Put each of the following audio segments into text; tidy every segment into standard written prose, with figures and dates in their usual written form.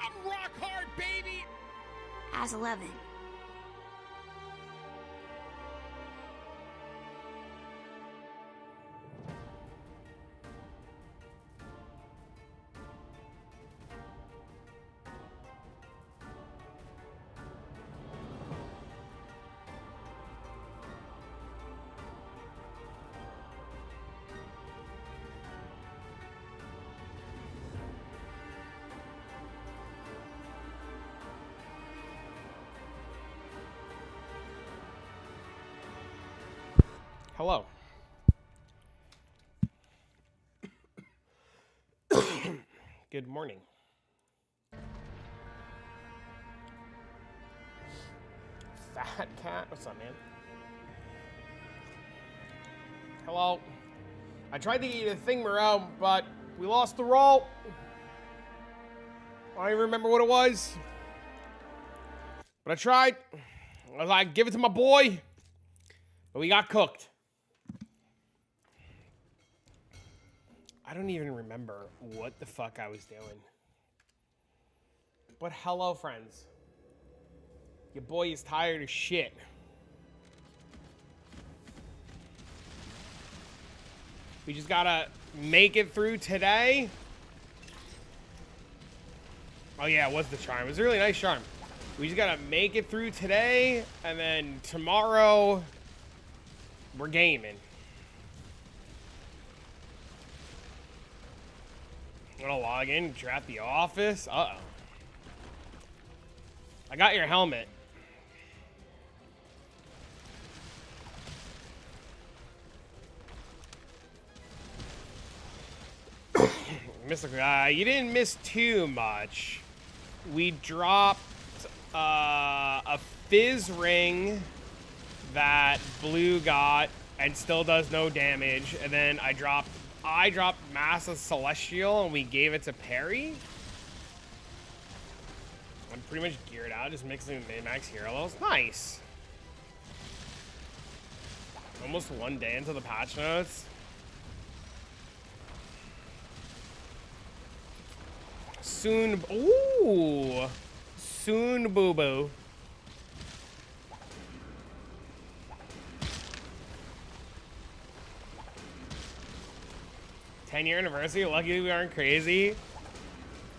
I'm rock hard, baby! As 11. Hello. Good morning. Fat cat? What's up, man? Hello. I tried to get you the thing, Moreau, but we lost the roll. I don't even remember what it was. But I tried. I was like, give it to my boy. But we got cooked. I don't even remember what the fuck I was doing. But hello, friends. Your boy is tired as shit. We just gotta make it through today. Oh yeah, it was the charm. It was a really nice charm. We just gotta make it through today, and then tomorrow, we're gaming. I'm gonna log in, you're at the office. Uh-oh. I got your helmet. Mystical guy, you didn't miss too much. We dropped a fizz ring that Blue got and still does no damage, and then I dropped Mass of Celestial and we gave it to Perry. I'm pretty much geared out, just mixing min-max hero levels. Nice. Almost one day into the patch notes. Soon, ooh, soon boo-boo. '10-year anniversary. Lucky we aren't crazy.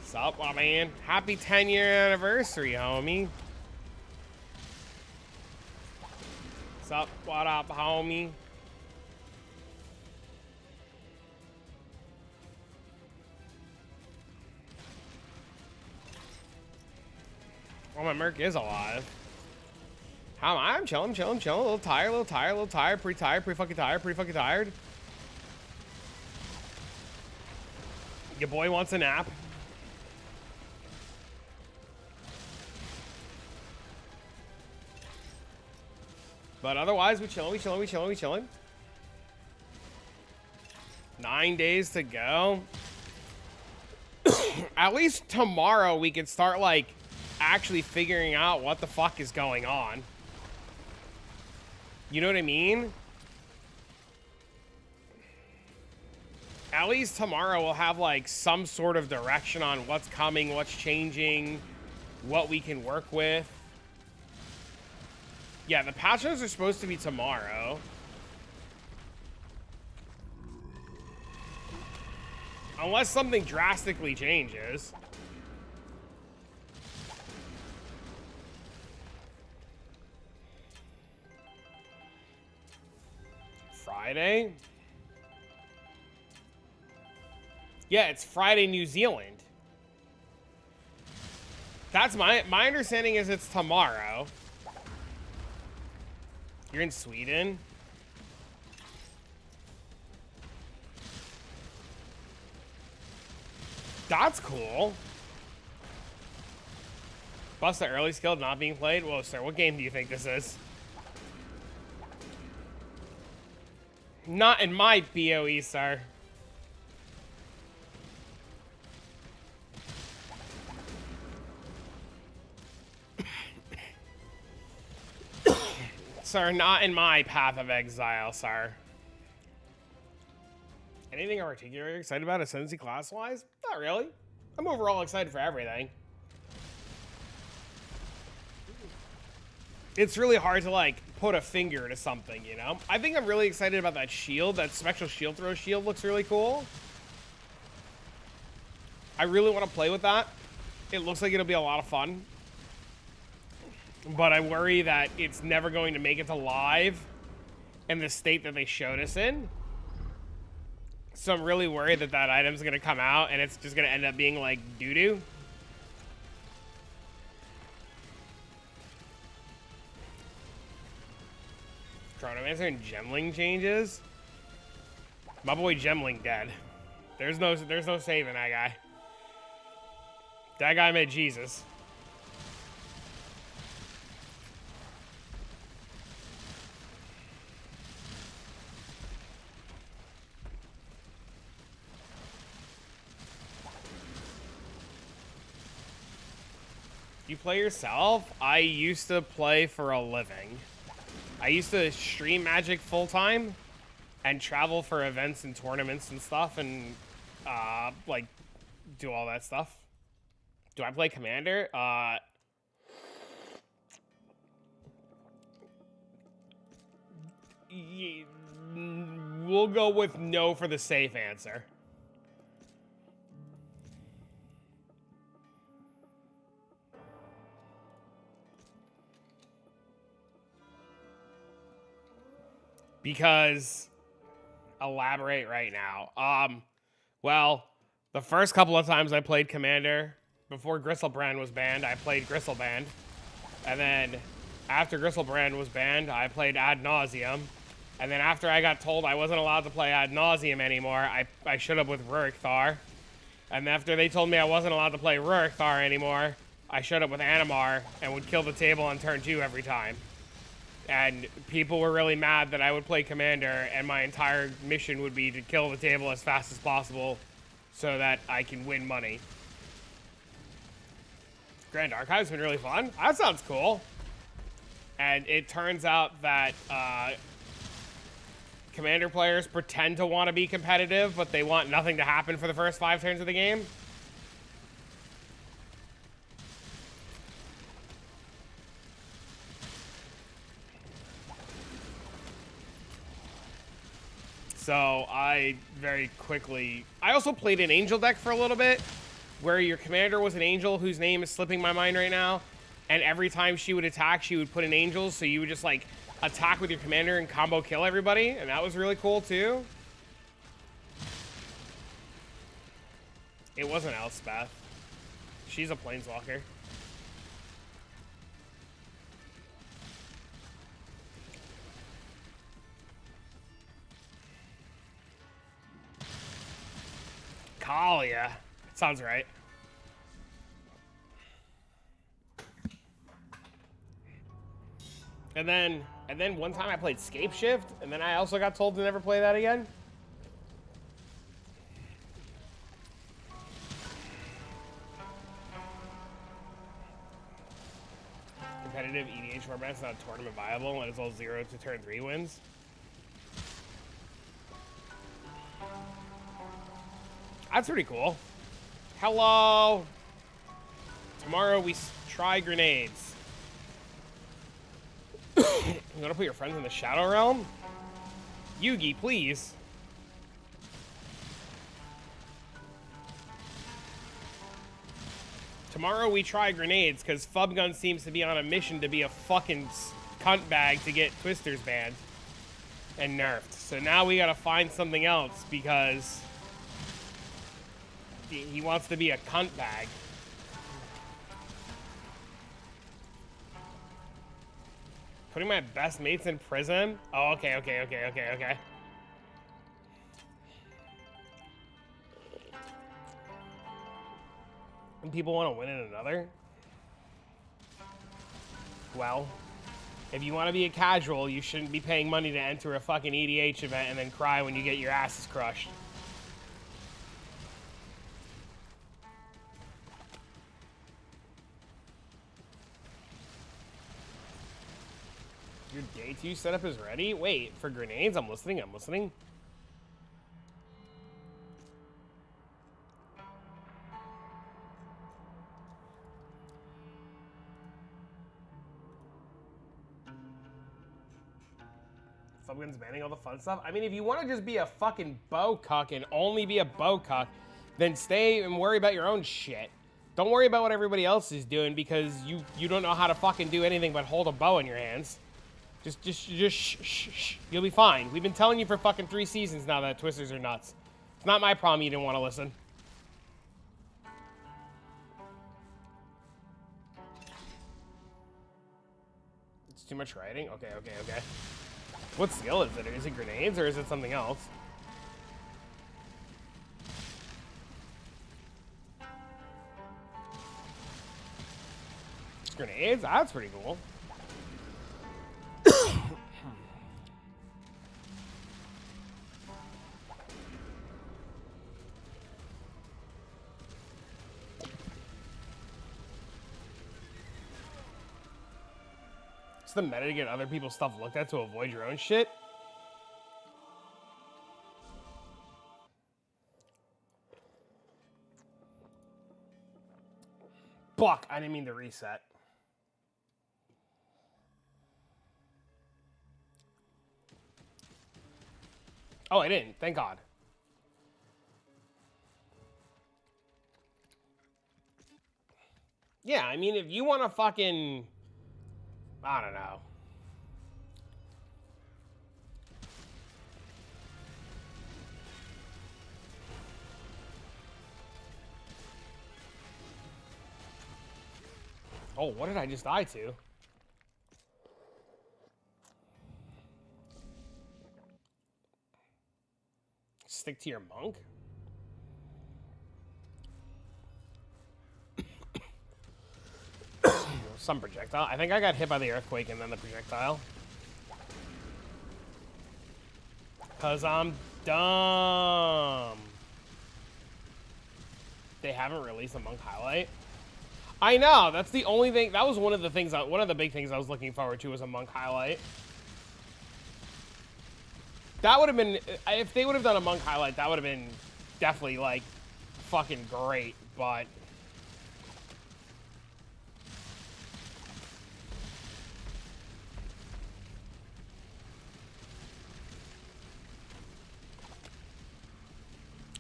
Sup, my man? Happy 10-year anniversary, homie. Sup, what up, homie? Oh, my Merc is alive. How am I? I'm chilling. A little tired, pretty fucking tired. Your boy wants a nap. But otherwise, we chilling. 9 days to go. At least tomorrow we can start, like, actually figuring out what the fuck is going on. You know what I mean? At least tomorrow we'll have, like, some sort of direction on what's coming, what's changing, what we can work with. Yeah, the patch notes are supposed to be tomorrow. Unless something drastically changes. Friday? Yeah, it's Friday, New Zealand. That's my understanding is it's tomorrow. You're in Sweden? That's cool. Bust the early skill not being played? Whoa, sir, what game do you think this is? Not in my POE, sir. Sir, not in my Path of Exile, sir. Anything in particular you're excited about ascendancy class-wise? Not really. I'm overall excited for everything. it's really hard to like put a finger to something, you know? I think I'm really excited about that shield. That spectral shield throw shield looks really cool. I really want to play with that. It looks like it'll be a lot of fun. But I worry that it's never going to make it to live in the state that they showed us in. So I'm really worried that that item's going to come out and it's just going to end up being like doo-doo. Chronomancer and Gemling changes. My boy Gemling dead. There's no saving that guy. That guy made Jesus. You play yourself? I used to play for a living. I used to stream Magic full-time and travel for events and tournaments and stuff and, like, do all that stuff. Do I play Commander? We'll go with no for the safe answer. Because, elaborate right now. Well, the first couple of times I played Commander, before Gristlebrand was banned, I played Gristleband. And then, after Gristlebrand was banned, I played Ad Nauseam. And then after I got told I wasn't allowed to play Ad Nauseam anymore, I showed up with Rurik Thar. And after they told me I wasn't allowed to play Rurik Thar anymore, I showed up with Animar and would kill the table on turn 2 every time. And people were really mad that I would play Commander and my entire mission would be to kill the table as fast as possible so that I can win money. Grand Archive's been really fun. That sounds cool. And it turns out that Commander players pretend to want to be competitive, but they want nothing to happen for the first 5 turns of the game. So I very quickly... I also played an Angel deck for a little bit, where your commander was an Angel whose name is slipping my mind right now, and every time she would attack, she would put in Angels, so you would just, like, attack with your commander and combo kill everybody, and that was really cool, too. It wasn't Elspeth. She's a Planeswalker. Kalia. Sounds right. And then one time I played Scape Shift, and then I also got told to never play that again. Competitive EDH format's not tournament viable, and it's all 0 to turn 3 wins. That's pretty cool. Hello. Tomorrow we try grenades. You want to put your friends in the Shadow Realm? Yugi, please. Tomorrow we try grenades because Fubgun seems to be on a mission to be a fucking cunt bag to get Twisters banned and nerfed. So now we gotta find something else because he wants to be a cunt bag. Putting my best mates in prison? Oh, okay. And people want to win in another? Well, if you want to be a casual, you shouldn't be paying money to enter a fucking EDH event and then cry when you get your asses crushed. Your day 2 setup is ready? Wait, for grenades? I'm listening. Subgun's banning all the fun stuff. I mean, if you want to just be a fucking bow cuck and only be a bow cuck, then stay and worry about your own shit. Don't worry about what everybody else is doing because you don't know how to fucking do anything but hold a bow in your hands. Just shh. You'll be fine. We've been telling you for fucking 3 seasons now that Twisters are nuts. It's not my problem you didn't want to listen. It's too much writing? Okay. What skill is it? Is it grenades or is it something else? It's grenades? That's pretty cool. The meta to get other people's stuff looked at to avoid your own shit. Fuck, I didn't mean to reset. Oh, I didn't. Thank God. Yeah, I mean, if you want to fucking... I don't know. Oh, what did I just die to? Stick to your monk? Some projectile. I think I got hit by the earthquake and then the projectile. Cause I'm dumb. They haven't released a monk highlight. I know, that's the only thing. That was one of the things, one of the big things I was looking forward to was a monk highlight. That would have been, if they would have done a monk highlight, that would have been definitely like fucking great, but.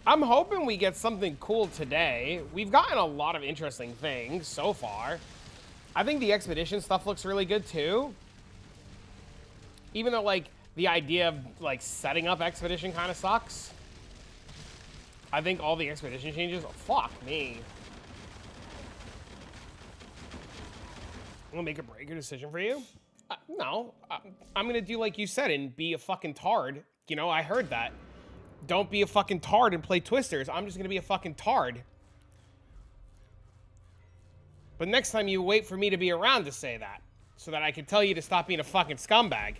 I'm hoping we get something cool today. We've gotten a lot of interesting things so far. I think the expedition stuff looks really good too. Even though like the idea of like setting up expedition kind of sucks. I think all the expedition changes, fuck me. I'm gonna make a breaker decision for you. No, I'm gonna do like you said and be a fucking tard. You know, I heard that. Don't be a fucking tard and play Twisters. I'm just gonna be a fucking tard. But next time you wait for me to be around to say that, so that I can tell you to stop being a fucking scumbag.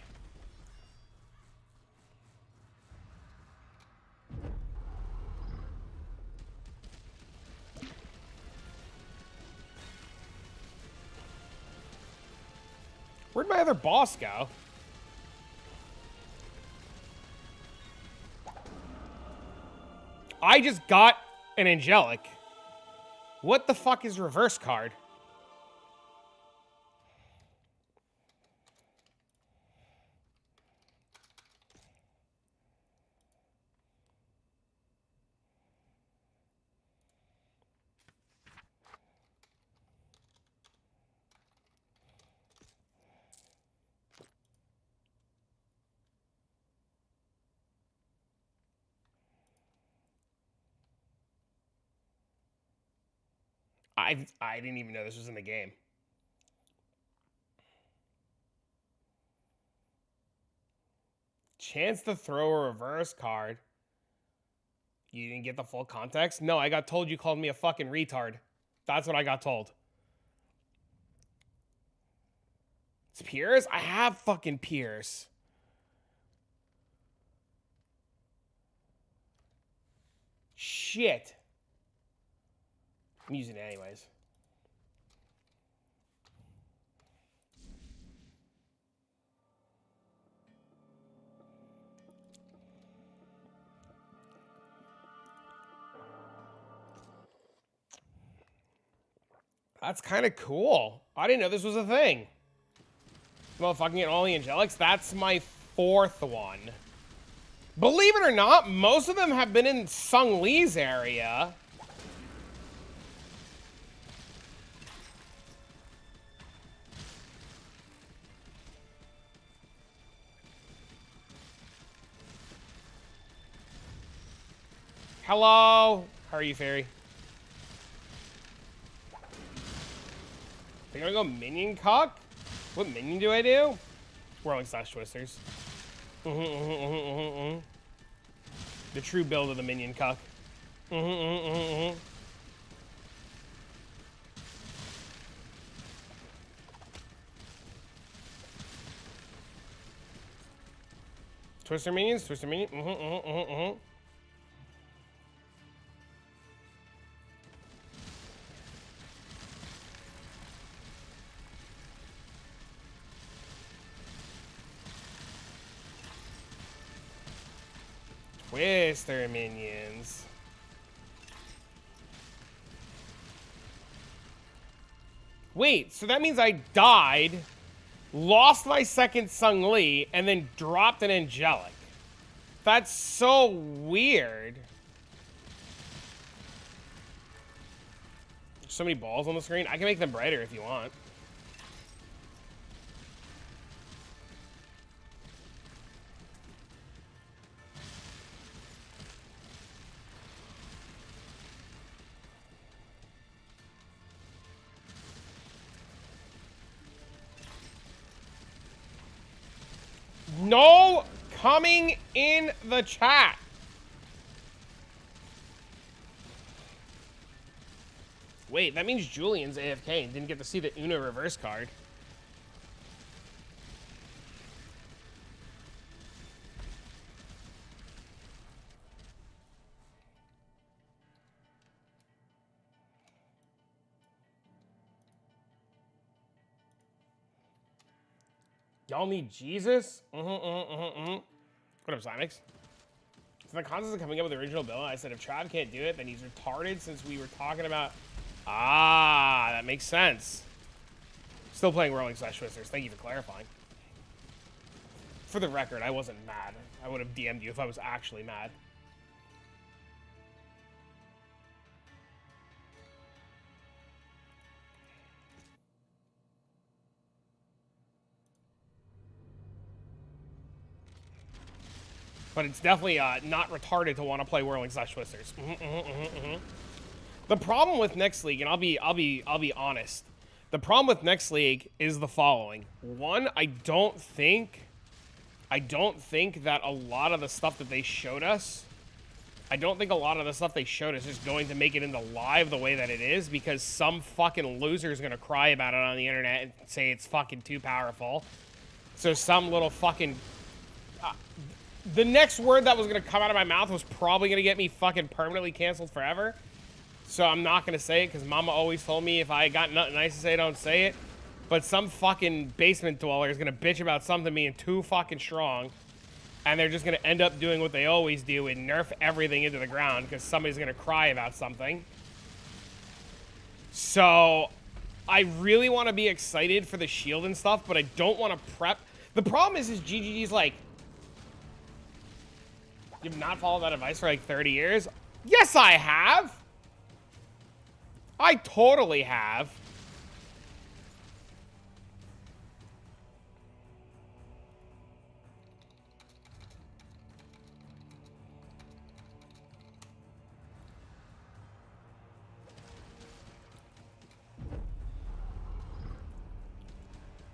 Where'd my other boss go? I just got an Angelic. What the fuck is reverse card? I didn't even know this was in the game. Chance to throw a reverse card. You didn't get the full context? No, I got told you called me a fucking retard. That's what I got told. It's Piers? I have fucking Piers. Shit. I'm using it anyways. That's kind of cool. I didn't know this was a thing. Motherfucking get all the Angelics. That's my 4th one. Believe it or not, most of them have been in Sung Lee's area. Hello? How are you, Fairy? They're gonna go minion cuck? What minion do I do? Whirling slash twisters. The true build of the minion cuck. Twister minions, twister minion. Twister minions. Wait, so that means I died, lost my second Sung Lee, and then dropped an Angelic. That's so weird. There's so many balls on the screen. I can make them brighter if you want. No coming in the chat. Wait, that means Julian's AFK and didn't get to see the Uno reverse card. Y'all need Jesus? What up, Simex? So the concepts of coming up with the original bill, I said if Trav can't do it, then he's retarded since we were talking about... Ah, that makes sense. Still playing Whirling slash Twisters. Thank you for clarifying. For the record, I wasn't mad. I would have DM'd you if I was actually mad. But it's definitely not retarded to want to play Whirling slash Twisters. The problem with next league, and I'll be honest, the problem with next league is the following. One, I don't think that a lot of the stuff that they showed us, is going to make it into live the way that it is, because some fucking loser is gonna cry about it on the internet and say it's fucking too powerful. So some little fucking the next word that was going to come out of my mouth was probably going to get me fucking permanently canceled forever. So I'm not going to say it because Mama always told me if I got nothing nice to say, don't say it. But some fucking basement dweller is going to bitch about something being too fucking strong. And they're just going to end up doing what they always do and nerf everything into the ground because somebody's going to cry about something. So I really want to be excited for the shield and stuff, but I don't want to prep. The problem is GGG's like, you've not followed that advice for like 30 years? Yes, I have. I totally have.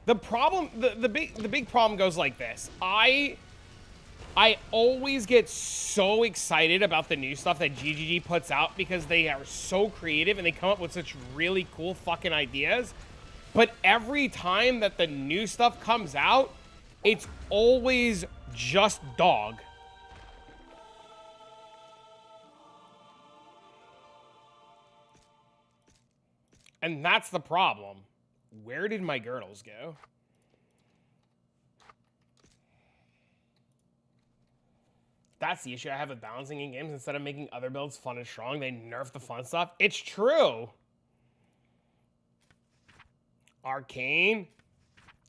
The problem, the big problem goes like this. I always get so excited about the new stuff that GGG puts out because they are so creative and they come up with such really cool fucking ideas. But every time that the new stuff comes out, it's always just dog. And that's the problem. Where did my girdles go? That's the issue I have with balancing in games. Instead of making other builds fun and strong, they nerf the fun stuff. It's true. Arcane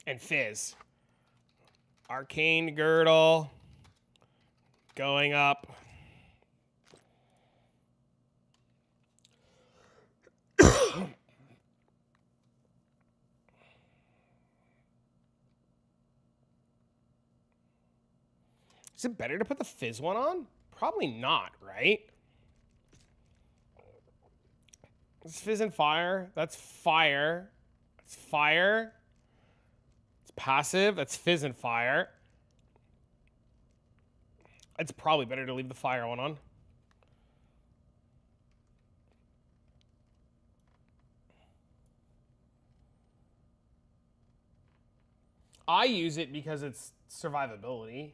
and Fizz Arcane Girdle. Going up. Is it better to put the Fizz one on? Probably not, right? It's Fizz and Fire. That's Fire. That's Fire. It's passive. That's Fizz and Fire. It's probably better to leave the Fire one on. I use it because it's survivability.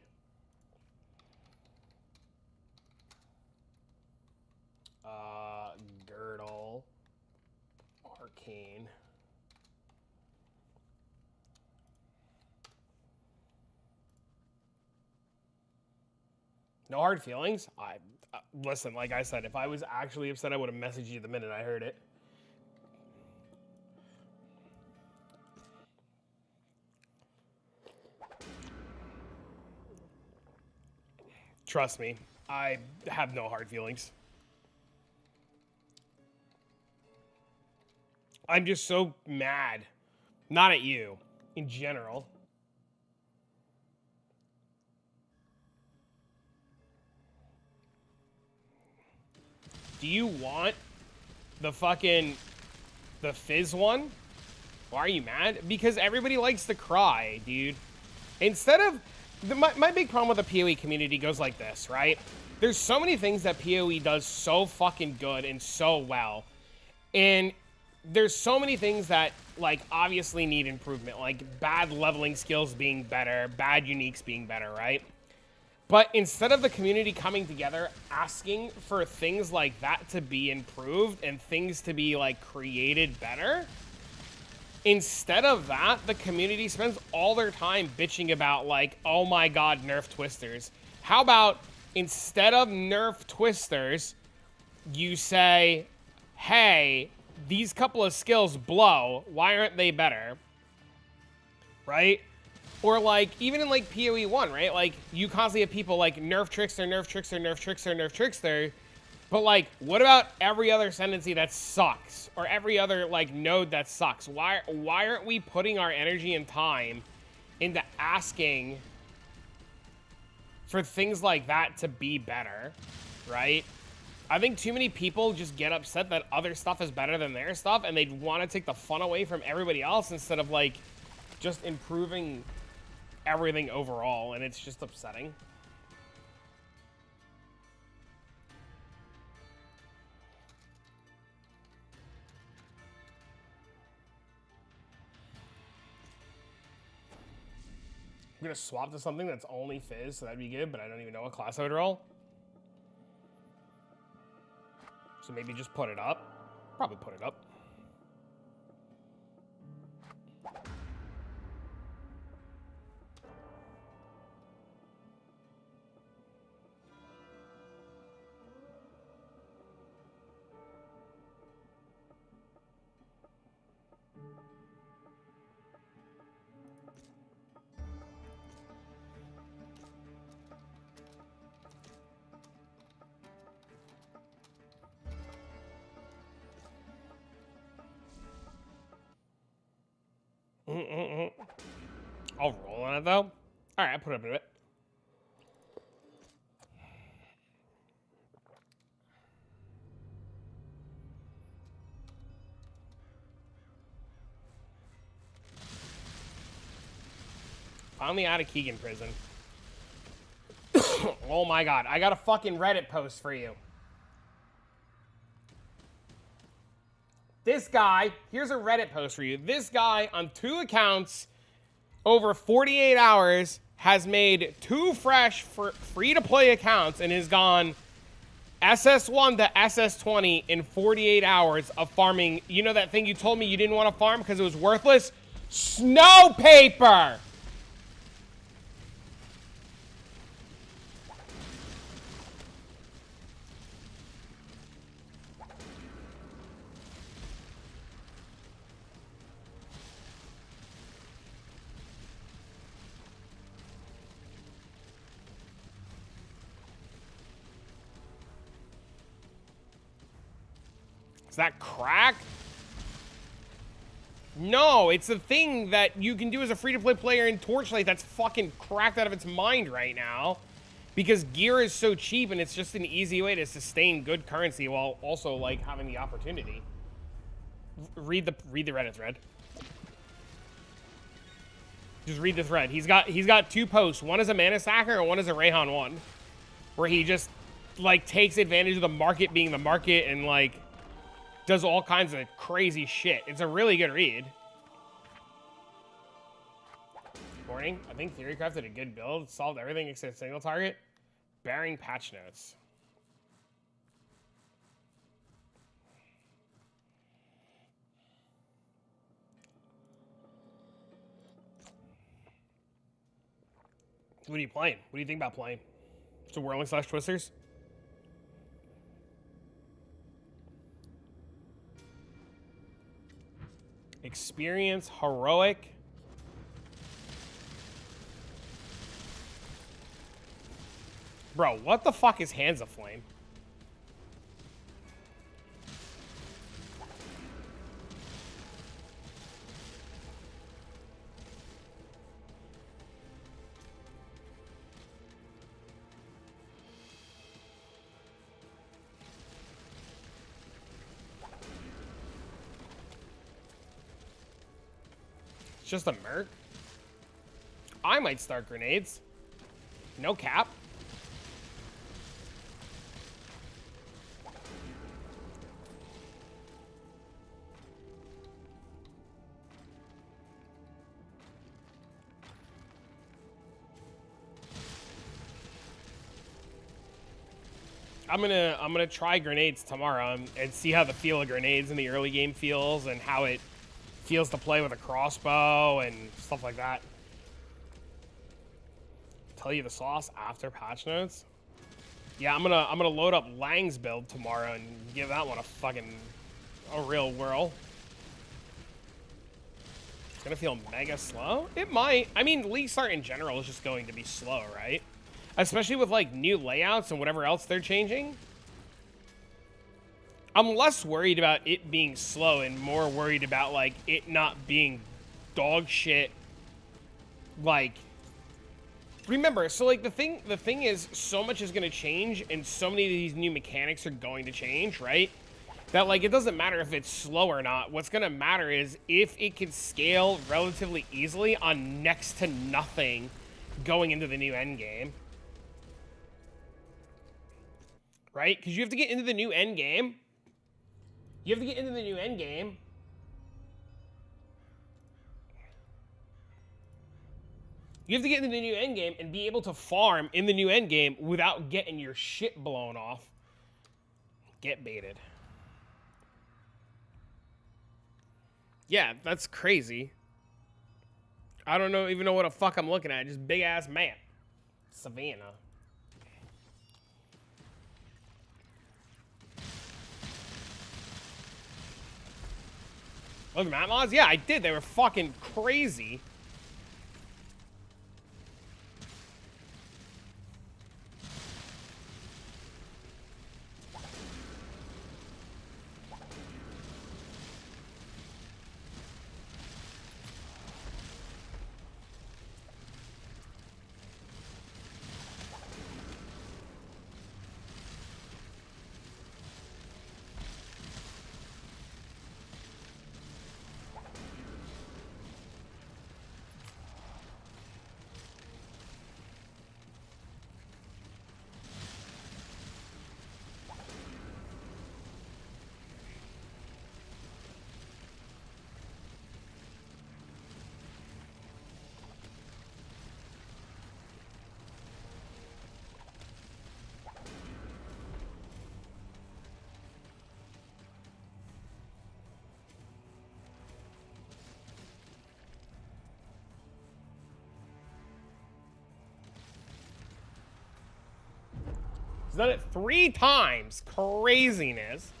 Girdle. Arcane. No hard feelings? Listen, like I said, if I was actually upset, I would have messaged you the minute I heard it. Trust me, I have no hard feelings. I'm just so mad. Not at you, in general. Do you want the Fizz one? Why are you mad? Because everybody likes to cry, dude. Instead of... My big problem with the POE community goes like this, right? There's so many things that POE does so fucking good and so well. And there's so many things that, like, obviously need improvement. Like, bad leveling skills being better, bad uniques being better, right? But instead of the community coming together, asking for things like that to be improved and things to be, like, created better... Instead of that, the community spends all their time bitching about, like, oh my god, nerf twisters. How about, instead of nerf twisters, you say, hey, these couple of skills blow, why aren't they better? Right? Or, like, even in, like, PoE 1, right? Like, you constantly have people like, nerf trickster, nerf trickster, nerf trickster, nerf trickster. But, like, what about every other ascendancy that sucks? Or every other, like, node that sucks? Why aren't we putting our energy and time into asking for things like that to be better, right? I think too many people just get upset that other stuff is better than their stuff, and they want to take the fun away from everybody else instead of, like, just improving everything overall, and it's just upsetting. I'm gonna swap to something that's only Fizz, so that'd be good, but I don't even know what class I would roll. So maybe just put it up. Probably put it up. I'll roll on it, though. All right, I put it up a bit. Finally out of Keegan prison. Oh my god, I got a fucking Reddit post for you. This guy, here's a Reddit post for you. This guy on 2 accounts over 48 hours has made 2 fresh free-to-play accounts and has gone SS1 to SS20 in 48 hours of farming. You know that thing you told me you didn't want to farm because it was worthless? Snow paper! that crack? No, it's the thing that you can do as a free-to-play player in Torchlight that's fucking cracked out of its mind right now. Because gear is so cheap and it's just an easy way to sustain good currency while also, like, having the opportunity. Read the Reddit thread. Just read the thread. He's got 2 posts. One is a Mana Sacker and one is a Rayhan 1. Where he just, like, takes advantage of the market being the market and, like, does all kinds of crazy shit. It's a really good read. Warning, I think Theorycraft did a good build. Solved everything except single target. Bearing patch notes. What are you playing? What do you think about playing? So Whirling / Twisters? Experience Heroic. Bro, what the fuck is Hands of Flame? It's just a merc. I might start grenades. No cap. I'm gonna try grenades tomorrow and see how the feel of grenades in the early game feels and how it feels to play with a crossbow and stuff like that. Tell you the sauce after patch notes. Yeah, I'm gonna load up Lang's build tomorrow and give that one a real whirl. It's gonna feel mega slow. It might. I mean, League Start in general is just going to be slow, right? Especially with, like, new layouts and whatever else they're changing. I'm less worried about it being slow and more worried about, like, it not being dog shit. Like, remember, so, like, the thing is, so much is going to change and so many of these new mechanics are going to change, right? That, like, it doesn't matter if it's slow or not. What's going to matter is if it can scale relatively easily on next to nothing going into the new endgame. Right? Because you have to get into the new end game. You have to get into the new end game. You have to get into the new end game and be able to farm in the new end game without getting your shit blown off. Get baited. Yeah, that's crazy. I don't even know what the fuck I'm looking at. Just big ass map. Savannah. Look at map mods? Yeah, I did. They were fucking crazy. He's done it 3 times. Craziness.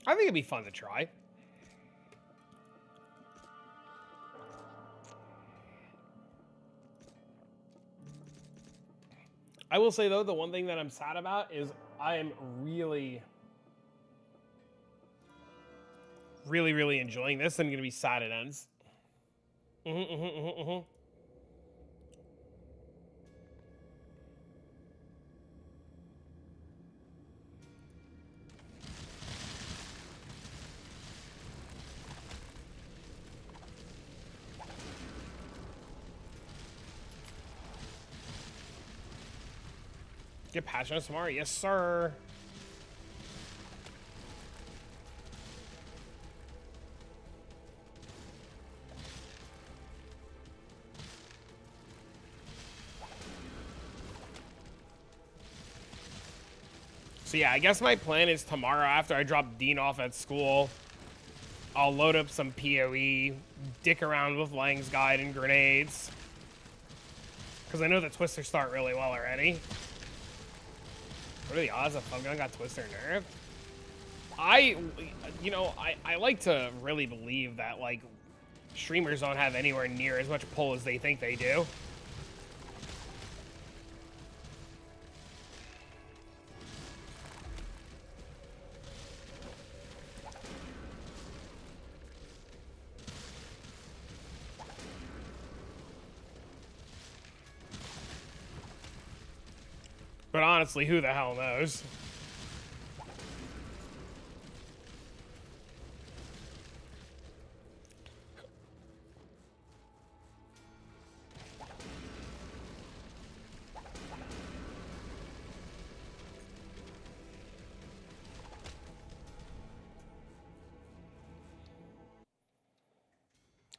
I think it'd be fun to try. I will say, though, the one thing that I'm sad about is I am really enjoying this. I'm going to be sad it ends. Get passionate tomorrow? Yes, sir. So yeah, I guess my plan is tomorrow after I drop Dean off at school, I'll load up some POE, dick around with Lang's Guide and grenades. Because I know the Twisters start really well already. What are the odds that Fungun got Twister nerfed? I like to really believe that, like, streamers don't have anywhere near as much pull as they think they do. But honestly, who the hell knows?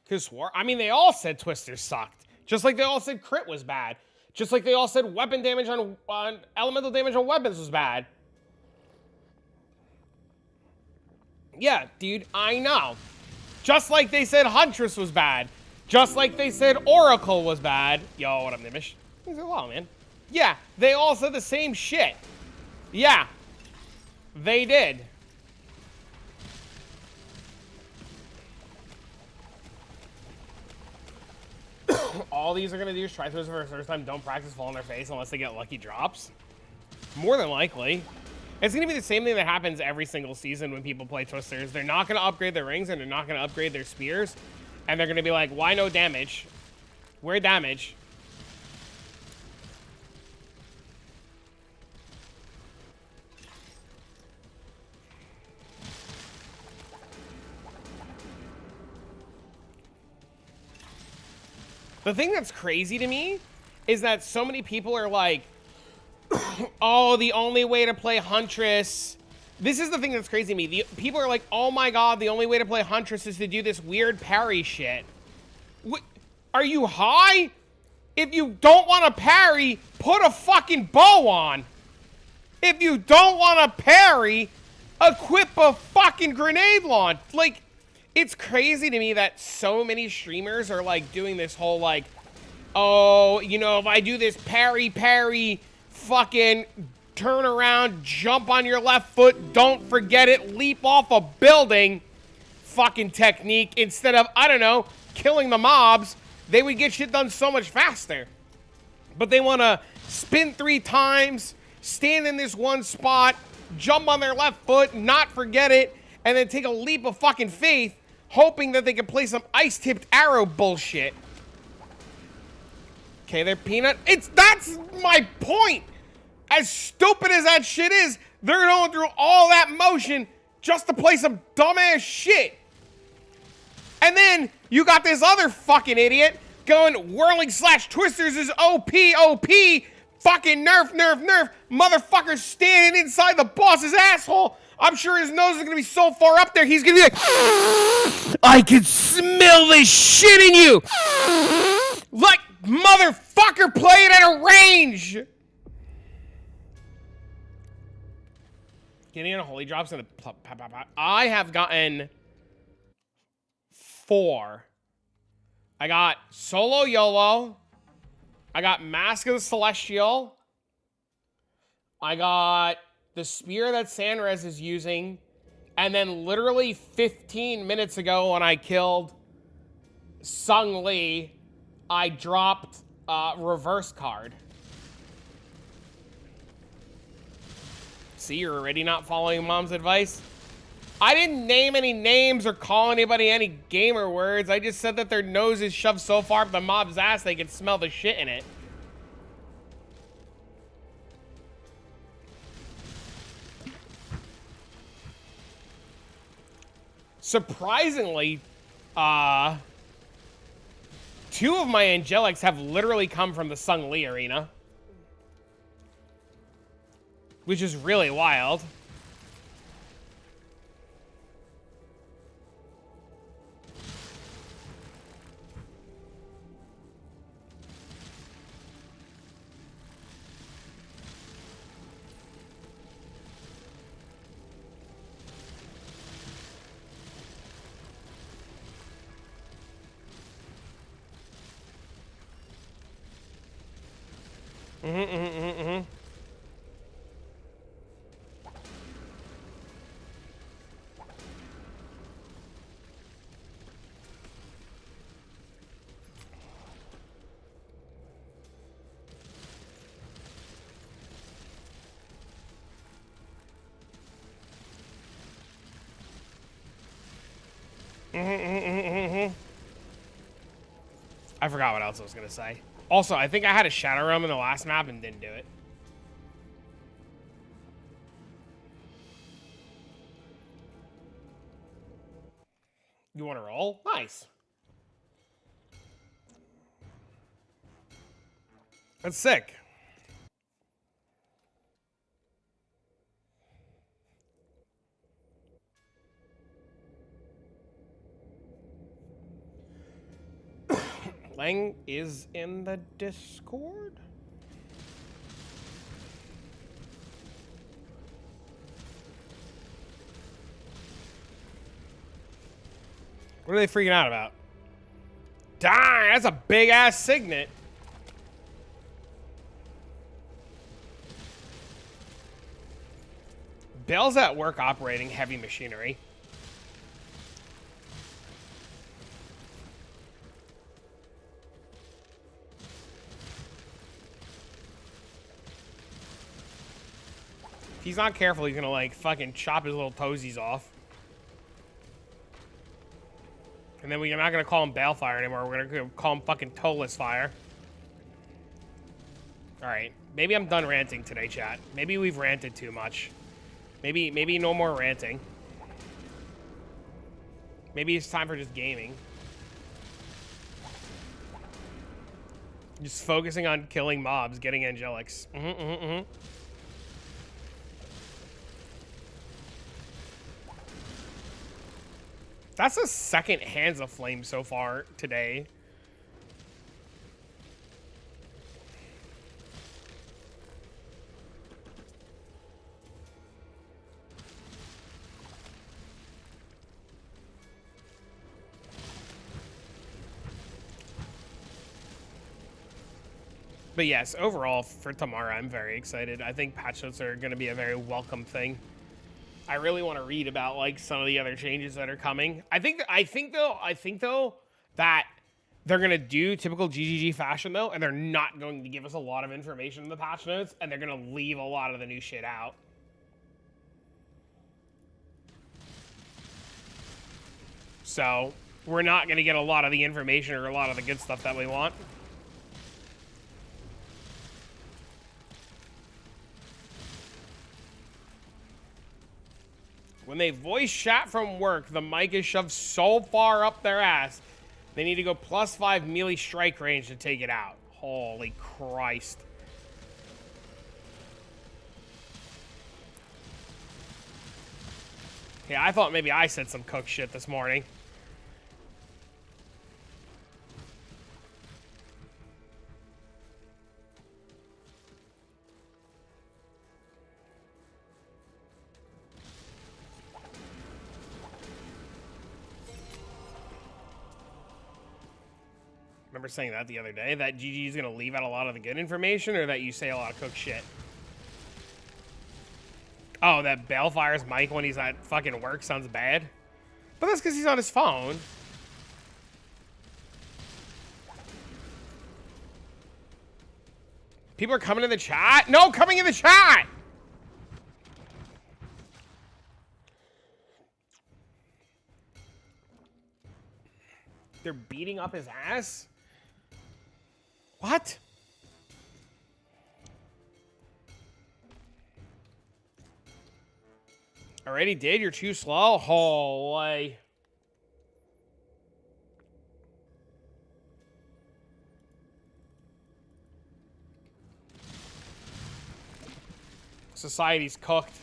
Because I mean, they all said Twister sucked. Just like they all said Crit was bad. Just like they all said weapon damage on elemental damage on weapons was bad. Yeah, dude, I know. Just like they said Huntress was bad. Just like they said Oracle was bad. Yo, what up, Nimish? He's a lot, man. Yeah, they all said the same shit. Yeah, they did. All these are going to do is try throws for the first time, don't practice, fall on their face unless they get lucky drops. More than likely. It's going to be the same thing that happens every single season when people play Twisters. They're not going to upgrade their rings and they're not going to upgrade their spears. And they're going to be like, why no damage? Where damage? The thing that's crazy to me is that so many people are like, oh, the only way to play Huntress. This is the thing that's crazy to me. People are like, oh my god, the only way to play Huntress is to do this weird parry shit. What, are you high? If you don't want to parry, put a fucking bow on. If you don't want to parry, equip a fucking grenade launch. Like, it's crazy to me that so many streamers are, like, doing this whole, like, oh, you know, if I do this parry, fucking turn around, jump on your left foot, don't forget it, leap off a building fucking technique instead of, I don't know, killing the mobs, they would get shit done so much faster. But they want to spin 3 times, stand in this one spot, jump on their left foot, not forget it, and then take a leap of fucking faith, hoping that they can play some ice-tipped arrow bullshit. Okay, they're peanut. That's my point. As stupid as that shit is, they're going through all that motion just to play some dumbass shit. And then you got this other fucking idiot going, whirling slash twisters is OP, fucking nerf. Motherfucker standing inside the boss's asshole. I'm sure his nose is going to be so far up there, he's going to be like, I can smell this shit in you. Like, motherfucker, play it at a range. Getting in a holy drops in the... I have gotten 4. I got Solo YOLO. I got Mask of the Celestial. I got the spear that Sanrez is using. And then literally 15 minutes ago when I killed Sung Lee, I dropped reverse card. See, you're already not following Mom's advice? I didn't name any names or call anybody any gamer words. I just said that their nose is shoved so far up the mob's ass they can smell the shit in it. Surprisingly, 2 of my Angelics have literally come from the Sung Lee arena. Which is really wild. I forgot what else I was gonna say. Also, I think I had a Shadow Realm in the last map and didn't do it. You want to roll? Nice. That's sick. Lang is in the Discord. What are they freaking out about? Darn, that's a big ass signet. Bell's at work operating heavy machinery. If he's not careful, he's gonna like fucking chop his little toesies off. And then we're not gonna call him Balefire anymore. We're gonna call him fucking Toeless Fire. Alright. Maybe I'm done ranting today, chat. Maybe we've ranted too much. Maybe no more ranting. Maybe it's time for just gaming. Just focusing on killing mobs, getting Angelics. That's the second Hands of Flame so far today. But yes, overall, for tomorrow, I'm very excited. I think patch notes are going to be a very welcome thing. I really want to read about like some of the other changes that are coming. I think though that they're gonna do typical GGG fashion though, and they're not going to give us a lot of information in the patch notes, and they're gonna leave a lot of the new shit out. So we're not gonna get a lot of the information or a lot of the good stuff that we want. When they voice chat from work, the mic is shoved so far up their ass, they need to go +5 melee strike range to take it out. Holy Christ. Yeah, I thought maybe I said some cook shit this morning. Remember saying that the other day, that GG is going to leave out a lot of the good information, or that you say a lot of cook shit? Oh, that Balefire's mic when he's at fucking work sounds bad. But that's because he's on his phone. People are coming in the chat? No, coming in the chat! They're beating up his ass? What? Already did? You're too slow? Holy. Society's cooked.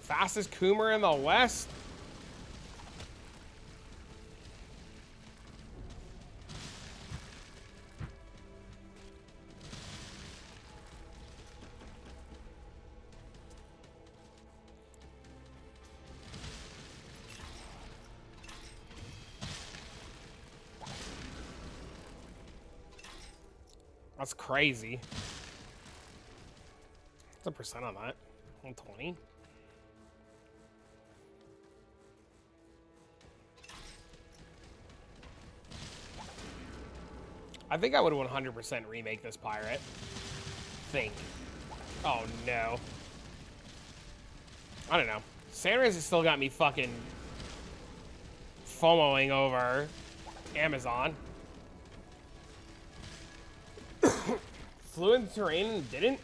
Fastest Coomer in the West? That's crazy. What's the percent on that? 120? I think I would 100% remake this pirate. Think. Oh no. I don't know. Sanders has still got me fucking FOMOing over Amazon. Flew into terrain and didn't.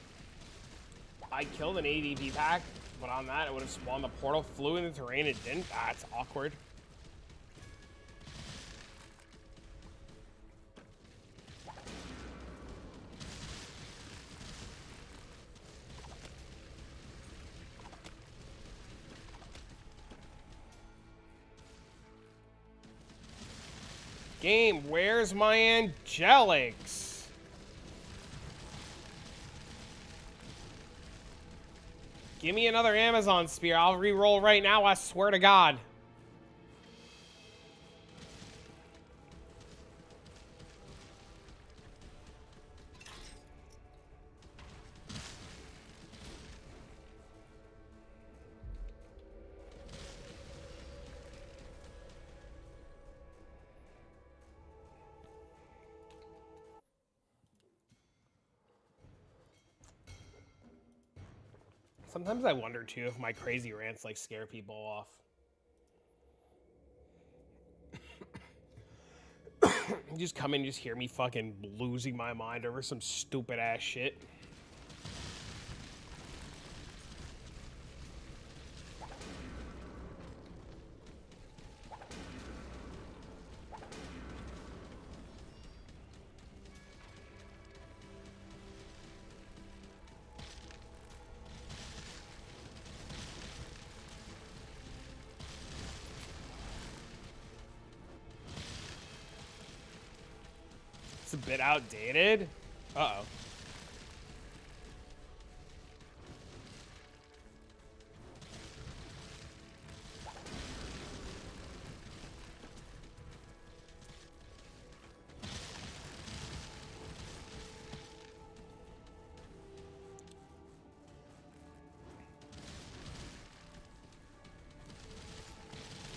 I killed an ADP pack, but on that, it would have spawned the portal. Flew into terrain and didn't. That's awkward. Game, where's my Angelics? Give me another Amazon spear. I'll re-roll right now, I swear to God. Sometimes I wonder too if my crazy rants like scare people off. You just come in and just hear me fucking losing my mind over some stupid ass shit. It's a bit outdated. Uh-oh.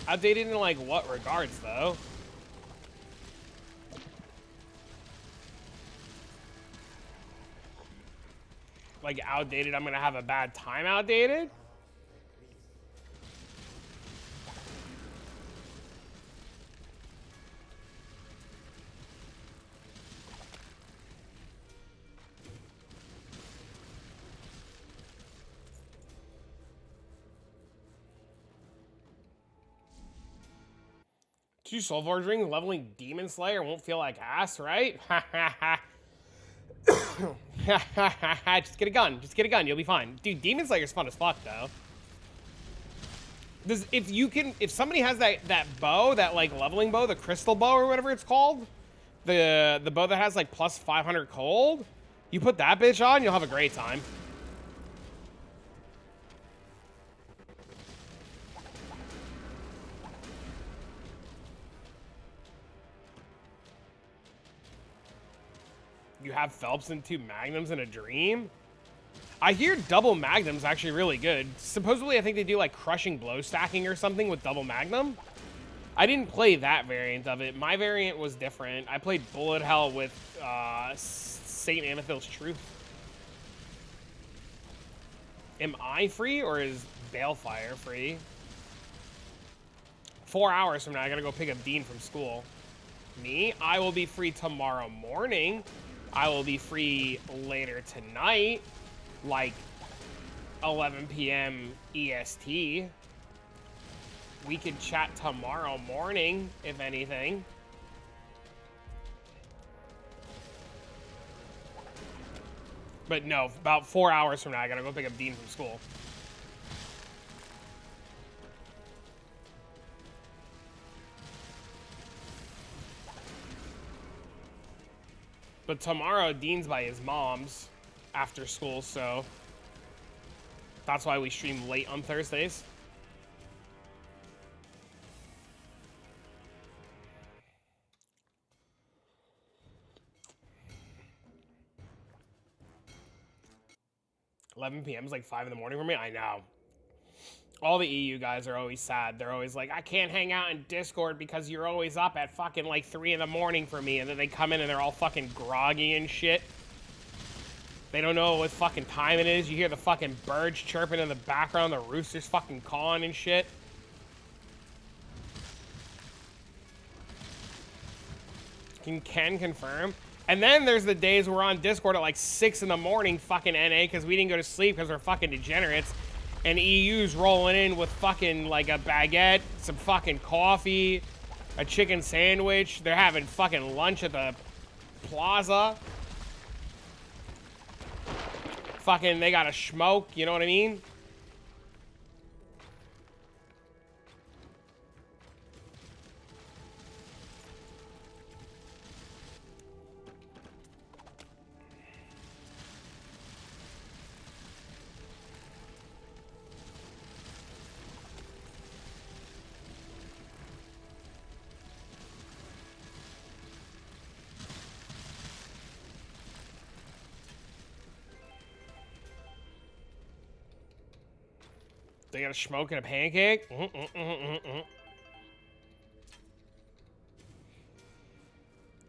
Outdated in like what regards though? Like outdated, I'm gonna have a bad time outdated? Two Soul Forging, leveling Demon Slayer won't feel like ass, right? Just get a gun. Just get a gun. You'll be fine. Dude, Demon Slayer's fun as fuck, though. If somebody has that bow, that like leveling bow, the crystal bow or whatever it's called, the bow that has like plus 500 cold, you put that bitch on, you'll have a great time. You have Phelps and two Magnums in a dream? I hear double magnum's actually really good. Supposedly, I think they do like crushing blow stacking or something with double magnum. I didn't play that variant of it. My variant was different. I played bullet hell with Saint Amethyl's Truth. Am I free or is Balefire free? 4 hours from now, I gotta go pick up Dean from school. Me? I will be free tomorrow morning. I will be free later tonight, like 11 p.m. EST. We could chat tomorrow morning, if anything. But no, about 4 hours from now, I gotta go pick up Dean from school. But tomorrow, Dean's by his mom's after school, so that's why we stream late on Thursdays. $11 p.m. is like 5 in the morning for me. I know. All the EU guys are always sad. They're always like, I can't hang out in Discord because you're always up at fucking like 3 in the morning for me. And then they come in and they're all fucking groggy and shit. They don't know what fucking time it is. You hear the fucking birds chirping in the background. The roosters fucking cawing and shit. Can confirm. And then there's the days we're on Discord at like 6 in the morning fucking NA because we didn't go to sleep because we're fucking degenerates. And EU's rolling in with fucking like a baguette, some fucking coffee, a chicken sandwich. They're having fucking lunch at the plaza. Fucking, they got a smoke, you know what I mean? They got a smoke and a pancake?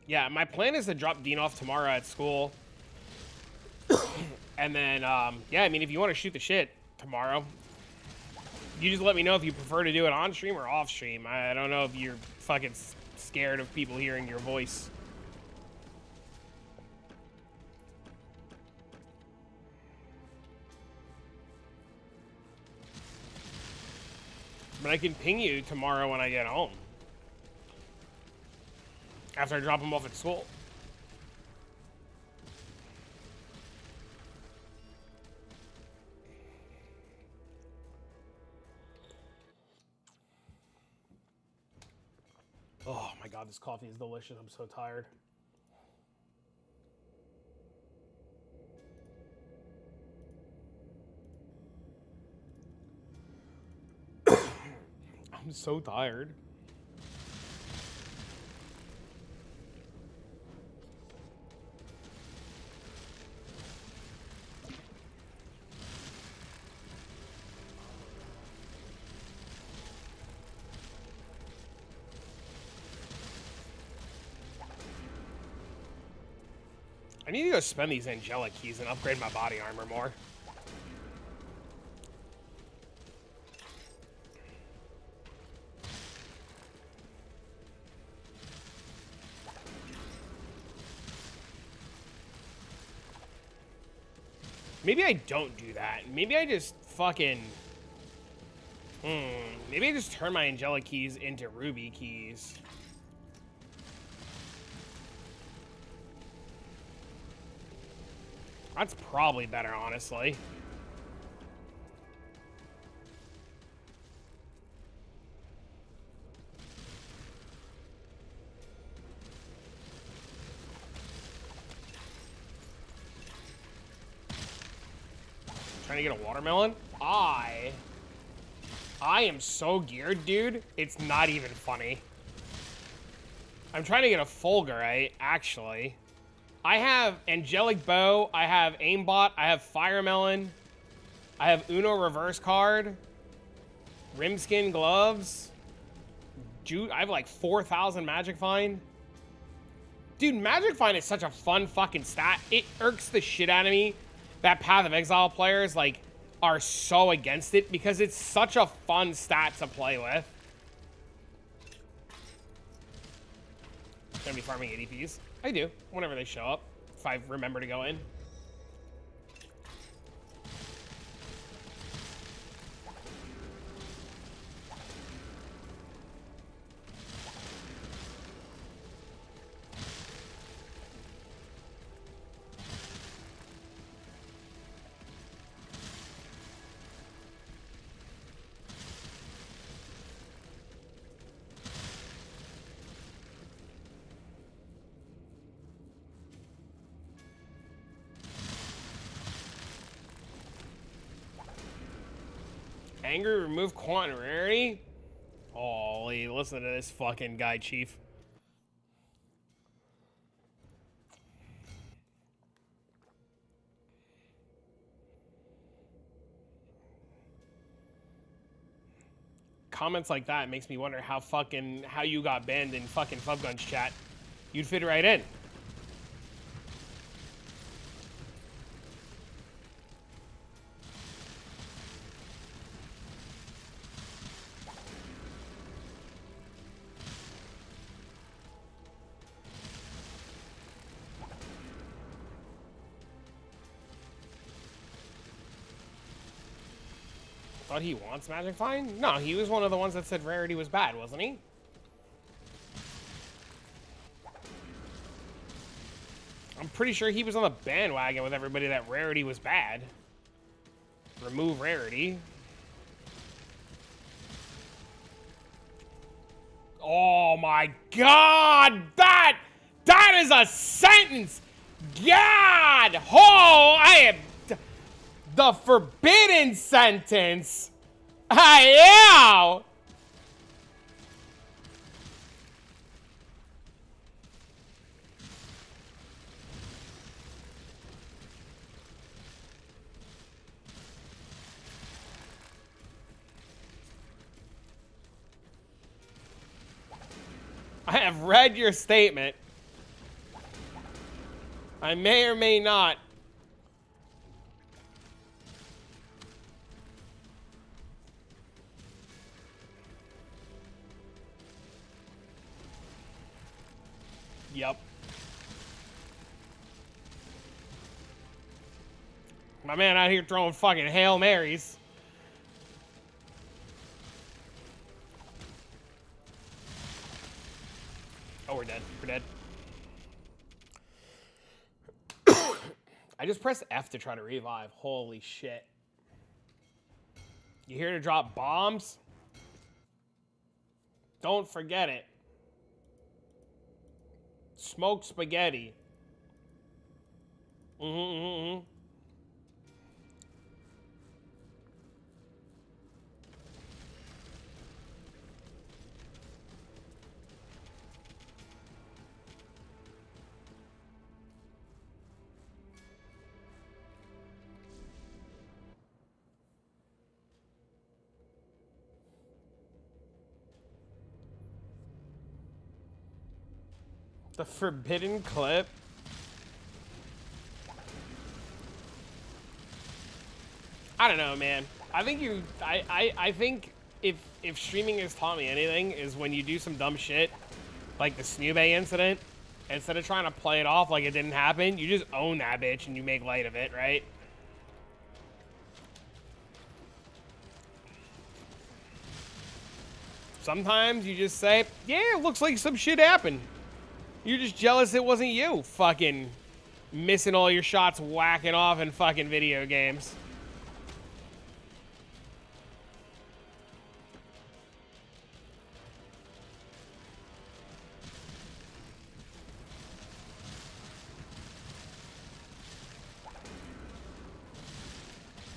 Yeah, my plan is to drop Dean off tomorrow at school. And then, yeah, I mean, if you want to shoot the shit tomorrow, you just let me know if you prefer to do it on stream or off stream. I don't know if you're fucking scared of people hearing your voice. But I can ping you tomorrow when I get home. After I drop him off at school. Oh my god, this coffee is delicious. I'm so tired. I'm so tired. I need to go spend these angelic keys and upgrade my body armor more. Maybe I don't do that. Maybe I just fucking... Maybe I just turn my angelic keys into ruby keys. That's probably better, honestly. Trying to get a watermelon? I am so geared, dude. It's not even funny. I'm trying to get a fulgurite, actually. I have Angelic Bow, I have Aimbot, I have Fire Melon, I have Uno Reverse Card, Rimskin Gloves, I have like 4,000 Magic Find. Dude, Magic Find is such a fun fucking stat. It irks the shit out of me that Path of Exile players, like, are so against it because it's such a fun stat to play with. Gonna be farming ADPs. I do, whenever they show up, if I remember to go in. Angry, remove Quant Rarity? Holy, listen to this fucking guy, Chief. Comments like that makes me wonder how you got banned in fucking Fubguns chat. You'd fit right in. Thought he wants Magic Find? No, he was one of the ones that said Rarity was bad, wasn't he? I'm pretty sure he was on the bandwagon with everybody that Rarity was bad. Remove Rarity. Oh my God! That is a sentence! God! Oh, I am... The forbidden sentence. Yeah. I have read your statement. I may or may not. Yep. My man out here throwing fucking Hail Marys. Oh, we're dead. We're dead. I just pressed F to try to revive. Holy shit. You here to drop bombs? Don't forget it. Smoked spaghetti. The forbidden clip. I don't know, man. I think I think if streaming has taught me anything is when you do some dumb shit, like the Snoobe incident, instead of trying to play it off like it didn't happen, you just own that bitch and you make light of it, right? Sometimes you just say, yeah, it looks like some shit happened. You're just jealous it wasn't you fucking missing all your shots, whacking off in fucking video games.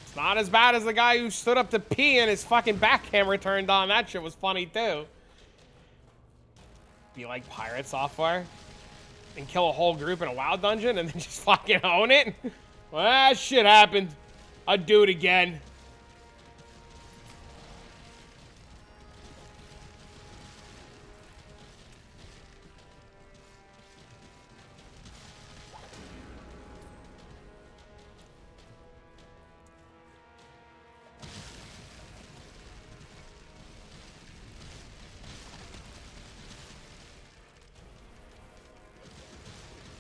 It's not as bad as the guy who stood up to pee and his fucking back camera turned on. That shit was funny too. Be like pirate software. and kill a whole group in a WoW dungeon and then just fucking own it? Well, that shit happened. I'd do it again.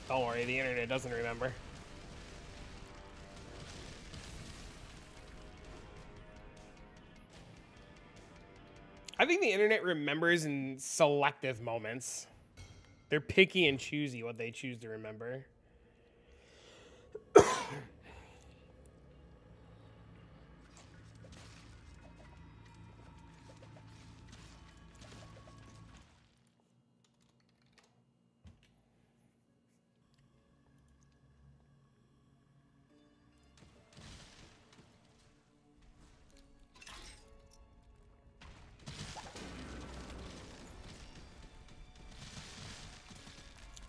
Don't worry, the internet doesn't remember. I think the internet remembers in selective moments. They're picky and choosy what they choose to remember.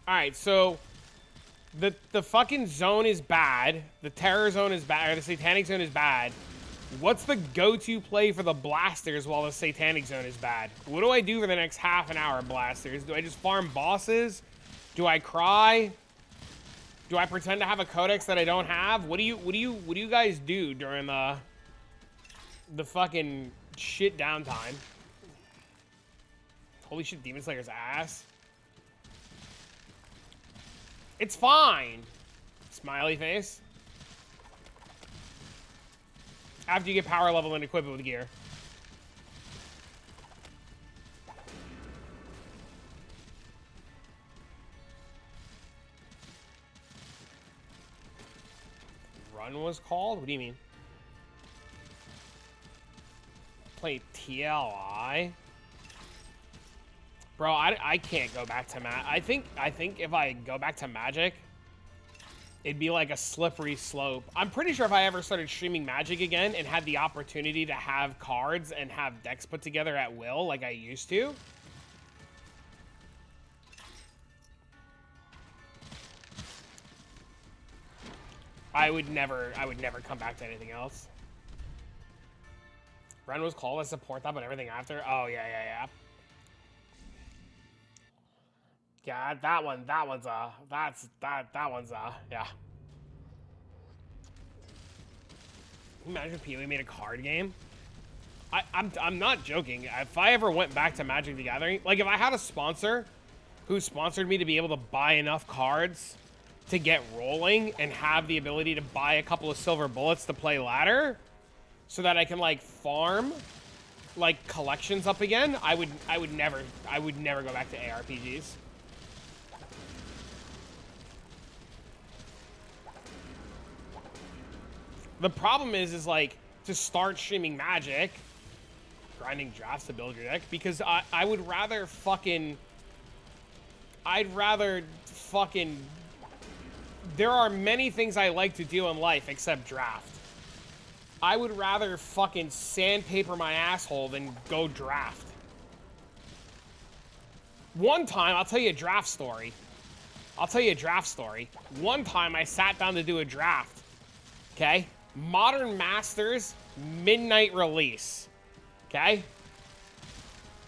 Alright, so the fucking zone is bad. The terror zone is bad, or the satanic zone is bad. What's the go-to play for the blasters while the satanic zone is bad? What do I do for the next half an hour, blasters? Do I just farm bosses? Do I cry? Do I pretend to have a codex that I don't have? What do you guys do during the fucking shit downtime? Holy shit, Demon Slayer's ass. It's fine. Smiley face. After you get power level and equip it with gear. Run was called? What do you mean? Play TLI? Bro, I can't go back to I think if I go back to Magic, it'd be like a slippery slope. I'm pretty sure if I ever started streaming Magic again and had the opportunity to have cards and have decks put together at will like I used to, I would never come back to anything else. Ren was called, I support that, but everything after? Oh, yeah. Yeah, that one's yeah. Imagine POE made a card game. I'm not joking. If I ever went back to Magic the Gathering, like if I had a sponsor who sponsored me to be able to buy enough cards to get rolling and have the ability to buy a couple of silver bullets to play ladder so that I can like farm like collections up again, I would never go back to ARPGs. The problem is like, to start streaming Magic, grinding drafts to build your deck, because I'd rather fucking, there are many things I like to do in life except draft. I would rather fucking sandpaper my asshole than go draft. One time, I'll tell you a draft story. One time I sat down to do a draft, okay? Modern Masters midnight release, okay?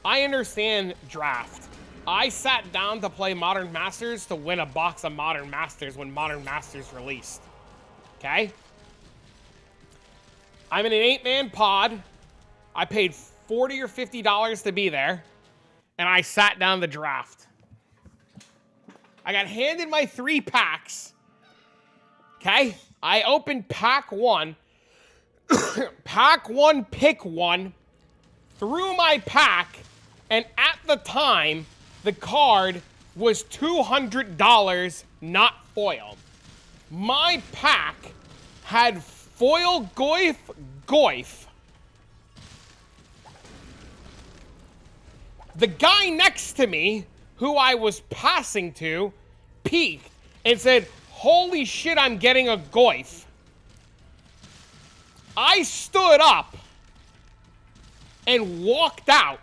I understand draft. I sat down to play Modern Masters to win a box of Modern Masters when Modern Masters released, okay? I'm in an 8-man pod. I paid $40 or $50 to be there, and I sat down the draft. I got handed my 3 packs, okay? I opened pack 1. Pack 1, pick 1. Threw my pack, and at the time, the card was $200, not foiled. My pack had foil Goyf. The guy next to me, who I was passing to, peeked and said, "Holy shit, I'm getting a Goyf." I stood up and walked out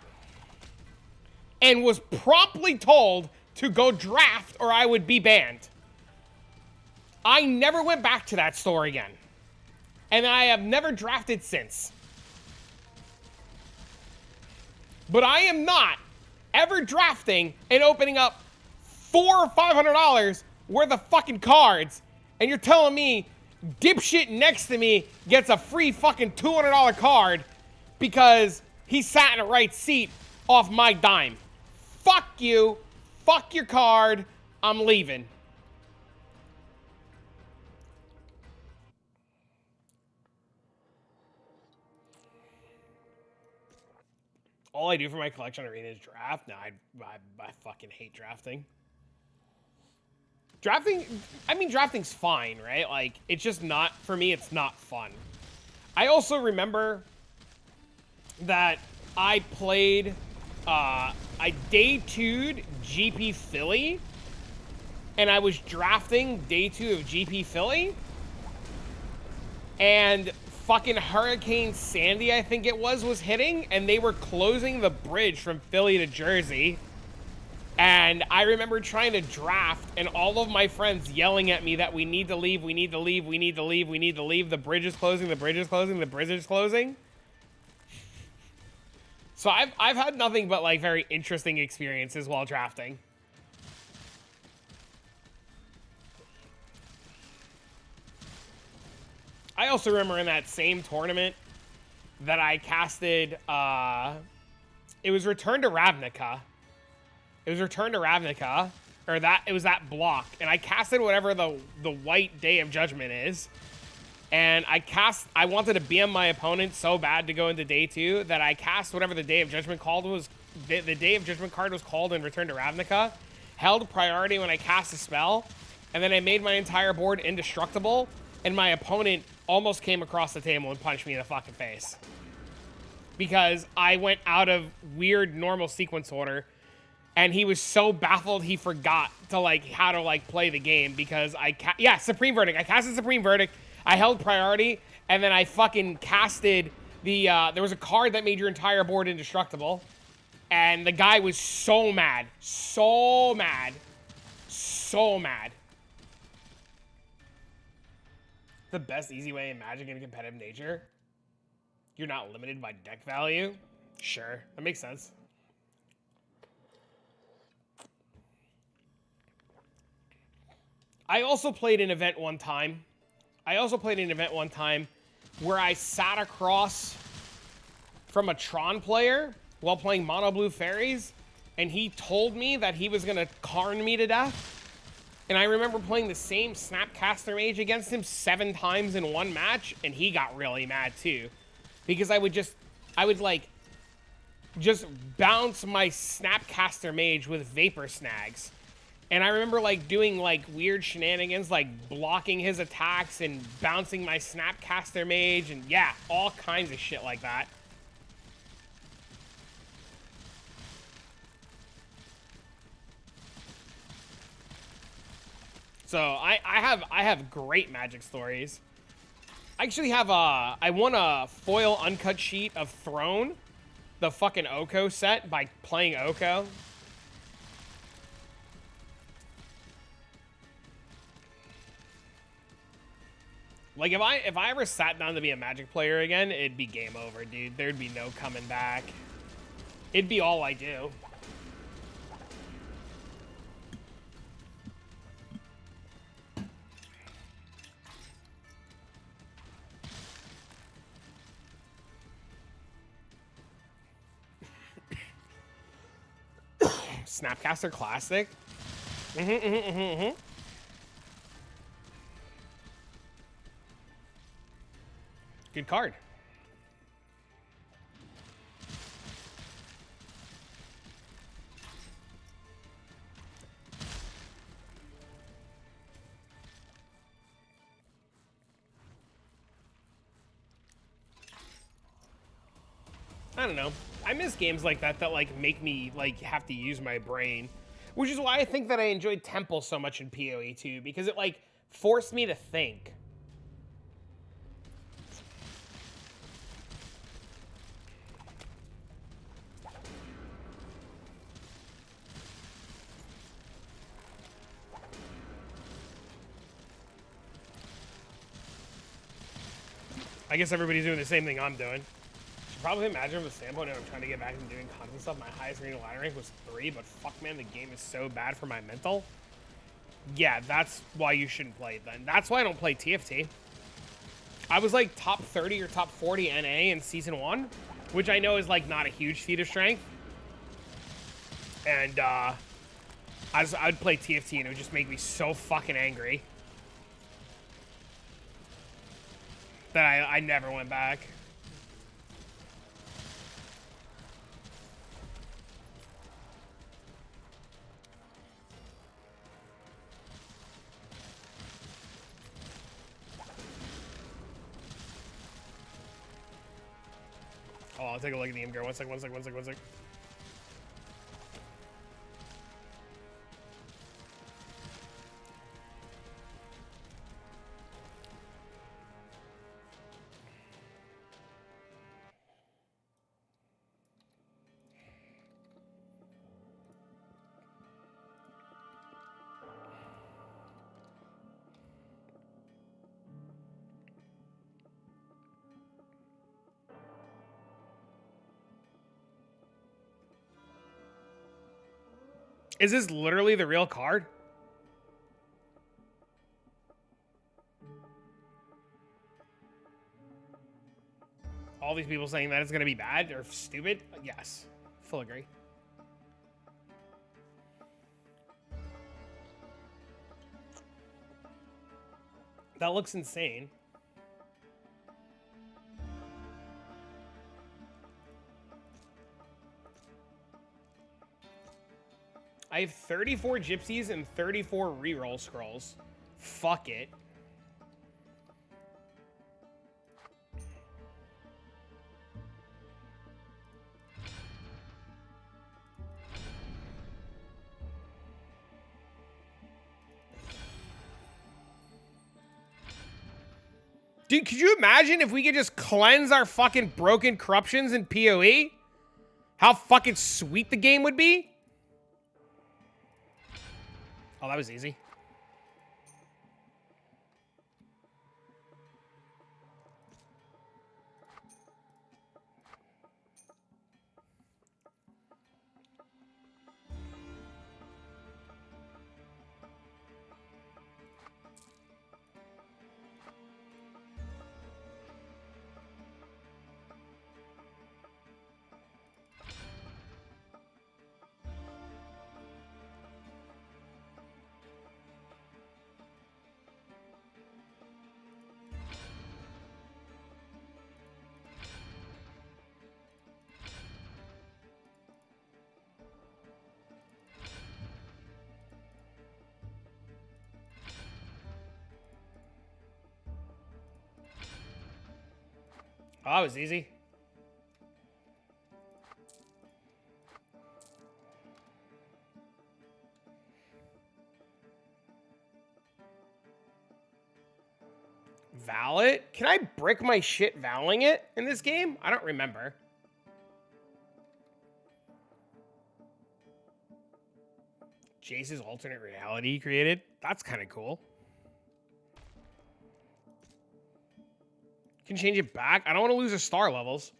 and was promptly told to go draft or I would be banned. I never went back to that store again. And I have never drafted since. But I am not ever drafting and opening up $400 or $500 worth of fucking cards. And you're telling me dipshit next to me gets a free fucking $200 card because he sat in a right seat off my dime. Fuck you. Fuck your card. I'm leaving. All I do for my collection arena is draft. No, I fucking hate drafting. Drafting's fine, right? Like, it's just not, for me, it's not fun. I also remember that I played, I day 2'd GP Philly, and I was drafting day 2 of GP Philly, and fucking Hurricane Sandy, I think it was hitting, and they were closing the bridge from Philly to Jersey. And I remember trying to draft, and all of my friends yelling at me that we need to leave, we need to leave, we need to leave, we need to leave, the bridge is closing, the bridge is closing, the bridge is closing. So I've had nothing but like very interesting experiences while drafting. I also remember in that same tournament that I casted, it was Return to Ravnica. It was Return to Ravnica, or it was that block, and I casted whatever the white Day of Judgment is, and I wanted to BM my opponent so bad to go into day 2 that I cast whatever the Day of Judgment called was, the Day of Judgment card was called in Return to Ravnica, held priority when I cast a spell, and then I made my entire board indestructible, and my opponent almost came across the table and punched me in the fucking face. Because I went out of weird normal sequence order, and he was so baffled he forgot to how to play the game because Supreme Verdict. I casted Supreme Verdict. I held priority, and then I fucking casted the there was a card that made your entire board indestructible, and the guy was so mad, so mad, so mad. The best easy way in Magic in a competitive nature. You're not limited by deck value. Sure, that makes sense. I also played an event one time. Where I sat across from a Tron player while playing Mono Blue Fairies, and he told me that he was gonna Karn me to death. And I remember playing the same Snapcaster Mage against him 7 times in one match, and he got really mad too. Because I would just bounce my Snapcaster Mage with Vapor Snags. And I remember doing weird shenanigans, blocking his attacks and bouncing my Snapcaster Mage, and yeah, all kinds of shit like that. So I have great Magic stories. I actually have I won a foil uncut sheet of Throne, the fucking Oko set, by playing Oko. If I ever sat down to be a Magic player again, it'd be game over, dude. There'd be no coming back. It'd be all I do. Snapcaster Classic. Good card. I don't know. I miss games like that make me have to use my brain, which is why I think that I enjoyed Temple so much in POE 2, because it forced me to think. I guess everybody's doing the same thing I'm doing. Should probably imagine from the standpoint of I'm trying to get back into doing content stuff. My highest arena ladder rank was 3, but fuck, man, the game is so bad for my mental. Yeah, that's why you shouldn't play it then. That's why I don't play TFT. I was like top 30 or top 40 NA in season 1, which I know is like not a huge feat of strength. And I'd play TFT and it would just make me so fucking angry that I never went back. Oh, I'll take a look at the game gear. One sec. Is this literally the real card? All these people saying that it's going to be bad or stupid? Yes. Full agree. That looks insane. I have 34 gypsies and 34 reroll scrolls. Fuck it. Dude, could you imagine if we could just cleanse our fucking broken corruptions in POE? How fucking sweet the game would be? Oh, that was easy. Oh, that was easy. Val it? Can I brick my shit valing it in this game? I don't remember. Jace's alternate reality he created? That's kind of cool. Can change it back. I don't want to lose the star levels.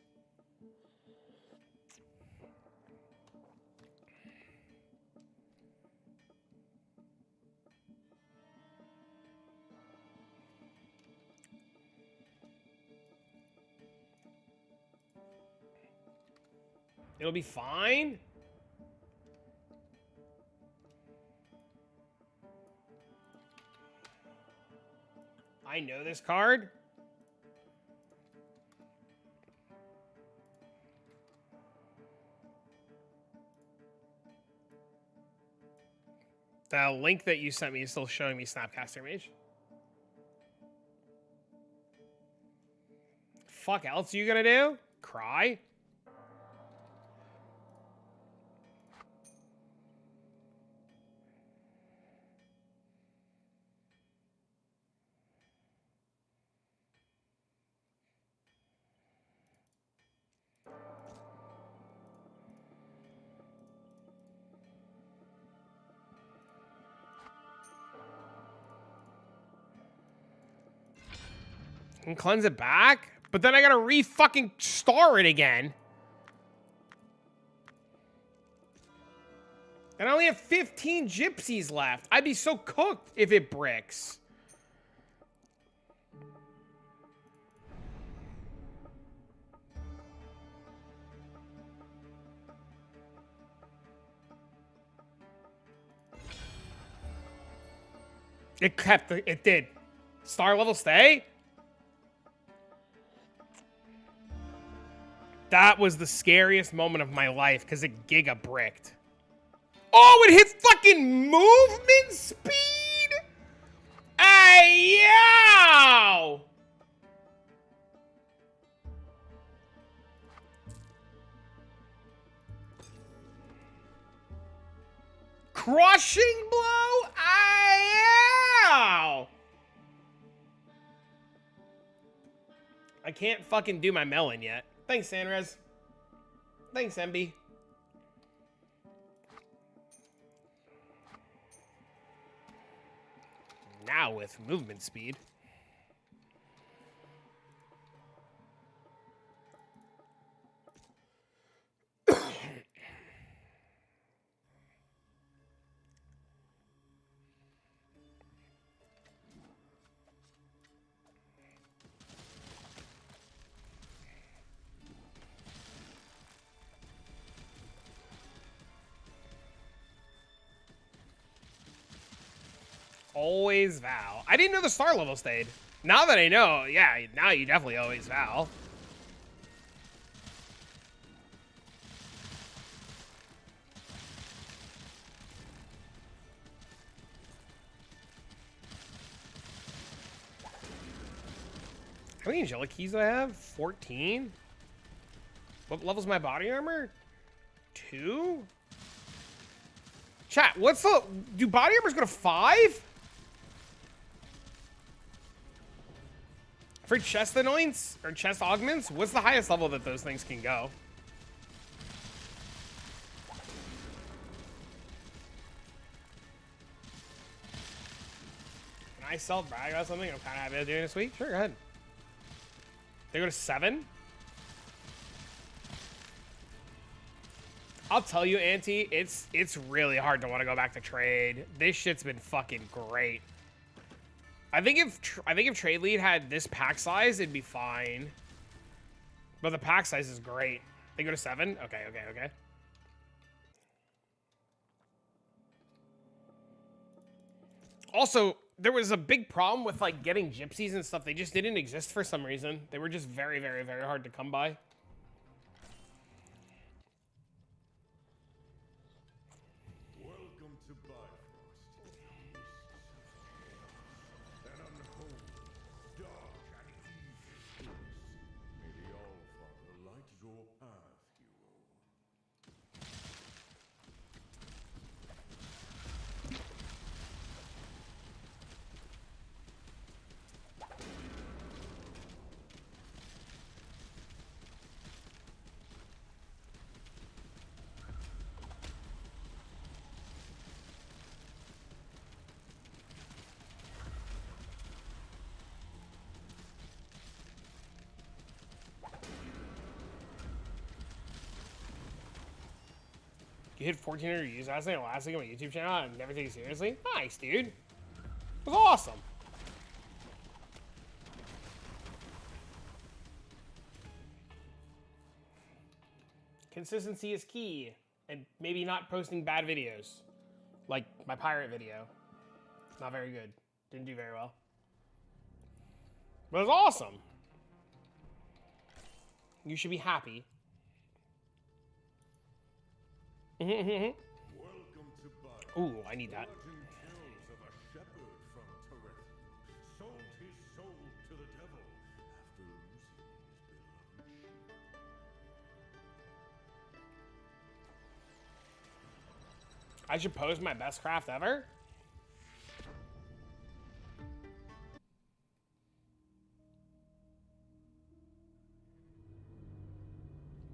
It'll be fine. I know this card. The link that you sent me is still showing me Snapcaster Mage. Fuck else you gonna do? Cry? And cleanse it back? But then I gotta re-fucking star it again. And I only have 15 gypsies left. I'd be so cooked if it bricks. It did. Star level stay? That was the scariest moment of my life because it giga bricked. Oh, it hit fucking movement speed? Ay, yow! Crushing blow? Ay, yow! I can't fucking do my melon yet. Thanks, Sanrez. Thanks, MB. Now with movement speed. Always Val. I didn't know the star level stayed. Now that I know, yeah, now you definitely always Val. How many angelic keys do I have? 14? What level's my body armor? 2? Chat, what's the... Do body armors go to 5? For chest anoints, or chest augments, what's the highest level that those things can go? Can I self-brag about something I'm kind of happy to do this week? Sure, go ahead. They go to 7? I'll tell you, Auntie, it's really hard to want to go back to trade. This shit's been fucking great. I think if Trade Lead had this pack size, it'd be fine. But the pack size is great. They go to 7? Okay. Also, there was a big problem with like getting gypsies and stuff. They just didn't exist for some reason. They were just very, very, very hard to come by. You hit 1,400 views last night on my YouTube channel and never take you seriously? Nice, dude. It was awesome. Consistency is key. And maybe not posting bad videos. Like my pirate video. Not very good. Didn't do very well. But it was awesome. You should be happy. Ooh, I need that. I should post my best craft ever?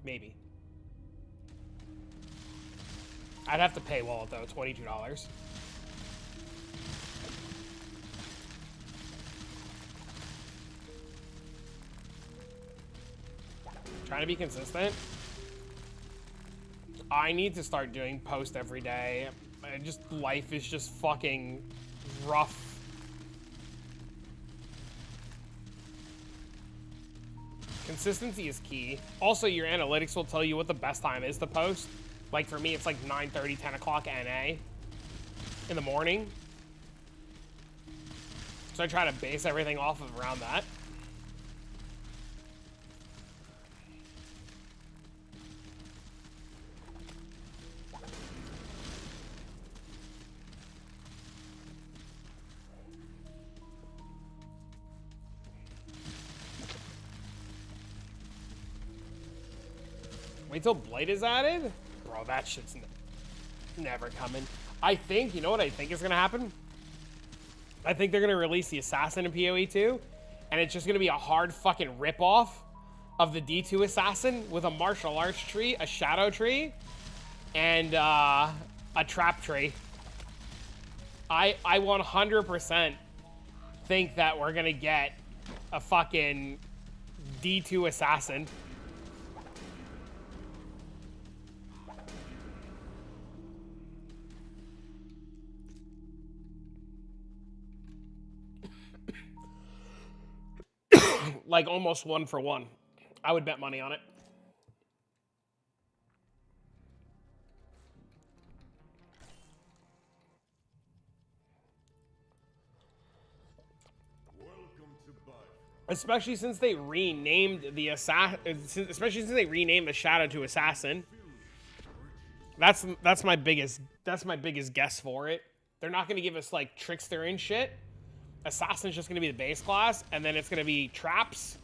Maybe. I'd have to pay Wallet though, $22. Trying to be consistent. I need to start doing post every day. Life is just fucking rough. Consistency is key. Also, your analytics will tell you what the best time is to post. Like for me, it's like 9:30, 10 o'clock NA in the morning. So I try to base everything off of around that. Wait till Blight is added? Bro, that shit's never coming. I think, you know what I think is gonna happen? I think they're gonna release the Assassin in PoE 2, and it's just gonna be a hard fucking ripoff of the D2 Assassin with a martial arts tree, a shadow tree, and a trap tree. I 100% think that we're gonna get a fucking D2 Assassin. Like almost 1 for 1. I would bet money on it. Especially since they renamed the Shadow to Assassin. That's my biggest guess for it. They're not gonna give us like Trickster and shit. Assassin's just gonna be the base class, and then it's gonna be traps.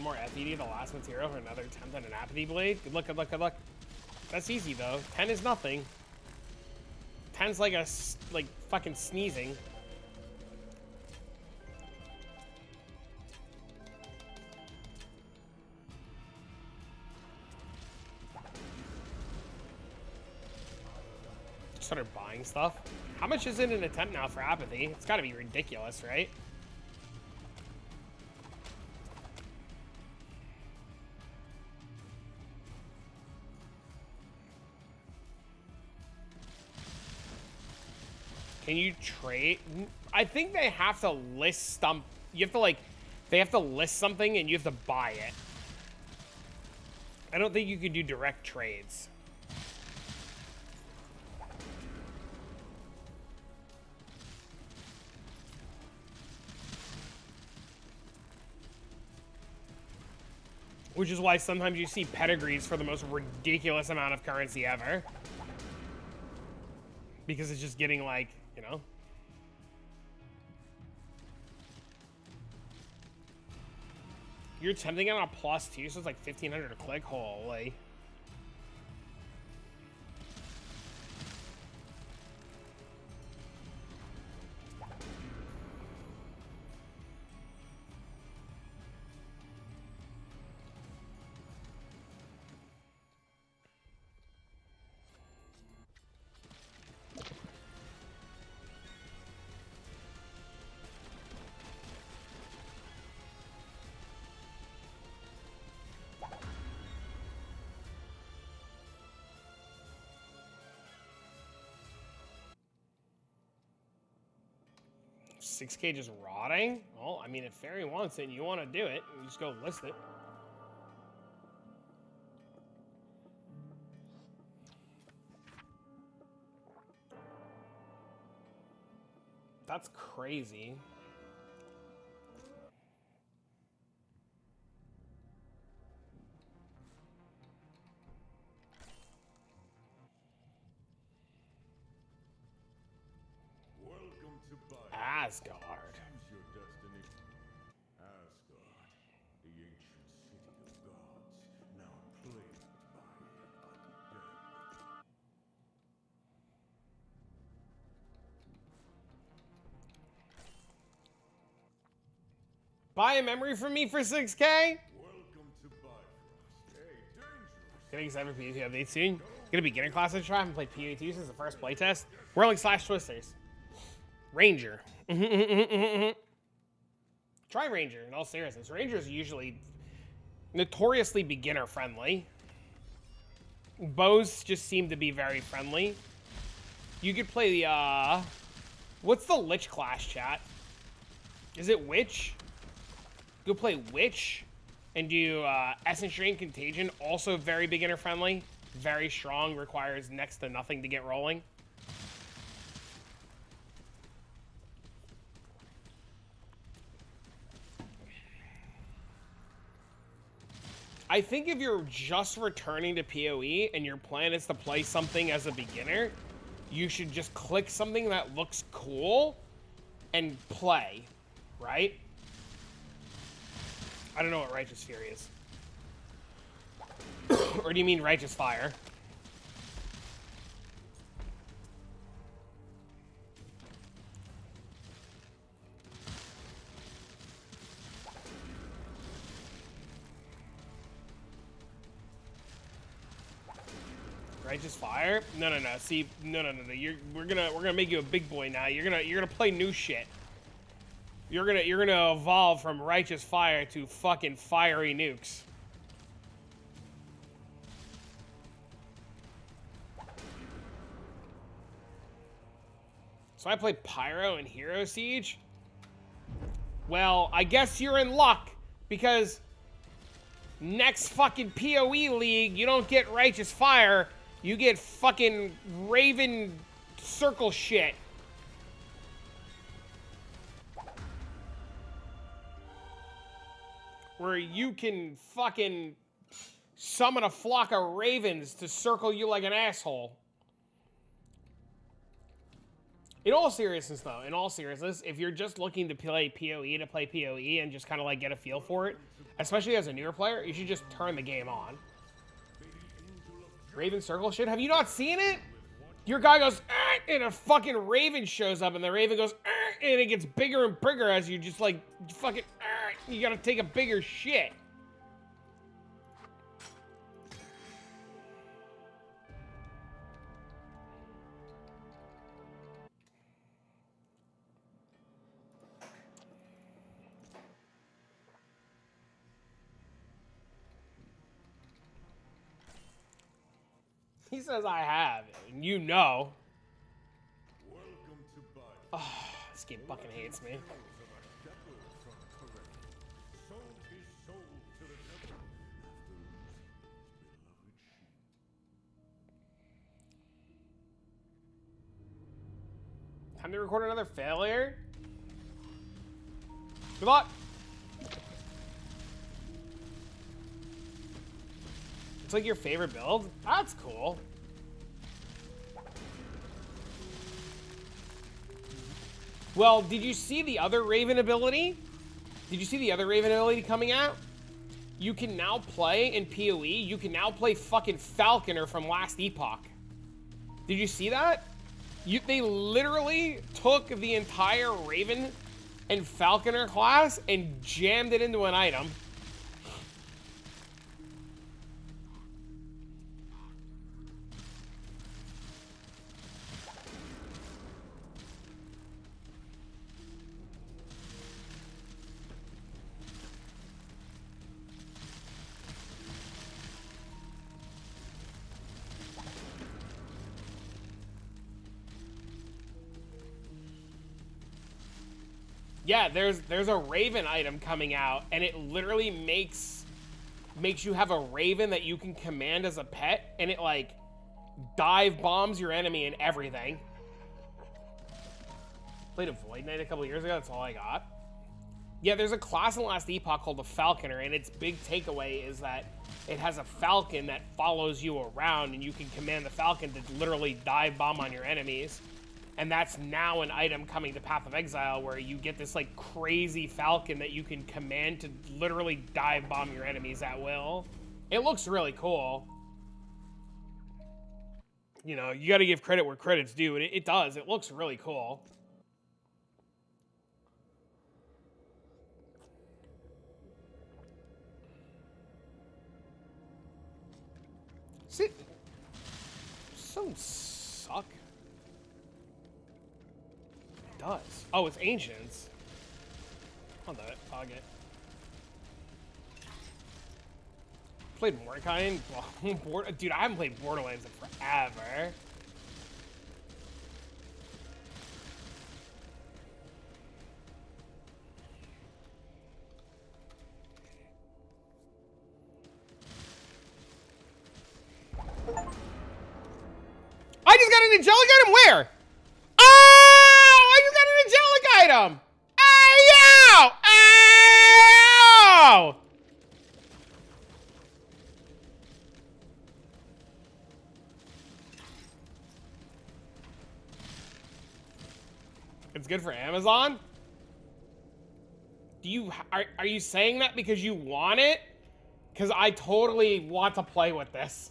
More FED, the last material for another attempt at an Apathy Blade. Good luck, good luck, good luck. That's easy though. 10 is nothing. 10's like fucking sneezing. Started buying stuff. How much is it an attempt now for Apathy? It's gotta be ridiculous, right? Can you trade? I think they have to list some. You have to they have to list something and you have to buy it. I don't think you could do direct trades. Which is why sometimes you see pedigrees for the most ridiculous amount of currency ever. Because it's just getting like, you know. You're attempting it on a +2, so it's like 1,500 a click. Holy. $6K just rotting? Well, I mean, if Fairy wants it and you want to do it, you just go list it. That's crazy. Asgard. Choose your destiny. Asgard, the ancient city of gods, now plagued by undead. Buy a memory from me for 6K? Welcome to Bifrost, a dangerous Getting 7 POE updates soon. Gonna beginner class to try. I haven't played POE 2 since the first playtest. Whirling slash twisters. Ranger. Try Ranger in all seriousness. Ranger is usually notoriously beginner friendly. Bows just seem to be very friendly. You could play the, what's the Lich class, chat? Is it Witch? Go play Witch and do Essence Drain Contagion. Also very beginner friendly. Very strong. Requires next to nothing to get rolling. I think if you're just returning to PoE and your plan is to play something as a beginner, you should just click something that looks cool and play, right? I don't know what Righteous Fury is. Or do you mean Righteous Fire? Righteous Fire? No. See, no. We're gonna make you a big boy now. You're gonna play new shit. You're gonna evolve from Righteous Fire to fucking fiery nukes. So I play Pyro and Hero Siege. Well, I guess you're in luck because next fucking PoE league, you don't get Righteous Fire. You get fucking Raven Circle shit. Where you can fucking summon a flock of ravens to circle you like an asshole. In all seriousness, though, if you're just looking to play PoE and just kind of like get a feel for it, especially as a newer player, you should just turn the game on. Raven Circle shit? Have you not seen it? Your guy goes, and a fucking raven shows up, and the raven goes, and it gets bigger and bigger as you just like, fucking, you gotta take a bigger shit. He says I have, and you know. Oh, this game fucking hates me. Time to record another failure? Good luck! It's like your favorite build? That's cool. Well, did you see the other Raven ability? Did you see the other Raven ability coming out? You can now play in PoE, you can now play fucking Falconer from Last Epoch. Did you see that? They literally took the entire Raven and Falconer class and jammed it into an item. Yeah, there's a Raven item coming out, and it literally makes you have a Raven that you can command as a pet, and it like dive bombs your enemy and everything. Played a Void Knight a couple years ago. That's all I got. Yeah, there's a class in Last Epoch called the Falconer, and its big takeaway is that it has a falcon that follows you around, and you can command the falcon to literally dive bomb on your enemies. And that's now an item coming to Path of Exile where you get this like crazy falcon that you can command to literally dive bomb your enemies at will. It looks really cool. You know, you got to give credit where credit's due, and it does. It looks really cool. Sit. Some suck. It does. Oh, it's ancients. I'll do it. I'll get. Played Mordecai in dude, I haven't played Borderlands in forever. I just got an angelic item where? Oh, I just got an angelic item. Ow! Ow! It's good for Amazon? Do you are you saying that because you want it? Because I totally want to play with this.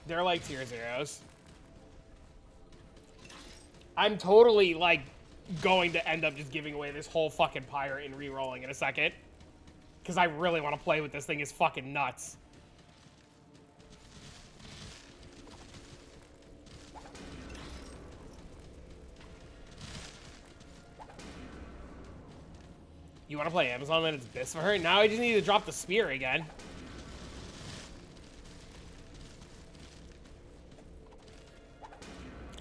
They're like tier zeros. I'm totally like going to end up just giving away this whole fucking pirate and re-rolling in a second. Because I really want to play with this thing. It's fucking nuts. You want to play Amazon when it's this for her? Now I just need to drop the spear again.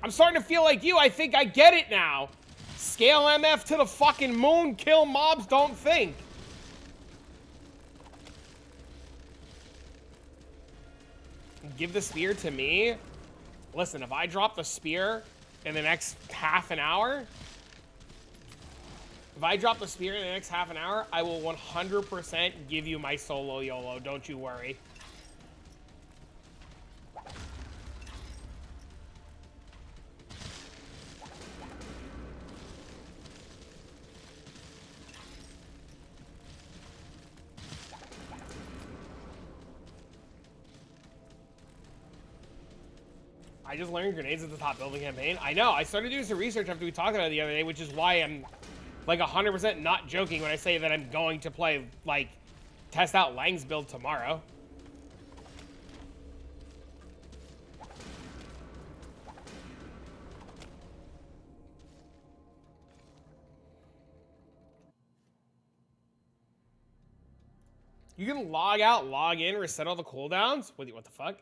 I'm starting to feel like you. I think I get it now. Scale MF to the fucking moon. Kill mobs, don't think. Give the spear to me. Listen, if I drop the spear in the next half an hour, I will 100% give you my solo YOLO. Don't you worry. I just learned grenades at the top building campaign. I know. I started doing some research after we talked about it the other day, which is why I'm like 100% not joking when I say that I'm going to play, like, test out Lang's build tomorrow. You can log out, log in, reset all the cooldowns? What the fuck?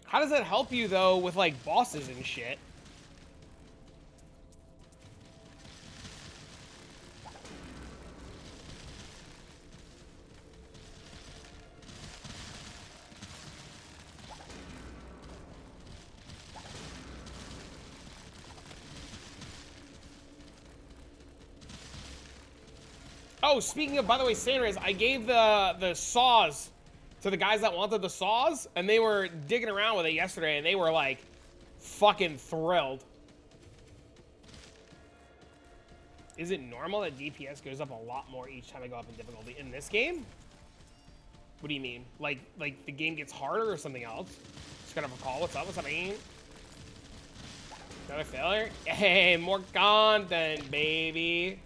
How does that help you, though, with, like, bosses and shit? Oh, speaking of, by the way, Sanders, I gave the saws to the guys that wanted the saws, and they were digging around with it yesterday, and they were, like, fucking thrilled. Is it normal that DPS goes up a lot more each time I go up in difficulty? In this game? What do you mean? Like the game gets harder or something else? Just got a call. What's up? What's up, man? Another failure? Hey, more content, baby.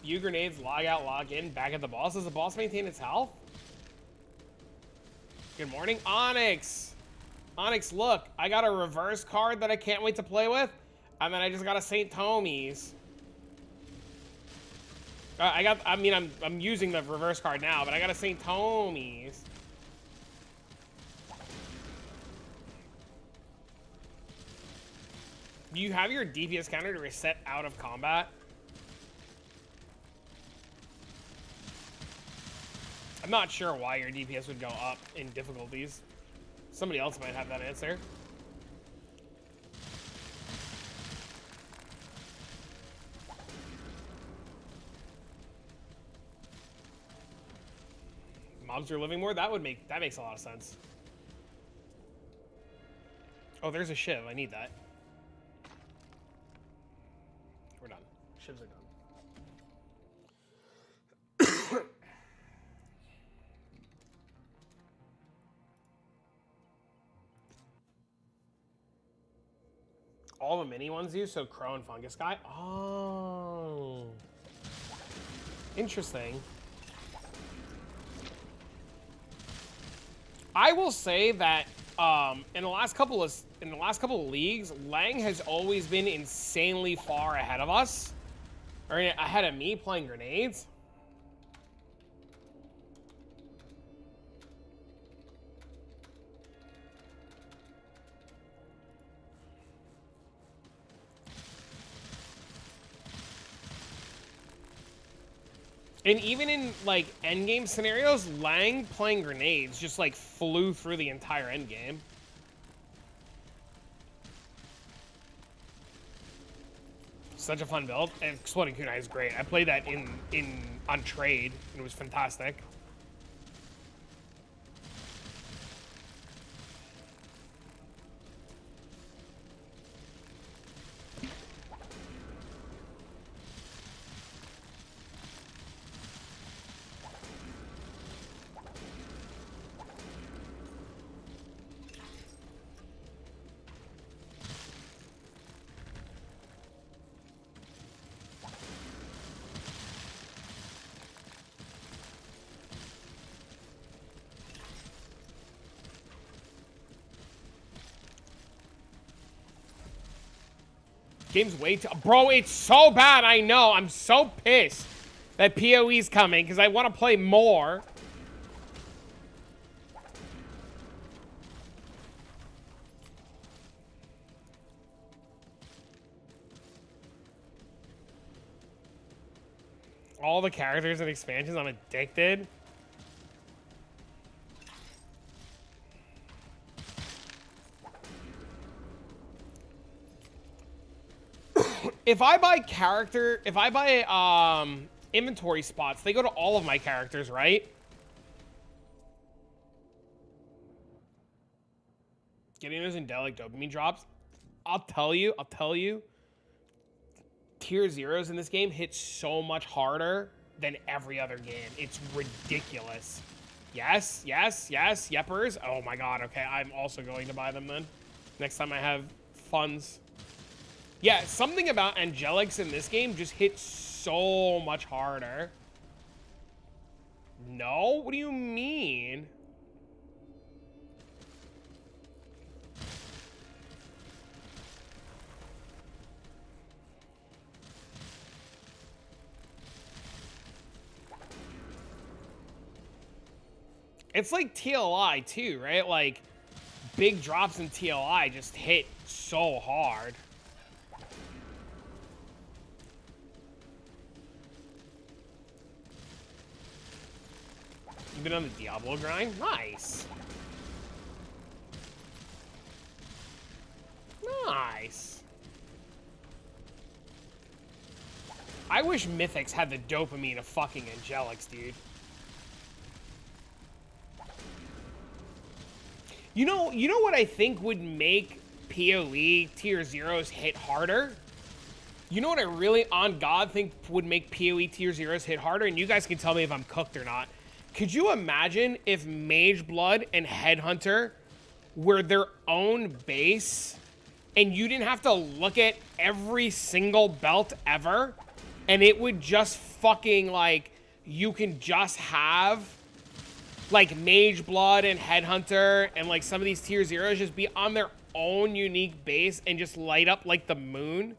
Spew grenades, log out, log in, back at the boss. Does the boss maintain its health? Good morning, Onyx. Onyx, look, I got a reverse card that I can't wait to play with, and then I just got a St. Tomies. I'm using the reverse card now, but I got a St. Tomies. Do you have your DPS counter to reset out of combat? I'm not sure why your DPS would go up in difficulties. Somebody else might have that answer. Mobs are living more? That makes a lot of sense. Oh, there's a shiv. I need that. We're done. Shivs are done. All the mini ones do, so Crow and Fungus Guy. Oh. Interesting. I will say that in the last couple of leagues, Lang has always been insanely far ahead of us, or ahead of me playing grenades. And even in, like, endgame scenarios, Lang playing grenades just, like, flew through the entire endgame. Such a fun build. And Exploding Kunai is great. I played that on trade, and it was fantastic. Game's way too... Bro, it's so bad, I know. I'm so pissed that POE's coming because I want to play more. All the characters and expansions, I'm addicted. If I buy inventory spots, they go to all of my characters, right? Getting those Angelic dopamine drops, I'll tell you, tier zeros in this game hit so much harder than every other game. It's ridiculous. Yes, yeppers. Oh my god, okay, I'm also going to buy them then. Next time I have funds. Yeah, something about Angelics in this game just hits so much harder. No? What do you mean? It's like TLI too, right? Like, big drops in TLI just hit so hard. You've been on the Diablo grind? Nice. Nice. I wish Mythics had the dopamine of fucking Angelics, dude. You know what I think would make POE tier zeros hit harder? You know what I really, on God, think would make POE tier zeros hit harder? And you guys can tell me if I'm cooked or not. Could you imagine if Mage Blood and Headhunter were their own base and you didn't have to look at every single belt ever and it would just fucking, like, you can just have, like, Mage Blood and Headhunter and, like, some of these tier zeros just be on their own unique base and just light up like the moon?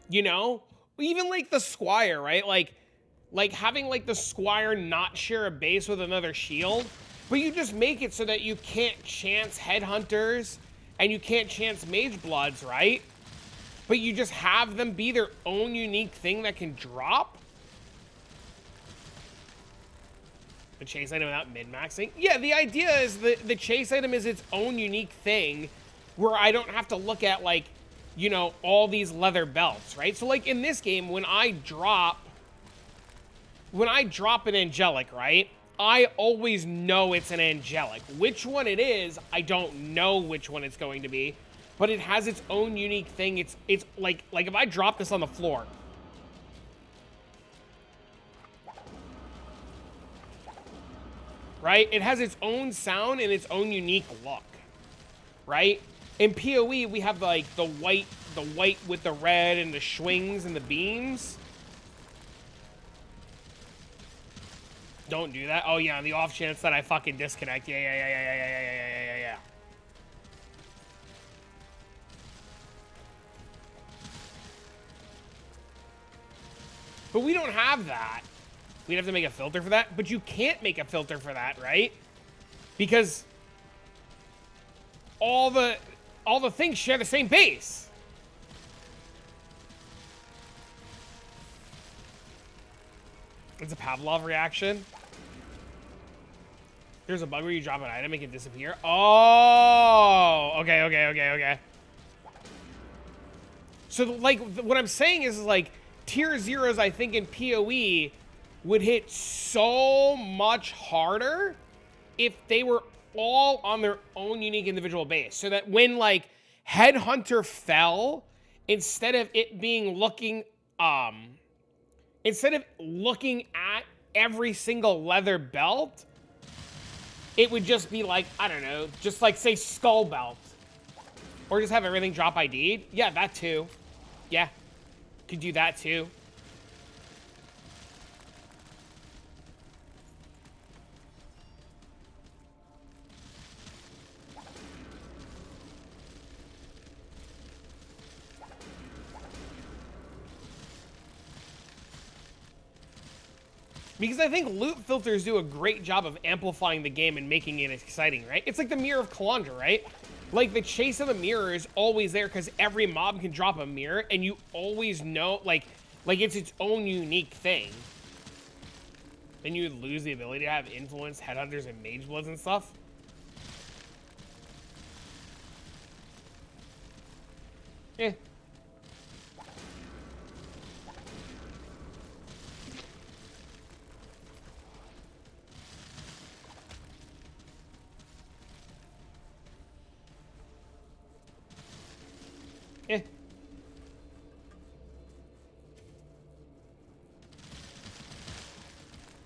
You know? Even, like, the Squire, right? Like having, like, the Squire not share a base with another shield, but you just make it so that you can't chance Headhunters and you can't chance Mage Bloods, right? But you just have them be their own unique thing that can drop? The chase item without min-maxing? Yeah, the idea is that the chase item is its own unique thing where I don't have to look at, like, you know, all these leather belts, right? So, like, in this game, when I drop an Angelic, right, I always know it's an Angelic. Which one it is, I don't know which one it's going to be, but it has its own unique thing. It's like if I drop this on the floor, right? It has its own sound and its own unique look, right? In POE, we have like the white with the red and the swings and the beams. Don't do that. Oh yeah, on the off chance that I fucking disconnect. Yeah. But we don't have that. We'd have to make a filter for that. But you can't make a filter for that, right? Because all the things share the same base. It's a Pavlov reaction. There's a bug where you drop an item, make it disappear. Oh, okay. So, like, what I'm saying is, like, tier zeros, I think, in PoE would hit so much harder if they were all on their own unique individual base. So that when, like, Headhunter fell, instead of looking at every single leather belt, it would just be like, I don't know, just like, say, skull belt. Or just have everything drop ID'd. Yeah, that too. Yeah, could do that too. Because I think loot filters do a great job of amplifying the game and making it exciting, right? It's like the Mirror of Kalandra, right? Like, the chase of the mirror is always there because every mob can drop a mirror, and you always know, like it's its own unique thing. Then you would lose the ability to have influence, headhunters, and mage bloods and stuff. Eh.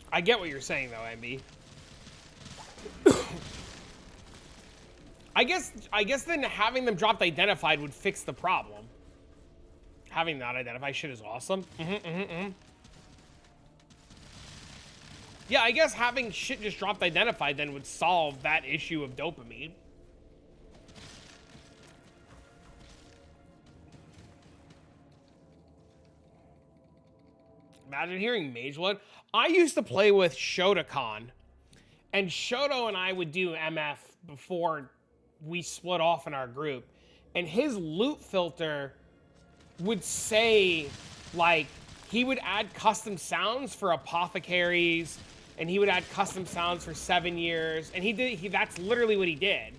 I get what you're saying, though, MB. I guess then having them dropped identified would fix the problem. Having not identified shit is awesome. Yeah, I guess having shit just dropped identified then would solve that issue of dopamine. Imagine hearing Mage Blood. I used to play with Shotokan, and Shoto and I would do MF before we split off in our group, and his loot filter would say, like, he would add custom sounds for apothecaries, and he would add custom sounds for 7 years, and that's literally what he did.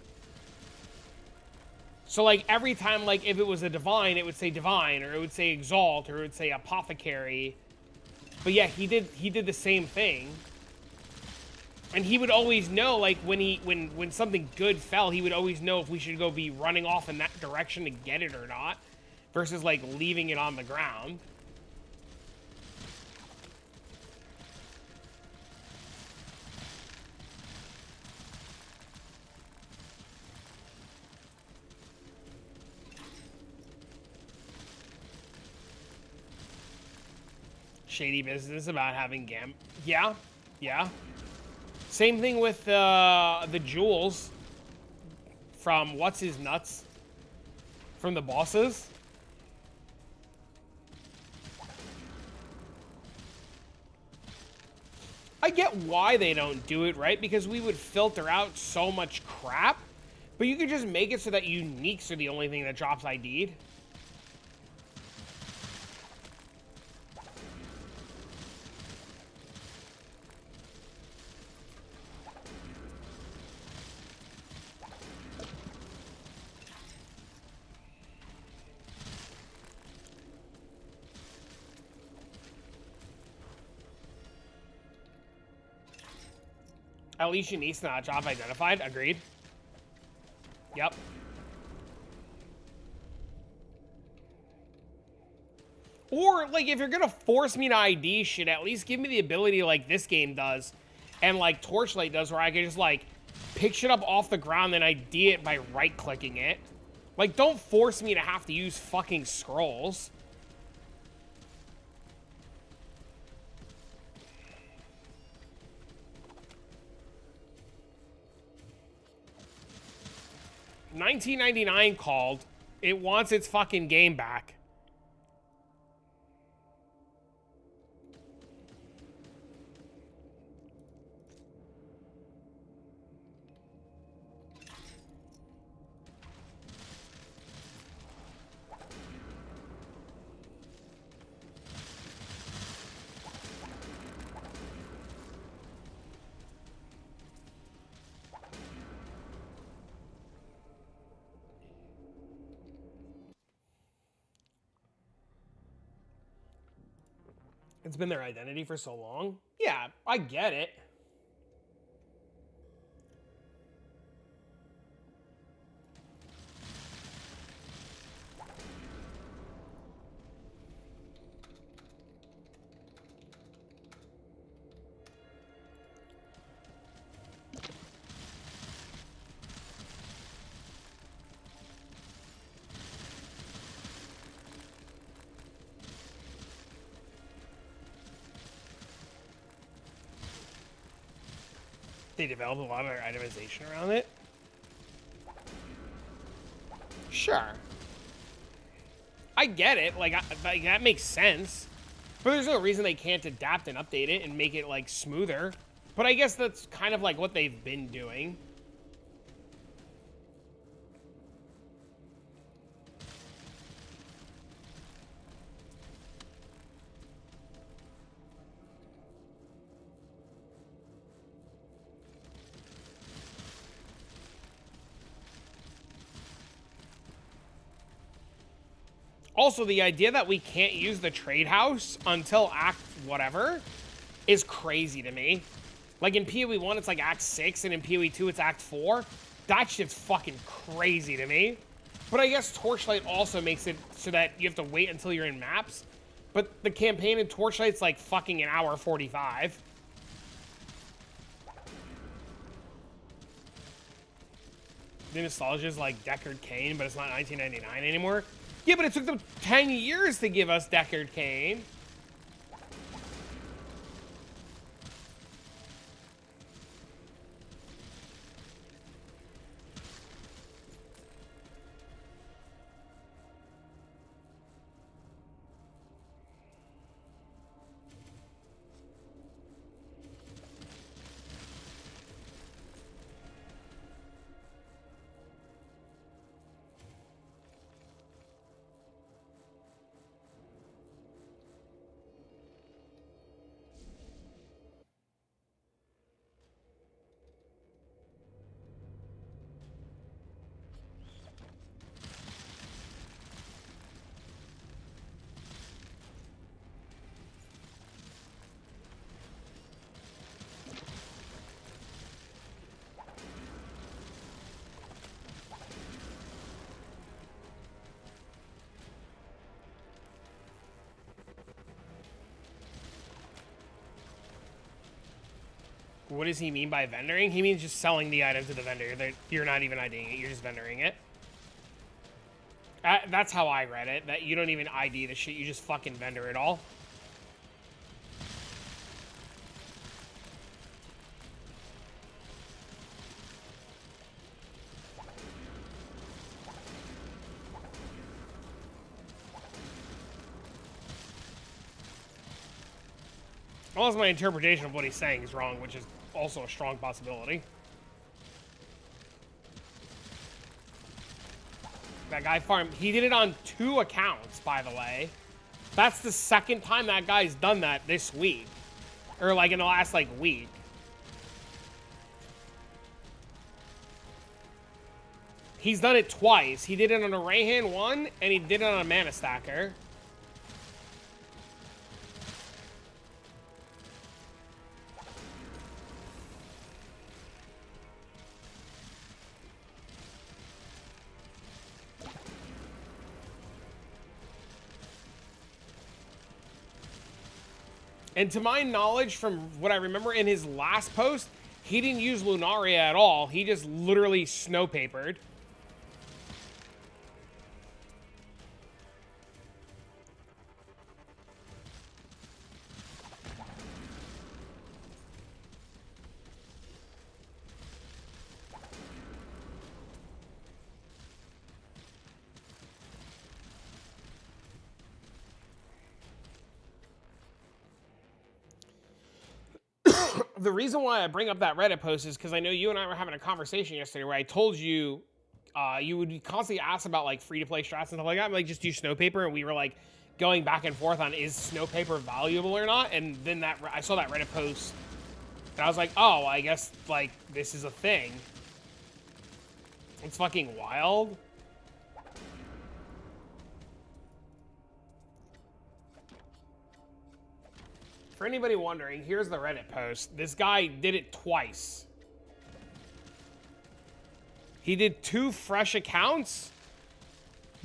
So, like, every time, like, if it was a divine, it would say divine, or it would say exalt, or it would say apothecary. But yeah, he did the same thing. And he would always know, like, when something good fell, he would always know if we should go be running off in that direction to get it or not, versus, like, leaving it on the ground. Shady business about having yeah. Same thing with the jewels from what's his nuts from the bosses. I get why they don't do it, right? Because we would filter out so much crap, but you could just make it so that uniques are the only thing that drops ID'd. At least you need to not drop identified. Agreed. Yep. Or, like, if you're gonna force me to ID shit, at least give me the ability, like this game does, And like Torchlight does, where I can just like pick shit up off the ground and ID it by right-clicking it. Like, don't force me to have to use fucking scrolls. $19.99 called. It wants its fucking game back. It's been their identity for so long. Yeah, I get it. They developed a lot of their itemization around it. Sure. I get it. Like that makes sense. But there's no reason they can't adapt and update it and make it, like, smoother. But I guess that's kind of, like, what they've been doing. Also, the idea that we can't use the trade house until Act whatever is crazy to me. Like, in POE 1, it's like Act 6, and in POE 2, it's Act 4. That shit's fucking crazy to me. But I guess Torchlight also makes it so that you have to wait until you're in maps. But the campaign in Torchlight's like fucking an hour 45. The nostalgia's like Deckard Cain, but it's not 1999 anymore. Yeah, but it took them 10 years to give us Deckard Cain. What does he mean by vendoring? He means just selling the item to the vendor. You're not even IDing it, you're just vendoring it. That's how I read it, that you don't even ID the shit, you just fucking vendor it all. Unless my interpretation of what he's saying is wrong, which is also a strong possibility. That guy farmed. He did it on 2 accounts, by the way. That's the second time that guy's done that this week. Or like in the last like week. He's done it twice. He did it on a Rayhan 1 and he did it on a Mana Stacker. And to my knowledge, from what I remember in his last post, he didn't use Lunaria at all. He just literally snowpapered. The reason why I bring up that Reddit post is because I know you and I were having a conversation yesterday where I told you you would constantly ask about like free-to-play strats and stuff like that, like just do Snowpaper, and we were like going back and forth on is Snowpaper valuable or not, and then I saw that Reddit post, and I was like, oh, I guess like this is a thing. It's fucking wild. For anybody wondering, here's the Reddit post. This guy did it twice. He did 2 fresh accounts.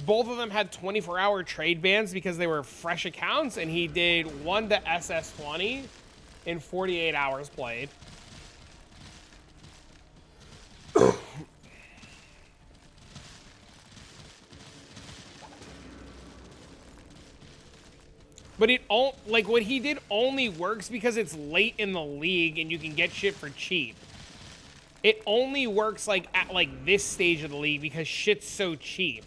Both of them had 24-hour trade bans because they were fresh accounts, and he did 1 to SS20 in 48 hours played. But it all, like what he did only works because it's late in the league and you can get shit for cheap. It only works like at like this stage of the league because shit's so cheap.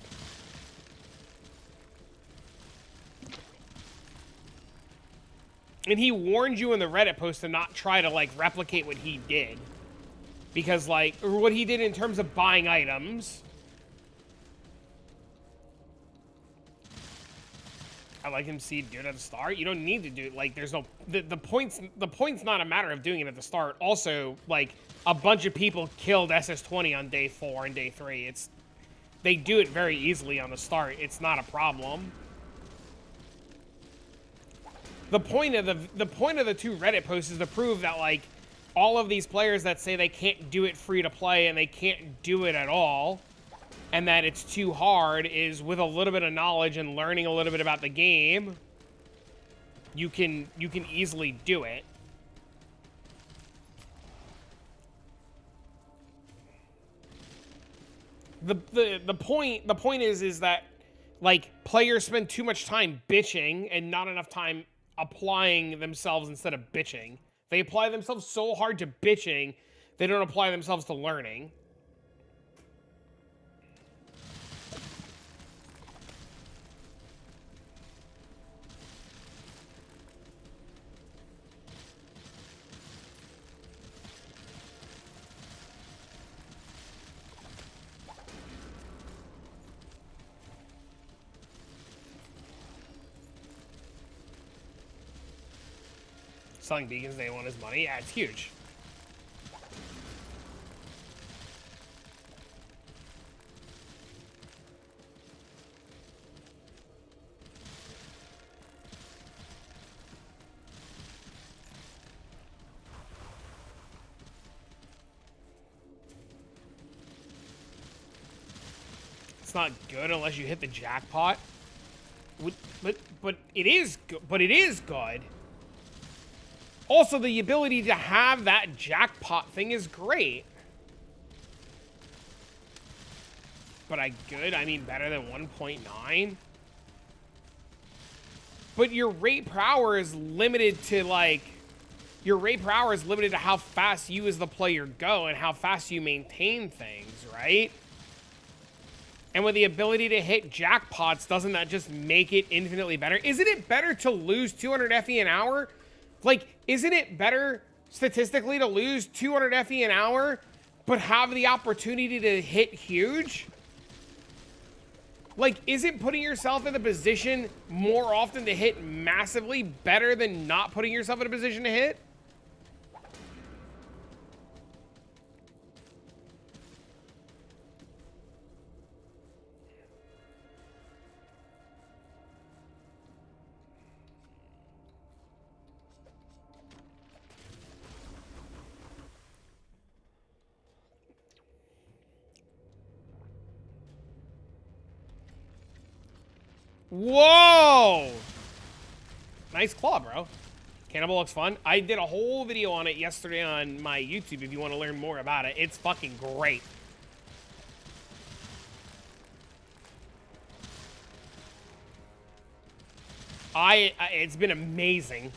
And he warned you in the Reddit post to not try to like replicate what he did. Because like, or what he did in terms of buying items. I like him see do it at the start. You don't need to do it. Like, there's no the point's not a matter of doing it at the start. Also, like a bunch of people killed SS20 on day 4 and day 3. They do it very easily on the start. It's not a problem. The point of the 2 Reddit posts is to prove that like all of these players that say they can't do it free to play and they can't do it at all, and that it's too hard, is with a little bit of knowledge and learning a little bit about the game, you can easily do it. The point is that like players spend too much time bitching and not enough time applying themselves instead of bitching. They apply themselves so hard to bitching, they don't apply themselves to learning. Selling beacons, they want his money. Yeah, it's huge. It's not good unless you hit the jackpot. But it is good. But it is good. Also, the ability to have that jackpot thing is great. But I mean better than 1.9. But your rate per hour is limited to like, your rate per hour is limited to how fast you as the player go and how fast you maintain things, right? And with the ability to hit jackpots, doesn't that just make it infinitely better? Isn't it better to lose 200 FE an hour? Like, isn't it better statistically to lose 200 FE an hour, but have the opportunity to hit huge? Like, isn't putting yourself in a position more often to hit massively better than not putting yourself in a position to hit? Whoa! Nice claw, bro. Cannonball looks fun. I did a whole video on it yesterday on my YouTube if you want to learn more about it. It's fucking great. It's been amazing.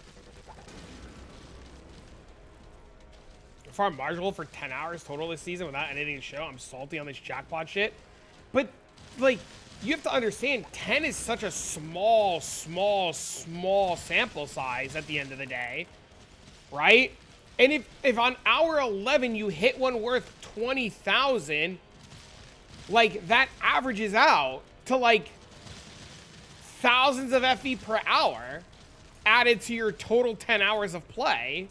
Farm marginal for 10 hours total this season without anything to show. I'm salty on this jackpot shit. But, like, you have to understand, 10 is such a small sample size at the end of the day, right? And if on hour 11 you hit one worth 20,000, like, that averages out to, like, thousands of FE per hour added to your total 10 hours of play.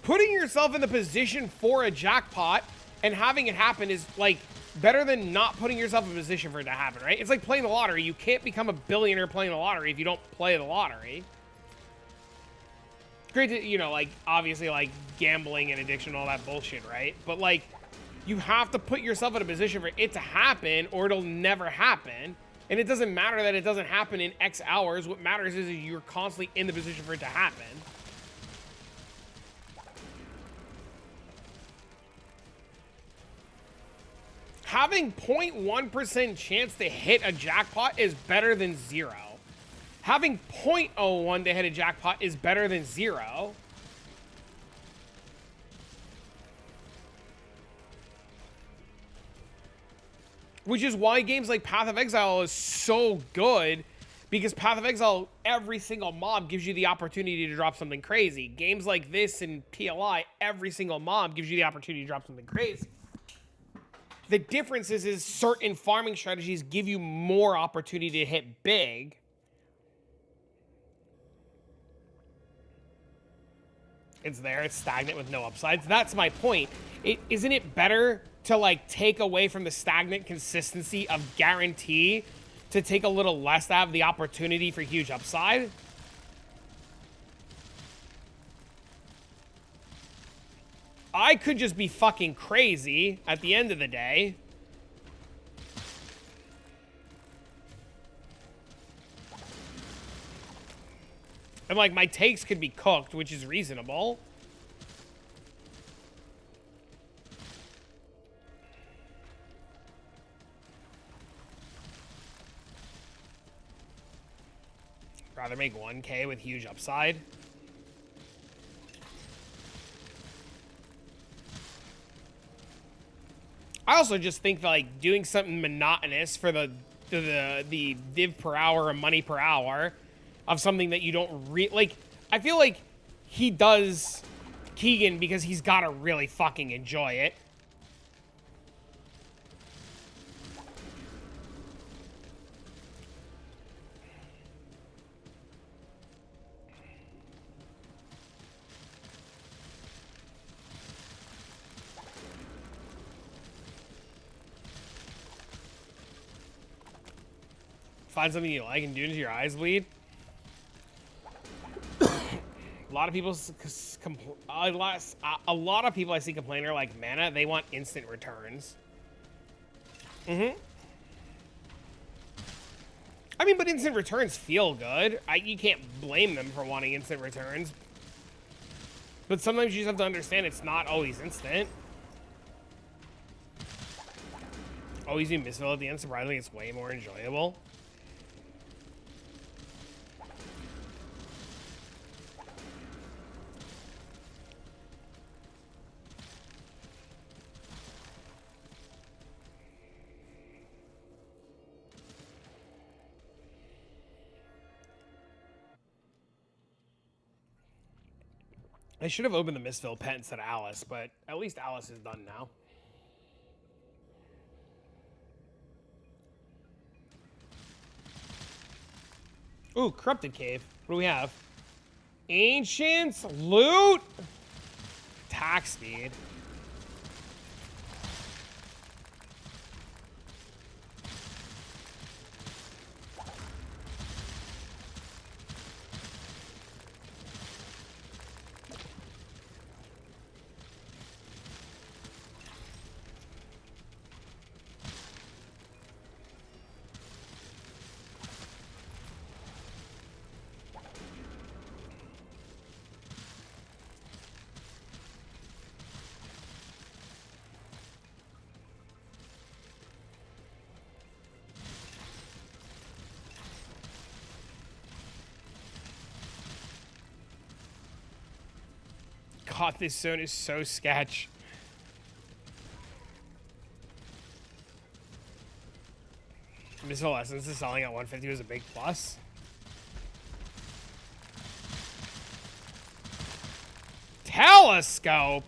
Putting yourself in the position for a jackpot and having it happen is, like, better than not putting yourself in a position for it to happen, right? It's like playing the lottery. You can't become a billionaire playing the lottery if you don't play the lottery. It's great to, you know, like, obviously, like, gambling and addiction and all that bullshit, right? But, like, you have to put yourself in a position for it to happen or it'll never happen. And it doesn't matter that it doesn't happen in X hours. What matters is you're constantly in the position for it to happen. Having 0.1% chance to hit a jackpot is better than 0. Having 0.01 to hit a jackpot is better than 0. Which is why games like Path of Exile is so good, because Path of Exile, every single mob gives you the opportunity to drop something crazy. Games like this and PLI, every single mob gives you the opportunity to drop something crazy. The difference is certain farming strategies give you more opportunity to hit big. It's there, it's stagnant with no upsides. That's my point. Isn't it better to, like, take away from the stagnant consistency of guarantee to take a little less to have the opportunity for huge upside? I could just be fucking crazy at the end of the day. And, like, my takes could be cooked, which is reasonable. Rather make 1K with huge upside. I also just think that, like, doing something monotonous for the div per hour or money per hour of something that you don't like, I feel like he does Keegan because he's got to really fucking enjoy it. Find something you like and do it until your eyes bleed. A lot of people I see complain are like, mana, they want instant returns. I mean, but instant returns feel good. You can't blame them for wanting instant returns. But sometimes you just have to understand it's not always instant. Always do misfill at the end, surprisingly, it's way more enjoyable. I should have opened the Mistville pet instead of Alice, but at least Alice is done now. Ooh, Corrupted Cave. What do we have? Ancients, loot, attack speed. God, this zone is so sketch. Missile Essence is selling at 150 was a big plus. Telescope?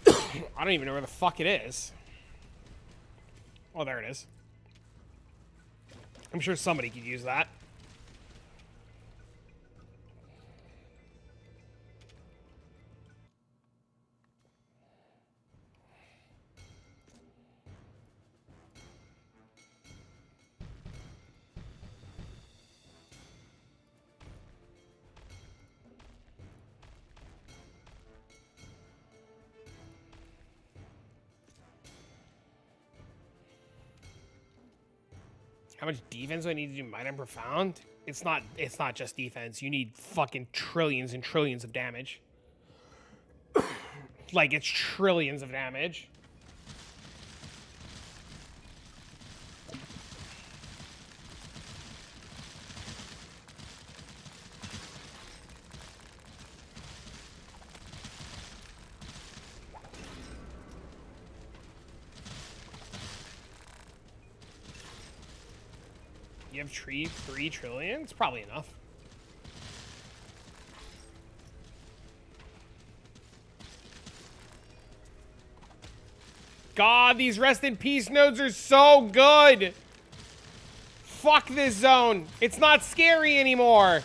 I don't even know where the fuck it is. Oh, there it is. I'm sure somebody could use that. How much defense do I need to do Might and Profound? It's not just defense. You need fucking trillions and trillions of damage. Like, it's trillions of damage. You have 3 trillion? It's probably enough. God, these rest in peace nodes are so good. Fuck this zone. It's not scary anymore.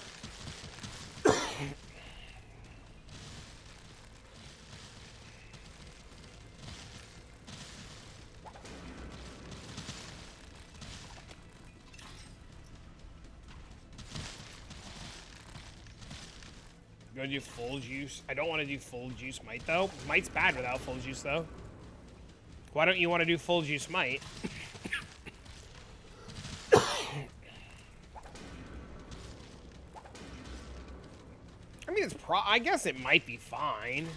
You want to do full juice? I don't want to do full juice might, though. Might's bad without full juice, though. Why don't you want to do full juice might? I mean, I guess it might be fine.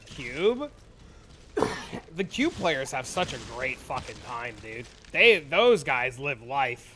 Cube? The Cube players have such a great fucking time, dude. Those guys live life.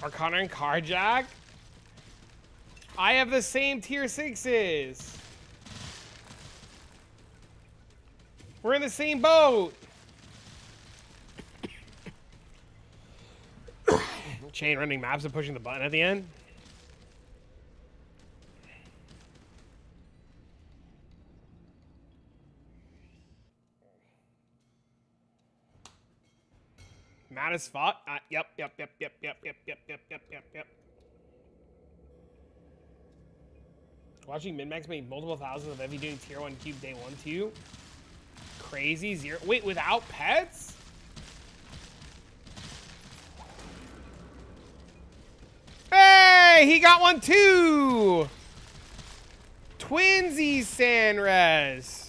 Arcana and Carjack? I have the same tier 6s. We're in the same boat. Chain running maps and pushing the button at the end. Mad as fuck. Yep. Watching Minmax make multiple thousands of every doing tier 1 cube day 1, 2. Crazy. 0. Wait, without pets? Hey, he got one too. Twinsies, Sanres.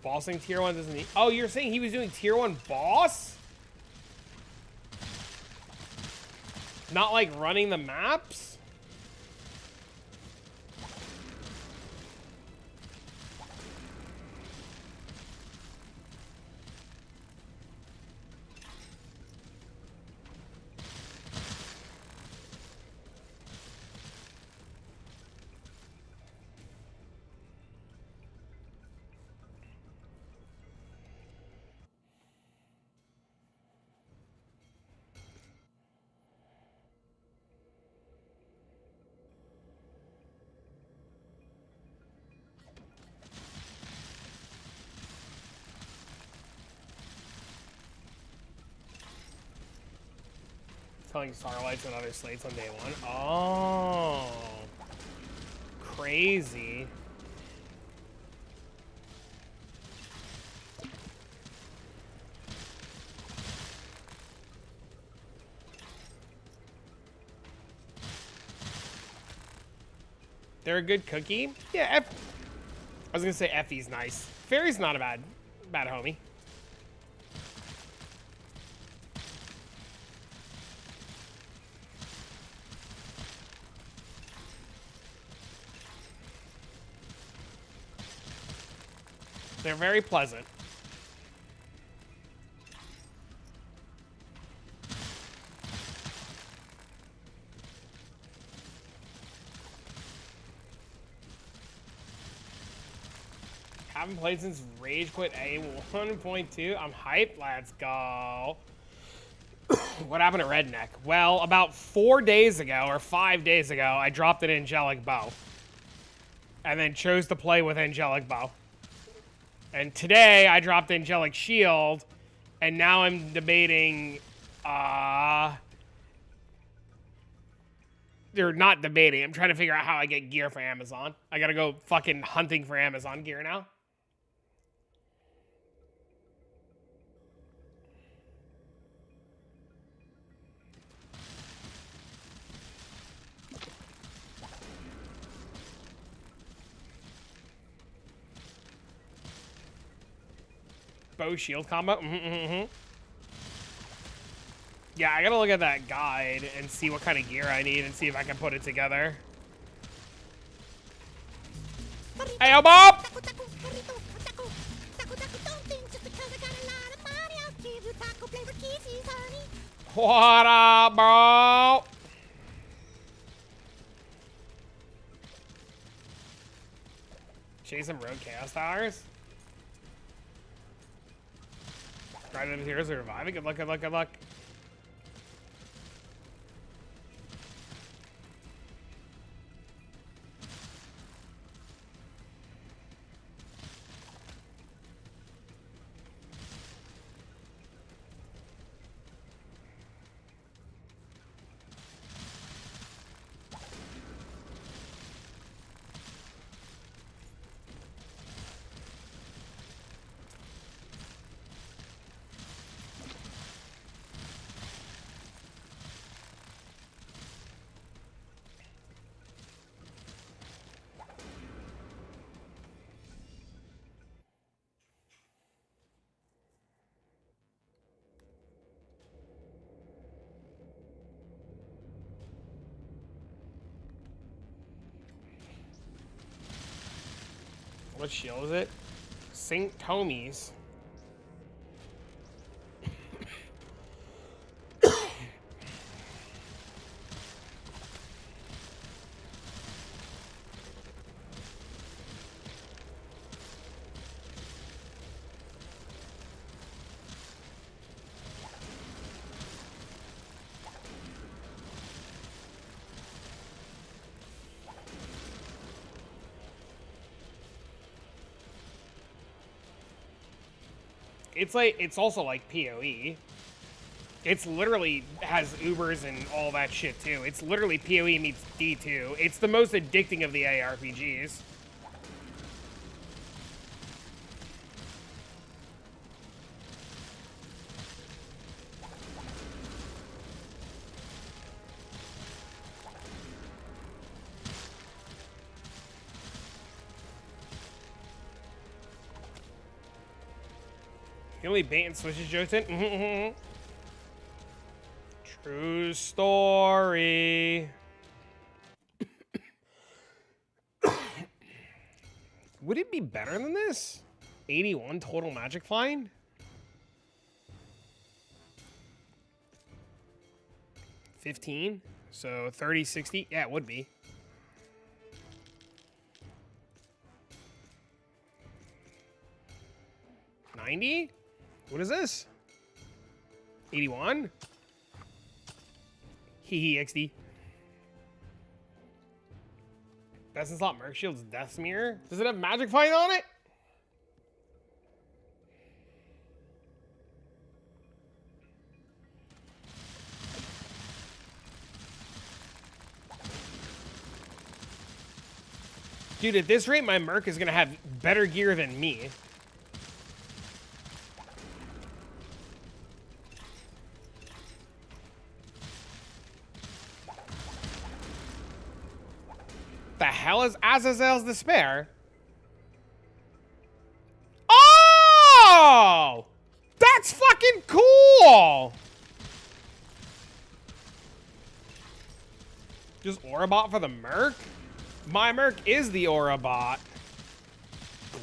Bossing tier 1 doesn't need... Oh, you're saying he was doing tier 1 boss? Not like running the maps? Telling Starlights and other slates on day 1. Oh. Crazy. They're a good cookie? Yeah, I was gonna say Effie's nice. Fairy's not a bad homie. They're very pleasant. Haven't played since Rage Quit A 1.2. I'm hyped. Let's go. What happened at Redneck? Well, about 4 days ago or 5 days ago, I dropped an Angelic Bow. And then chose to play with Angelic Bow. And today I dropped Angelic Shield, and now I'm debating, they're not debating. I'm trying to figure out how I get gear for Amazon. I gotta go fucking hunting for Amazon gear now. Bow shield combo. Yeah, I gotta look at that guide and see what kind of gear I need and see if I can put it together. Hey, Bob! What up, bro? Chase some road chaos towers. Right into heroes are reviving. Good luck, good luck, good luck. What shield is it? St. Tomies. It's like, it's also like POE. It's literally has Ubers and all that shit too. It's literally POE meets D2. It's the most addicting of the ARPGs. The only bait and switches jokes in. True story. Would it be better than this? 81 total magic find? $15? So 30, 60? Yeah, it would be. $90? What is this? 81? Hee XD. Best in slot Merc Shield's Death Smear. Does it have magic find on it? Dude, at this rate, my Merc is gonna have better gear than me. The hell is Azazel's Despair? Oh! That's fucking cool! Just Aurabot for the Merc? My Merc is the Aurabot.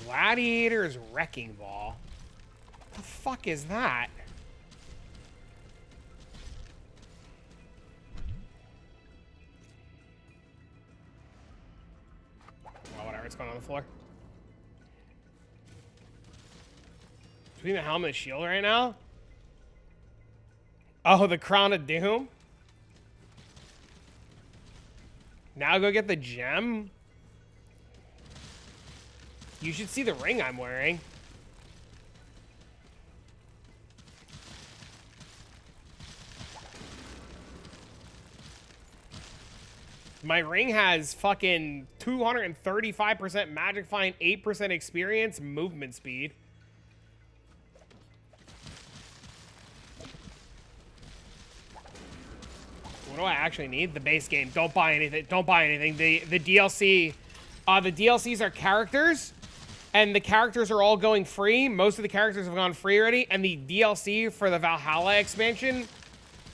Gladiator's Wrecking Ball. The fuck is that? Well, whatever, it's going on the floor. Between the helmet and shield right now? Oh, the Crown of Doom? Now go get the gem? You should see the ring I'm wearing. My ring has fucking 235% magic find, 8% experience, movement speed. What do I actually need? The base game. Don't buy anything. Don't buy anything. The DLC, the DLCs are characters, and the characters are all going free. Most of the characters have gone free already, and the DLC for the Valhalla expansion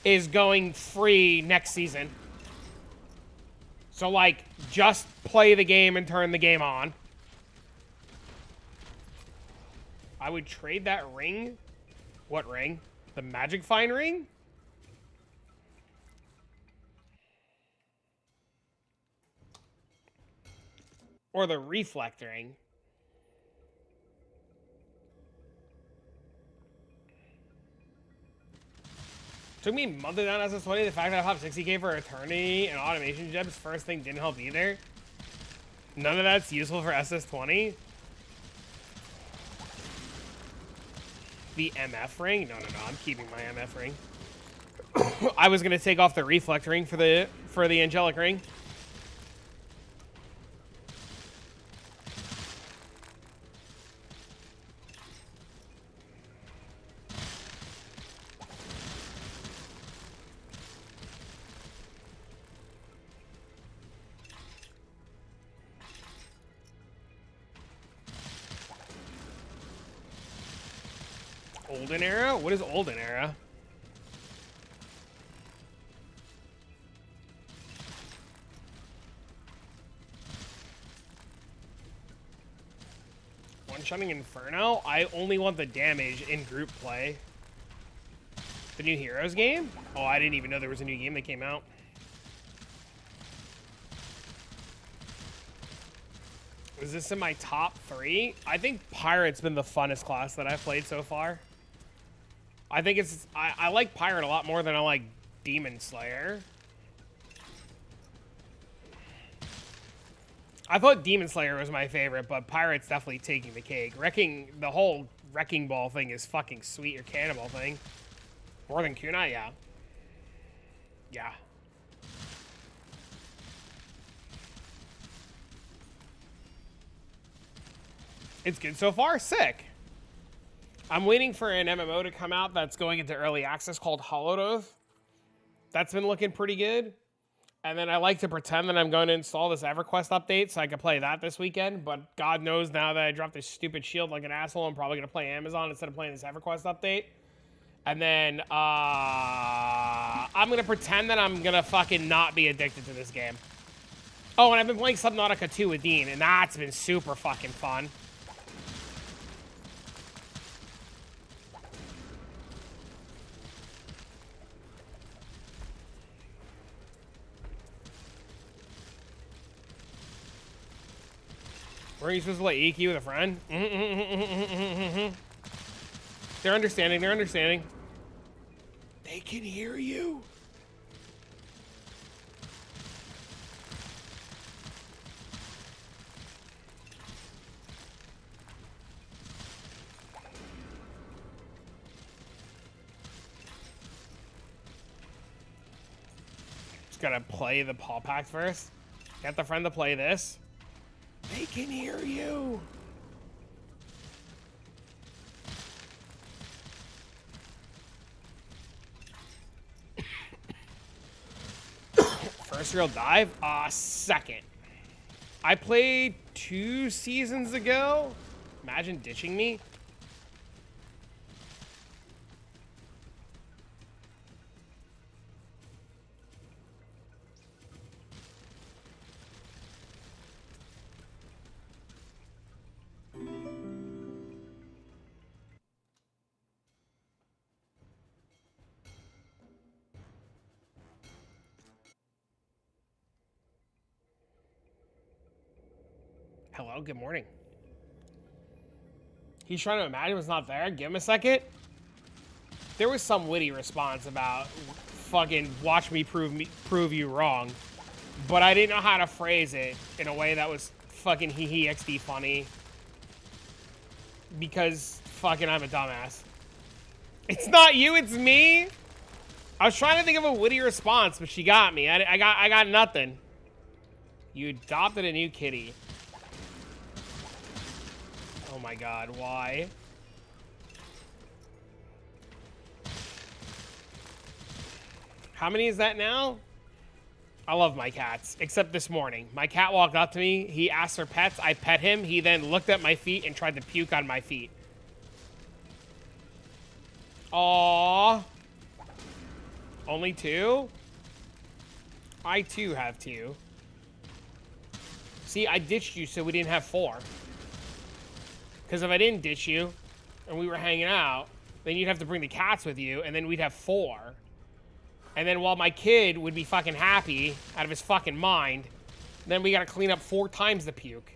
is going free next season. So, like, just play the game and turn the game on. I would trade that ring. What ring? The Magic Find ring? Or the Reflect ring. Took me a month to down SS20. The fact that I popped 60k for Eternity and Automation Gems first thing didn't help either. None of that's useful for SS20. The MF ring? No, I'm keeping my MF ring. I was gonna take off the Reflect ring for the Angelic ring. Olden Era? What is Olden Era? One-shotting Inferno? I only want the damage in group play. The new Heroes game? Oh, I didn't even know there was a new game that came out. Is this in my top 3? I think Pirate's been the funnest class that I've played so far. I think it's... I like Pirate a lot more than I like Demon Slayer. I thought Demon Slayer was my favorite, but Pirate's definitely taking the cake. The whole Wrecking Ball thing is fucking sweet, or Cannonball thing. More than Kunai, yeah. Yeah. It's good so far. Sick. I'm waiting for an MMO to come out that's going into early access called Hollow Oath. That's been looking pretty good. And then I like to pretend that I'm going to install this EverQuest update so I can play that this weekend. But God knows now that I dropped this stupid shield like an asshole, I'm probably going to play Amazon instead of playing this EverQuest update. And then I'm going to pretend that I'm going to fucking not be addicted to this game. Oh, and I've been playing Subnautica 2 with Dean, and that's been super fucking fun. Weren't you supposed to play EQ with a friend? They're understanding, they're understanding. They can hear you. Just gotta play the paw pack first. Get the friend to play this. They can hear you. First real dive? Second. I played 2 seasons ago. Imagine ditching me. Hello, good morning. He's trying to imagine what's not there. Give him a second. There was some witty response about fucking watch me prove you wrong, but I didn't know how to phrase it in a way that was fucking hee XD funny because fucking I'm a dumbass. It's not you, it's me. I was trying to think of a witty response, but she got me. I got nothing. You adopted a new kitty. Oh my god, why? How many is that now? I love my cats, except this morning. My cat walked up to me, he asked for pets, I pet him, he then looked at my feet and tried to puke on my feet. Aww. Only 2? I too have 2. See, I ditched you so we didn't have 4. Because if I didn't ditch you, and we were hanging out, then you'd have to bring the cats with you, and then we'd have 4. And then while my kid would be fucking happy, out of his fucking mind, then we gotta clean up 4 times the puke.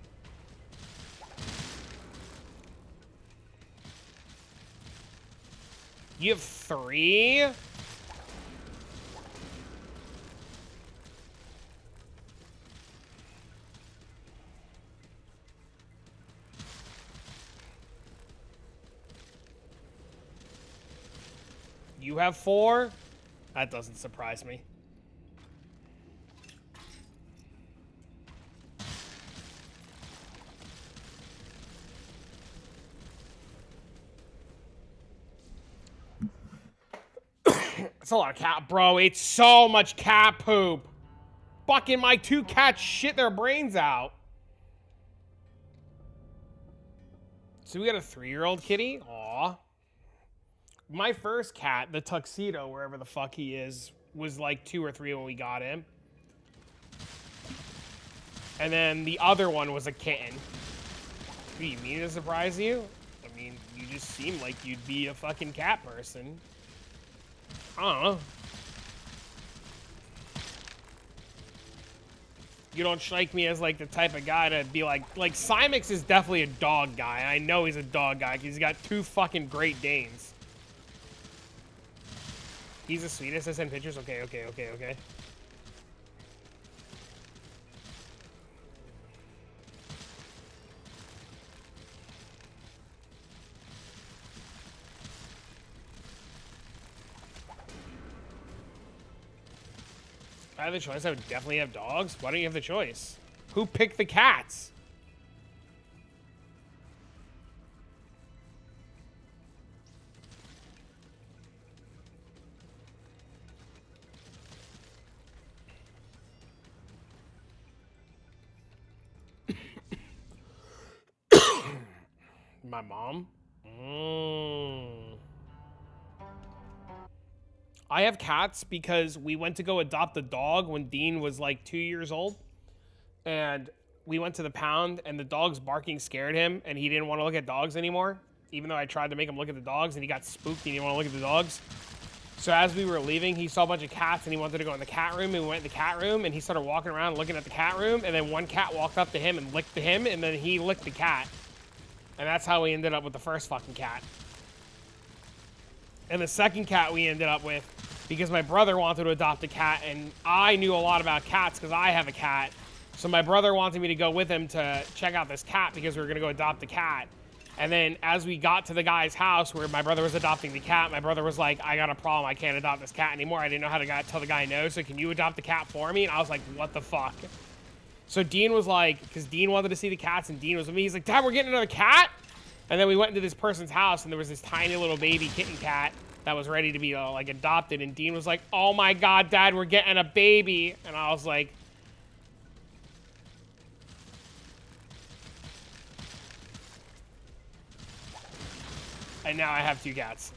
You have 3? You have 4? That doesn't surprise me. It's a lot of cat, bro. It's so much cat poop. Fucking my 2 cats shit their brains out. So we got a 3-year-old kitty? Aw. My first cat, the tuxedo, wherever the fuck he is, was like 2 or 3 when we got him. And then the other one was a kitten. What do you mean to surprise you? I mean, you just seem like you'd be a fucking cat person. I don't know. You don't strike me as like the type of guy to be like Cymix is definitely a dog guy. I know he's a dog guy because he's got 2 fucking Great Danes. He's the sweetest. I send pictures. Okay. If I had the choice, I would definitely have dogs. Why don't you have the choice? Who picked the cats? My mom? Mm. I have cats because we went to go adopt a dog when Dean was like 2 years old. And we went to the pound and the dog's barking scared him and he didn't want to look at dogs anymore. Even though I tried to make him look at the dogs and he got spooked and he didn't want to look at the dogs. So as we were leaving, he saw a bunch of cats and he wanted to go in the cat room, and we went in the cat room and he started walking around looking at the cat room, and then one cat walked up to him and licked him, and then he licked the cat. And that's how we ended up with the first fucking cat. And the second cat we ended up with because my brother wanted to adopt a cat, and I knew a lot about cats because I have a cat. So my brother wanted me to go with him to check out this cat because we were gonna go adopt the cat. And then as we got to the guy's house where my brother was adopting the cat, my brother was like, I got a problem. I can't adopt this cat anymore. I didn't know how to tell the guy no. So can you adopt the cat for me? And I was like, what the fuck? So Dean was like, because Dean wanted to see the cats and Dean was with me. He's like, Dad, we're getting another cat? And then we went into this person's house and there was this tiny little baby kitten cat that was ready to be like adopted. And Dean was like, oh my God, Dad, we're getting a baby. And I was like, and now I have 2 cats.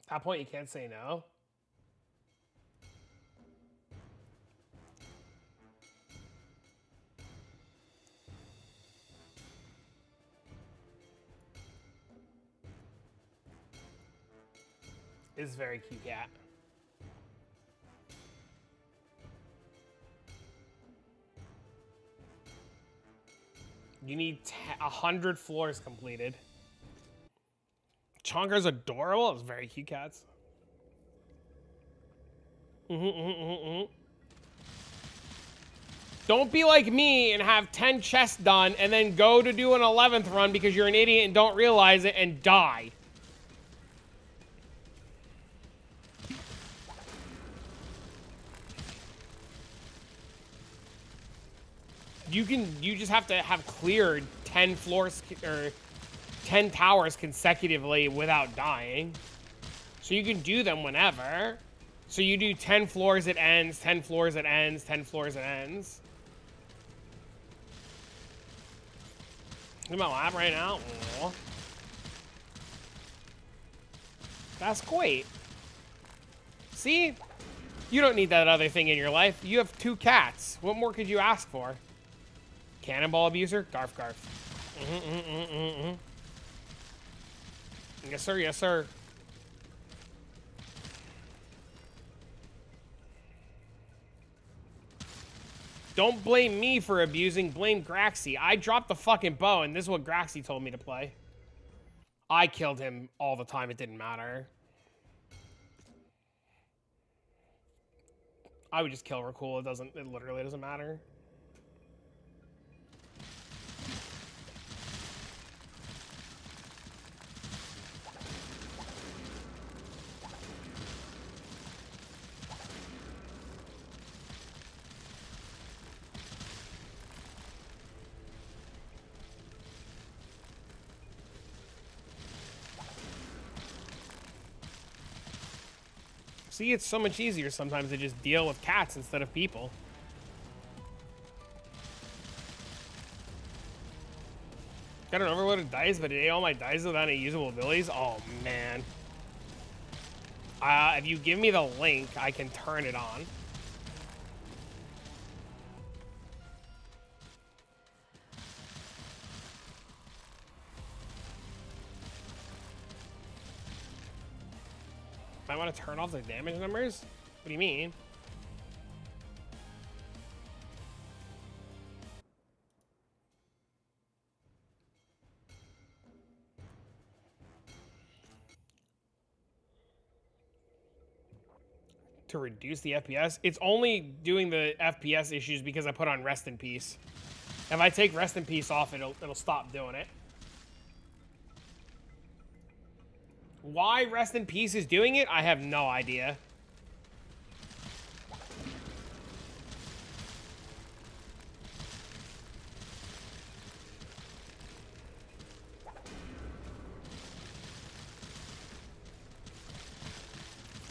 At that point, you can't say no. It's a very cute cat. You need 100 floors completed. Chonker's adorable. It's very cute cats. Don't be like me and have 10 chests done and then go to do an 11th run because you're an idiot and don't realize it and die. You just have to have cleared 10 floors or 10 towers consecutively without dying. So you can do them whenever. So you do 10 floors, it ends, 10 floors, it ends, 10 floors, it ends. Look at my lap right now. Aww. That's great. See? You don't need that other thing in your life. You have 2 cats. What more could you ask for? Cannonball abuser? Garf, garf. Yes, sir. Yes, sir. Don't blame me for abusing. Blame Graxy. I dropped the fucking bow, and this is what Graxy told me to play. I killed him all the time. It didn't matter. I would just kill Rakul. It literally doesn't matter. See, it's so much easier sometimes to just deal with cats instead of people. Got an overloaded dice, but it ate all my dice without any usable abilities? Oh, man. If you give me the link, I can turn it on. I want to turn off the damage numbers? What do you mean? To reduce the FPS? It's only doing the FPS issues because I put on Rest in Peace. If I take Rest in Peace off, it'll stop doing it. Why Rest in Peace is doing it, I have no idea.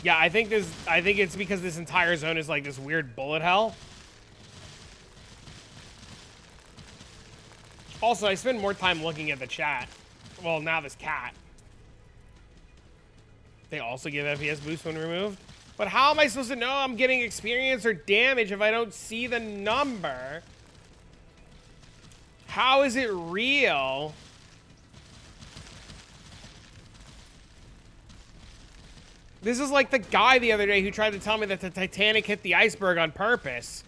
Yeah, I think it's because this entire zone is like this weird bullet hell. Also, I spend more time looking at the chat. Well, now this cat. They also give FPS boost when removed. But how am I supposed to know I'm getting experience or damage if I don't see the number? How is it real? This is like the guy the other day who tried to tell me that the Titanic hit the iceberg on purpose.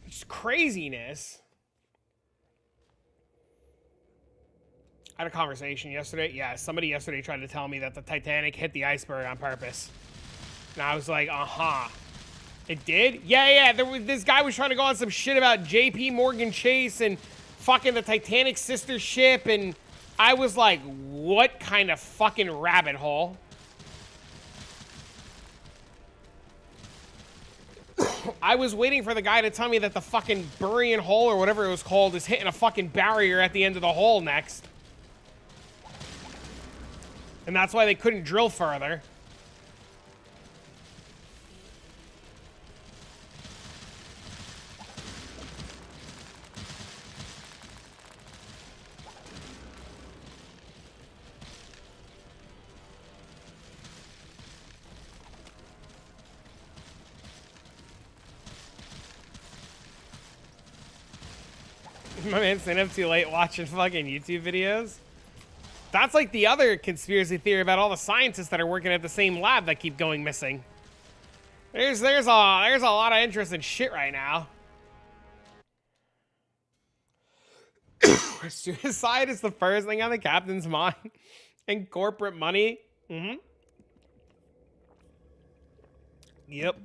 It's craziness. I had a conversation yesterday. Yeah, somebody yesterday tried to tell me that the Titanic hit the iceberg on purpose. And I was like, uh-huh. It did? Yeah. This guy was trying to go on some shit about JP Morgan Chase and fucking the Titanic sister ship, and I was like, what kind of fucking rabbit hole? I was waiting for the guy to tell me that the fucking burying hole or whatever it was called is hitting a fucking barrier at the end of the hole next. And that's why they couldn't drill further. My man staying up too late watching fucking YouTube videos. That's like the other conspiracy theory about all the scientists that are working at the same lab that keep going missing. There's a lot of interest in shit right now. Suicide is the first thing on the captain's mind. And corporate money. Mm-hmm. Yep.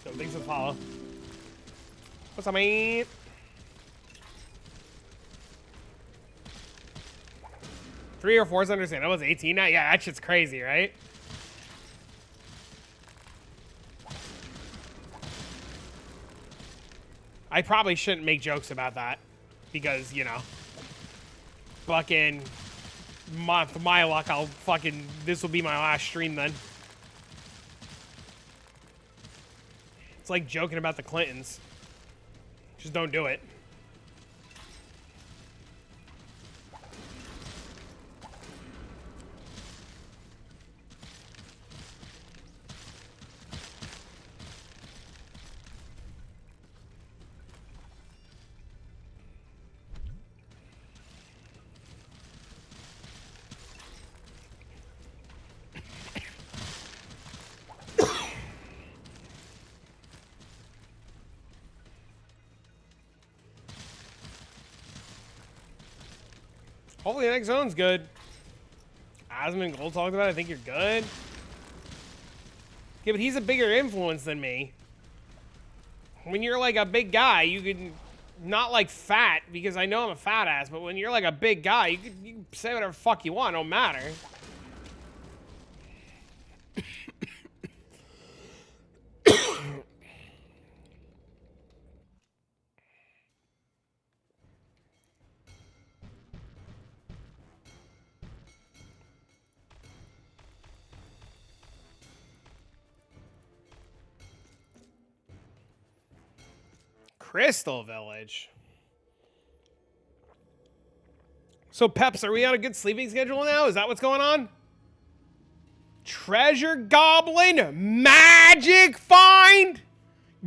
So things to follow. What's up, man? Three or four's understand. That was 18 now? Yeah, that shit's crazy, right? I probably shouldn't make jokes about that. Because, you know. Fucking my luck, this will be my last stream then. It's like joking about the Clintons. Just don't do it. Hopefully the next zone's good. Asmund Gold talked about it. I think you're good. Yeah, but he's a bigger influence than me. When you're like a big guy, you can not like fat, because I know I'm a fat ass, but when you're like a big guy, you can say whatever the fuck you want, it don't matter. Crystal Village. So, Peps, are we on a good sleeping schedule now? Is that what's going on? Treasure Goblin Magic Find?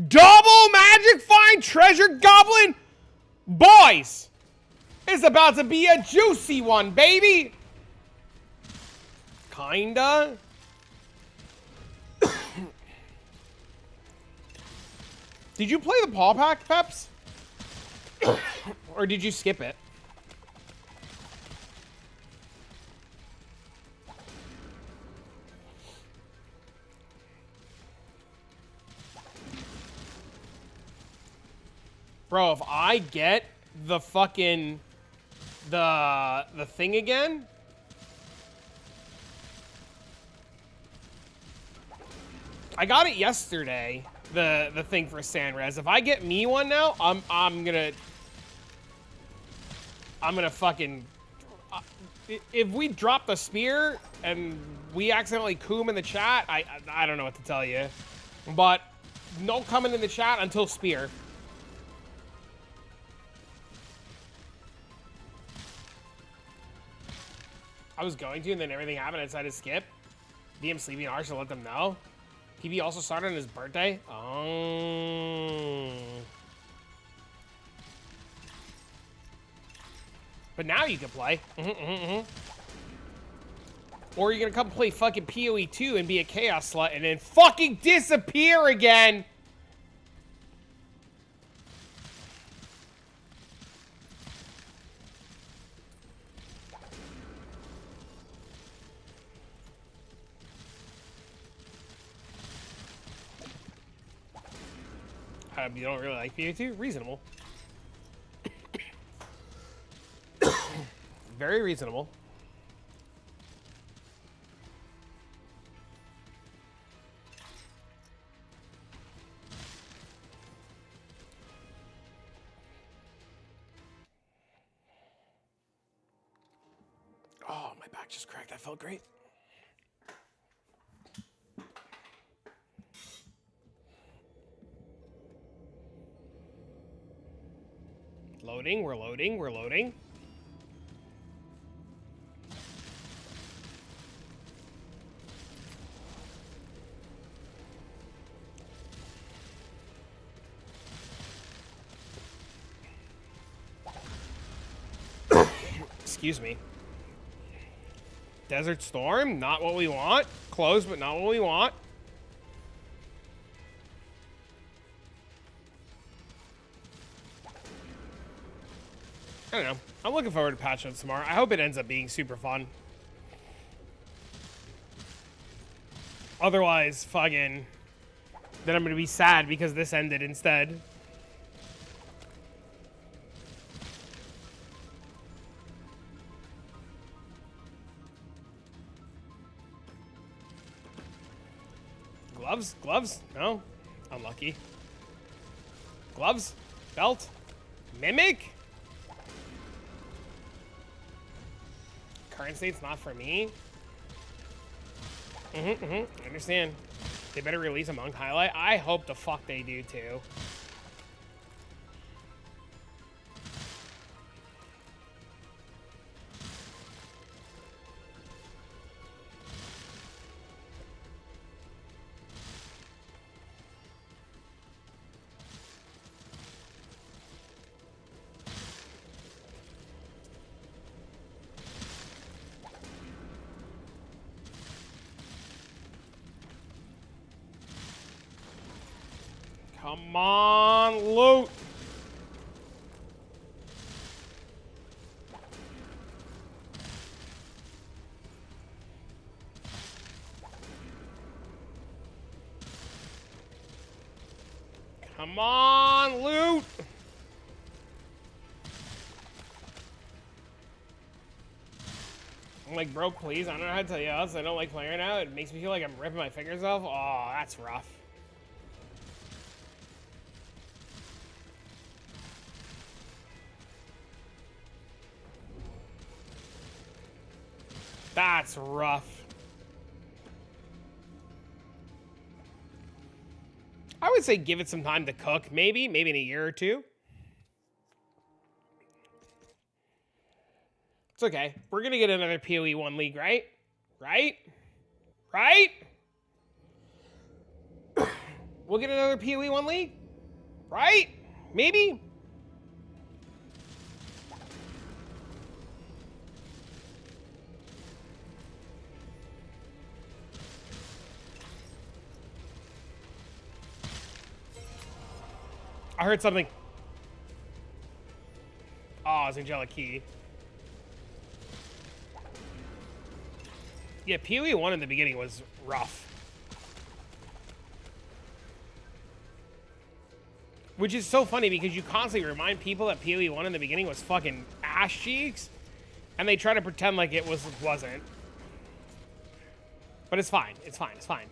Double Magic Find Treasure Goblin? Boys, it's about to be a juicy one, baby. Kinda. Did you play the Paw Pack, Peps? Or did you skip it? Bro, if I get the fucking the thing again, I got it yesterday, the thing for Sanrez. If I get me one now, I'm gonna fucking... if we drop the spear and we accidentally coom in the chat, I don't know what to tell you. But no coming in the chat until spear. I was going to, and then everything happened. I decided to skip. DM sleeping hours to let them know. PB also started on his birthday. Oh. But now you can play. Or you're gonna come play fucking POE 2 and be a chaos slut and then fucking disappear again. You don't really like POE 2? Reasonable. Very reasonable. Oh, my back just cracked. That felt great. Loading, we're loading, we're loading. Excuse me. Desert Storm, not what we want. Close, but not what we want. I don't know. I'm looking forward to patch notes tomorrow. I hope it ends up being super fun. Otherwise, fucking... then I'm gonna be sad because this ended instead. Gloves? Gloves? No. Unlucky. Gloves? Belt? Mimic? Current state's not for me. I understand. They better release a monk highlight. I hope the fuck they do too. Come on, loot. Come on, loot. I'm like, bro, please. I don't know how to tell you else. I don't like playing right now. It makes me feel like I'm ripping my fingers off. Oh, that's rough. That's rough. I would say give it some time to cook. Maybe in a year or two. It's okay. We're going to get another POE 1 league, right? Right? Right? We'll get another POE 1 league? Right? Maybe? I heard something. Oh, it's Angelic Key. Yeah, POE 1 in the beginning was rough. Which is so funny because you constantly remind people that POE 1 in the beginning was fucking ass cheeks. And they try to pretend like it wasn't. But it's fine. It's fine. It's fine.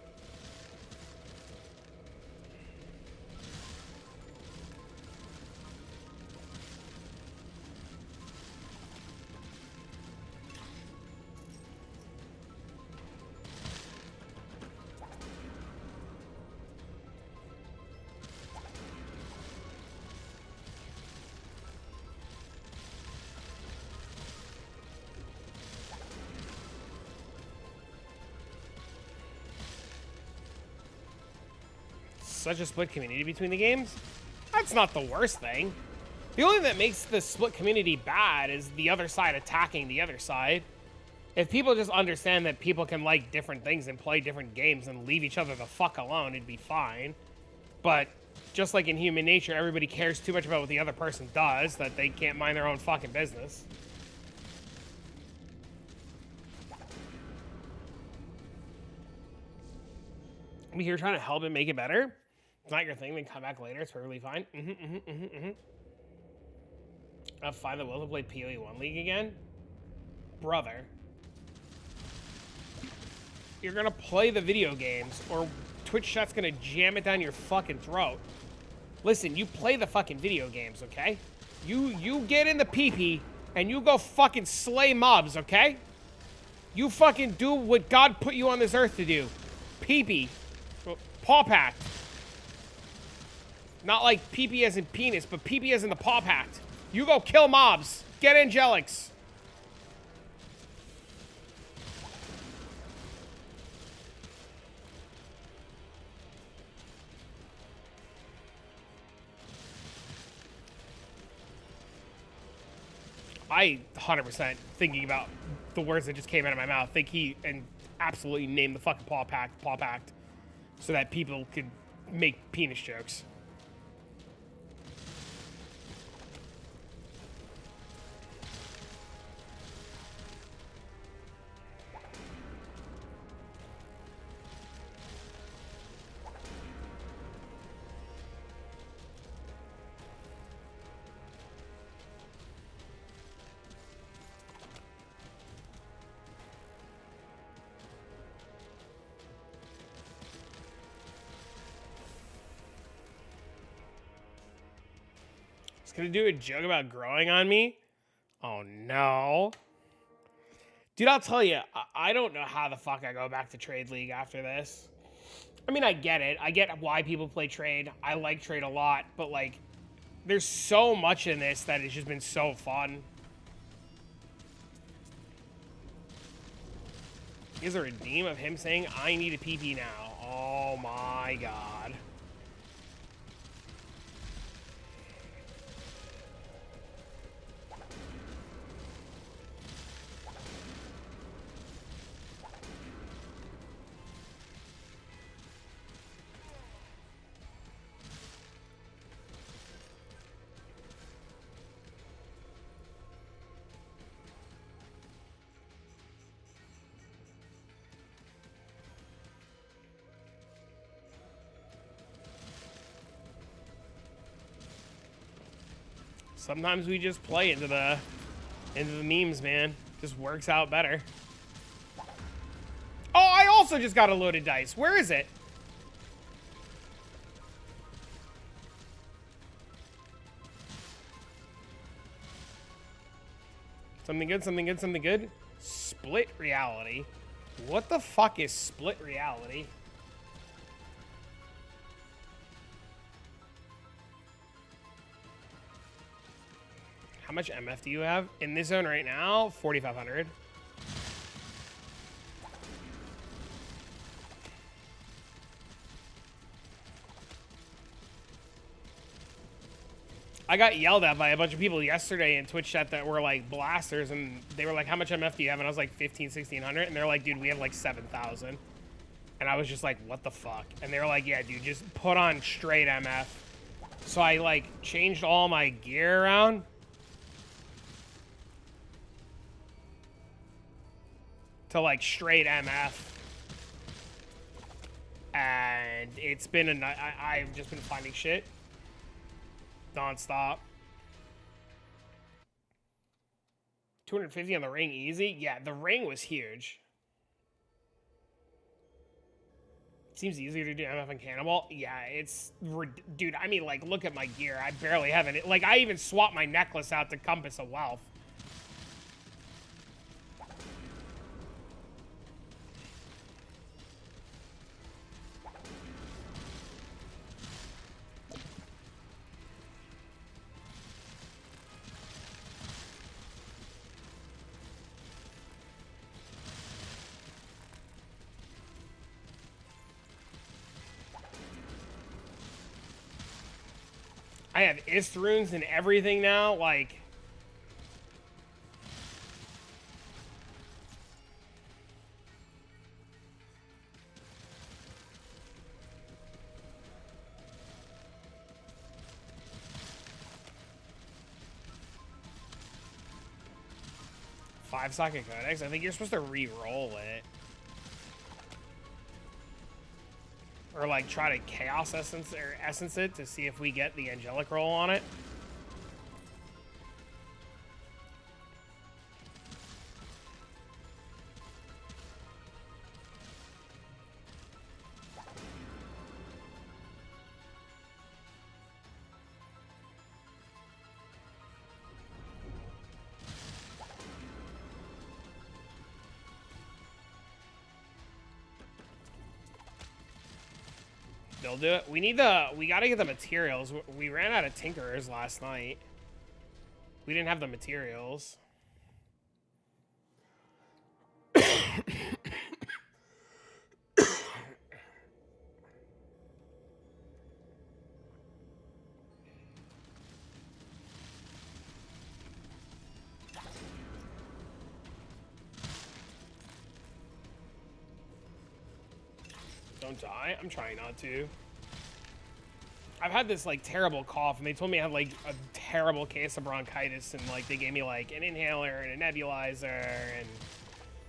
such a split community between the games, that's not the worst thing. The only thing that makes the split community bad is the other side attacking the other side. If people just understand that people can like different things and play different games and leave each other the fuck alone, it'd be fine. But just like in human nature, everybody cares too much about what the other person does that they can't mind their own fucking business. I'm here trying to help it make it better. It's not your thing, then come back later. It's perfectly fine. I'll find the will to play POE 1 League again. Brother. You're gonna play the video games, or Twitch chat's gonna jam it down your fucking throat. Listen, you play the fucking video games, okay? You get in the pee-pee, and you go fucking slay mobs, okay? You fucking do what God put you on this earth to do. Pee-pee. Paw pact. Not like pee-pee as in penis, but pee-pee as in the paw pact. You go kill mobs. Get Angelics. I 100% thinking about the words that just came out of my mouth. Think he and absolutely named the fucking paw pact, so that people could make penis jokes. Gonna do a joke about growing on me? Oh no. Dude, I'll tell you, I don't know how the fuck I go back to Trade League after this. I mean, I get it. I get why people play Trade. I like Trade a lot, but like, there's so much in this that has just been so fun. Is a redeem of him saying, I need a PP now. Oh my god. Sometimes we just play into the memes, man. Just works out better. Oh, I also just got a loaded dice. Where is it? Something good, something good, something good. Split reality. What the fuck is split reality? How much MF do you have? In this zone right now, 4,500. I got yelled at by a bunch of people yesterday in Twitch chat that were like blasters, and they were like, how much MF do you have? And I was like 1,600. And they're like, dude, we have like 7,000. And I was just like, what the fuck? And they were like, yeah, dude, just put on straight MF. So I like changed all my gear around. To like straight MF. And it's been I've just been finding shit non-stop. 250 on the ring easy? Yeah, the ring was huge. It seems easier to do MF and CannonBall. Yeah, it's... Dude, I mean, like, look at my gear. I barely have it. Like, I even swapped my necklace out to Compass of Wealth. have Ist runes and everything now, like... Five-socket codex? I think you're supposed to re-roll it. Or like try to chaos essence it to see if we get the angelic roll on it. They'll do it. We gotta get the materials. We ran out of tinkerers last night. We didn't have the materials. Don't die. I'm trying not to. I've had this like terrible cough, and they told me I had like a terrible case of bronchitis, and like they gave me like an inhaler and a nebulizer, and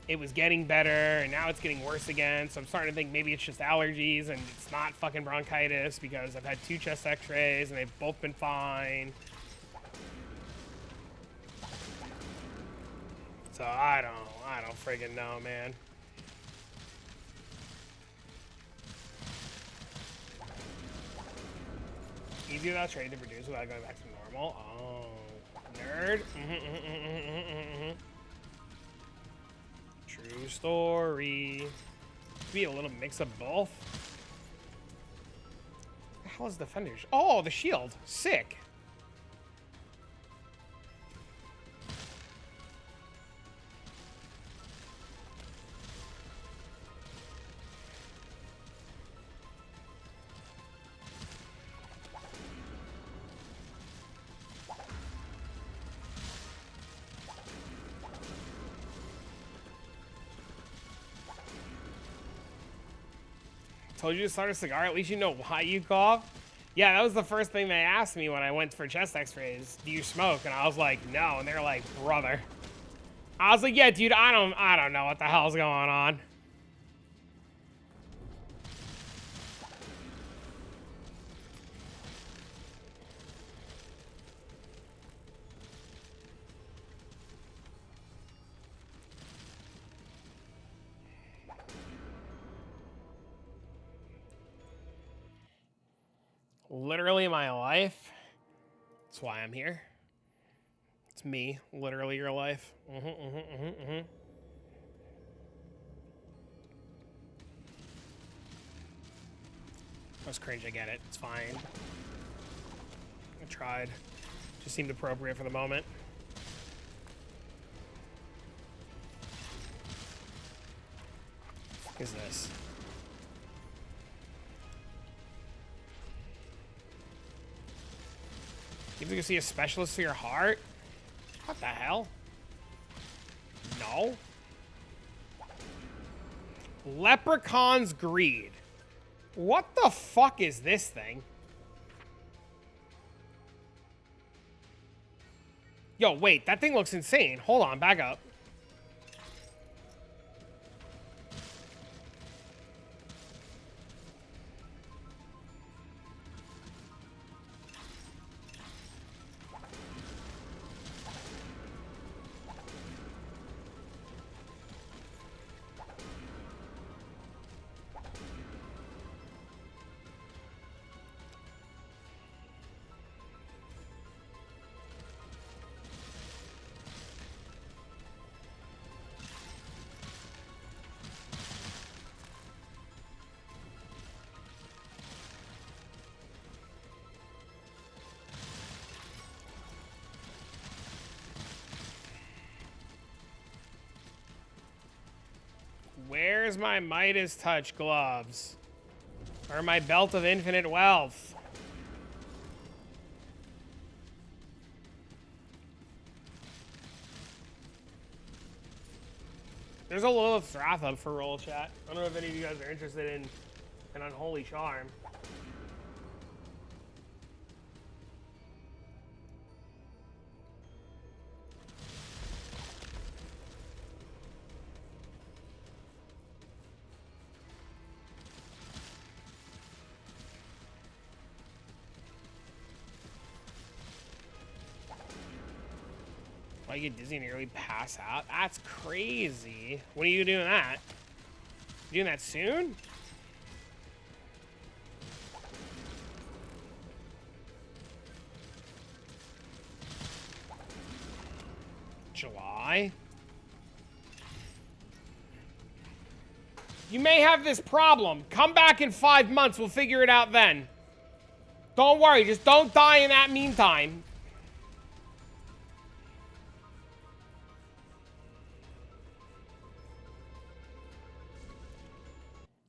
it was getting better, and now it's getting worse again. So I'm starting to think maybe it's just allergies and it's not fucking bronchitis, because I've had 2 chest x-rays and they've both been fine. So I don't friggin' know, man. Easy without trade to produce without going back to normal. Oh, nerd. True story. Be a little mix of both. What the hell is defenders? Oh, the shield. Sick. Told you to start a cigar, at least you know why you cough. Yeah, that was the first thing they asked me when I went for chest x-rays. Do you smoke? And I was like, no. And they're like, brother. I was like, yeah, dude, I don't know what the hell's going on. Literally my life. That's why I'm here. It's me. Literally your life. That was cringe, I get it. It's fine. I tried. Just seemed appropriate for the moment. What is this? You think you see a specialist for your heart? What the hell? No. Leprechaun's Greed. What the fuck is this thing? Yo, wait, that thing looks insane. Hold on, back up. Where's my Midas Touch gloves? Or my Belt of Infinite Wealth? There's a little Strath up for roll, chat. I don't know if any of you guys are interested in an Unholy Charm. Why you get dizzy and nearly pass out? That's crazy. When are you doing that? You doing that soon? July? You may have this problem. Come back in 5 months. We'll figure it out then. Don't worry. Just don't die in that meantime.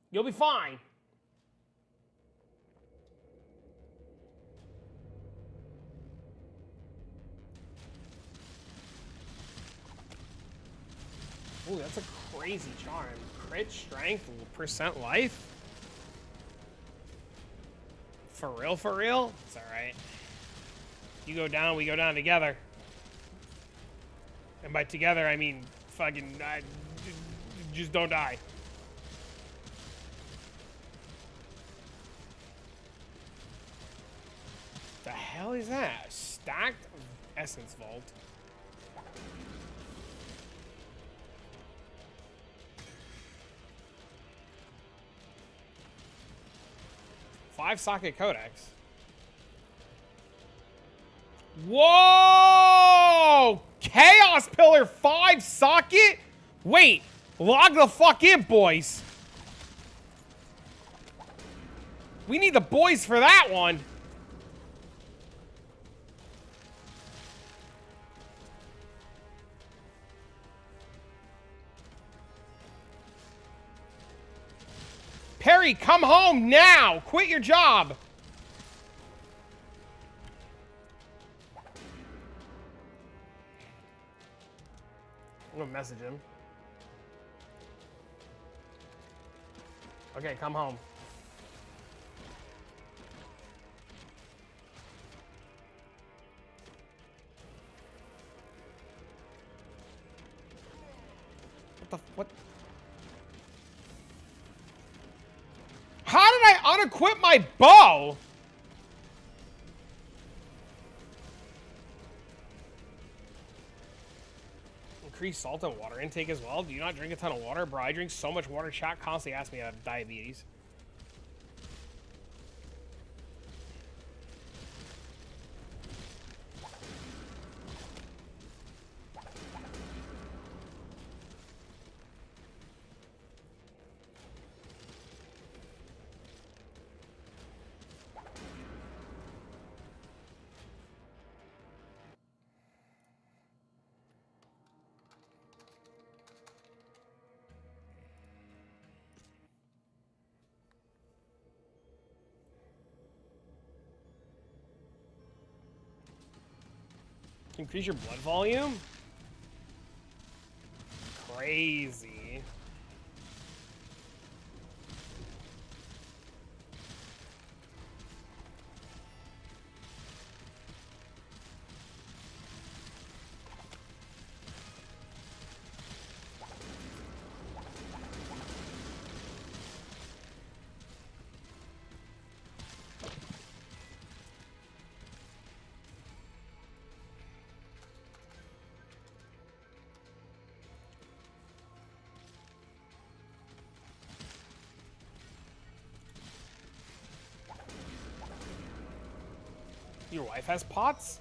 You'll be fine. Ooh, that's a crazy charm. Crit strength, percent life. For real, for real? It's alright. You go down, we go down together. And by together, I mean fucking just don't die. The hell is that? Stacked Essence Vault. Five socket codex. Whoa! Chaos Pillar 5 socket? Wait, log the fuck in, boys. We need the boys for that one. Perry, come home now! Quit your job! I'm gonna message him. Okay, come home. What? How did I unequip my bow? Increase salt and water intake as well. Do you not drink a ton of water? Bro, I drink so much water. Chat constantly asks me I have diabetes. Increase your blood volume? Crazy. Your wife has pots?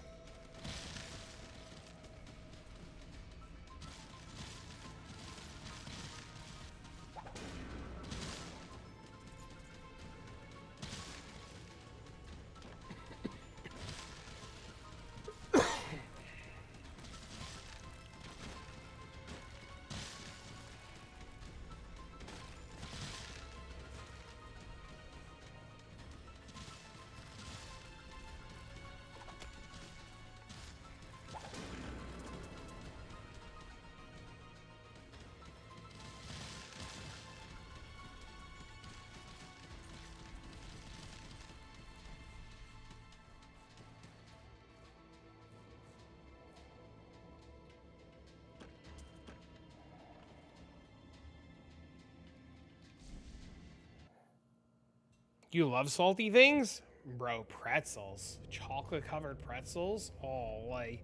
You love salty things? Bro, pretzels. Chocolate-covered pretzels? Oh, like...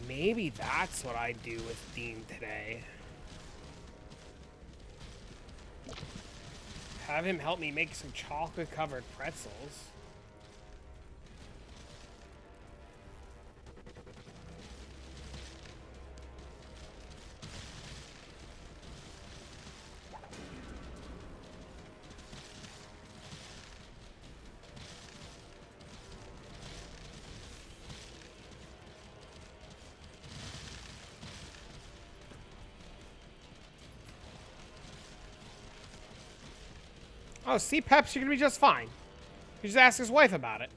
Maybe that's what I do with Dean today. Have him help me make some chocolate-covered pretzels. Oh, see, Peps, you're gonna be just fine. You just ask his wife about it.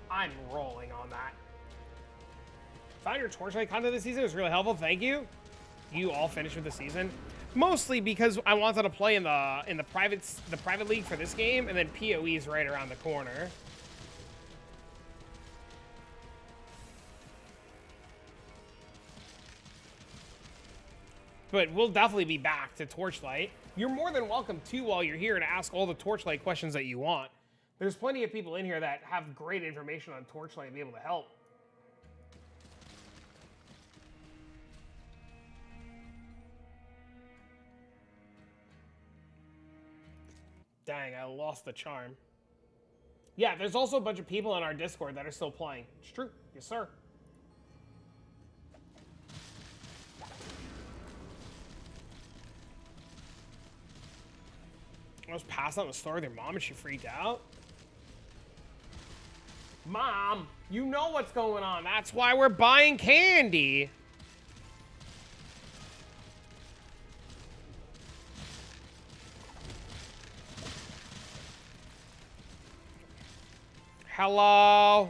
I'm rolling on that. Found your Torchlight content this season. It was really helpful. Thank you. You all finished with the season, mostly because I wanted to play in the private league for this game, and then POE is right around the corner. But we'll definitely be back to Torchlight. You're more than welcome to, while you're here, to ask all the Torchlight questions that you want. There's plenty of people in here that have great information on Torchlight and be able to help. Dang, I lost the charm. Yeah, there's also a bunch of people in our Discord that are still playing. It's true. Yes, sir. I was passed out in the store with your mom and she freaked out. Mom, you know what's going on. That's why we're buying candy. Hello?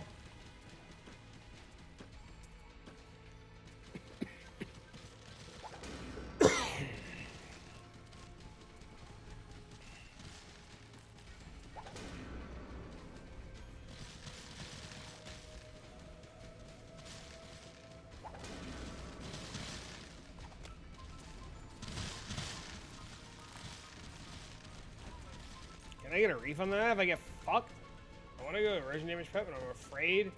Can I get a refund on that if I get fucked? I want to go to erosion damage pet, but I'm afraid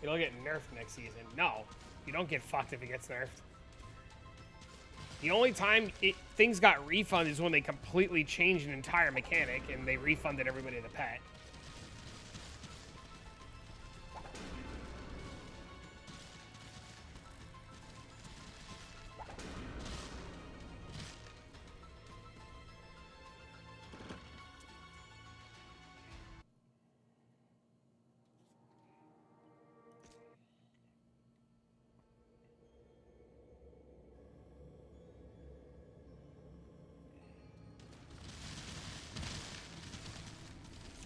it'll get nerfed next season. No, you don't get fucked if it gets nerfed. The only time things got refunded is when they completely changed an entire mechanic and they refunded everybody the pet.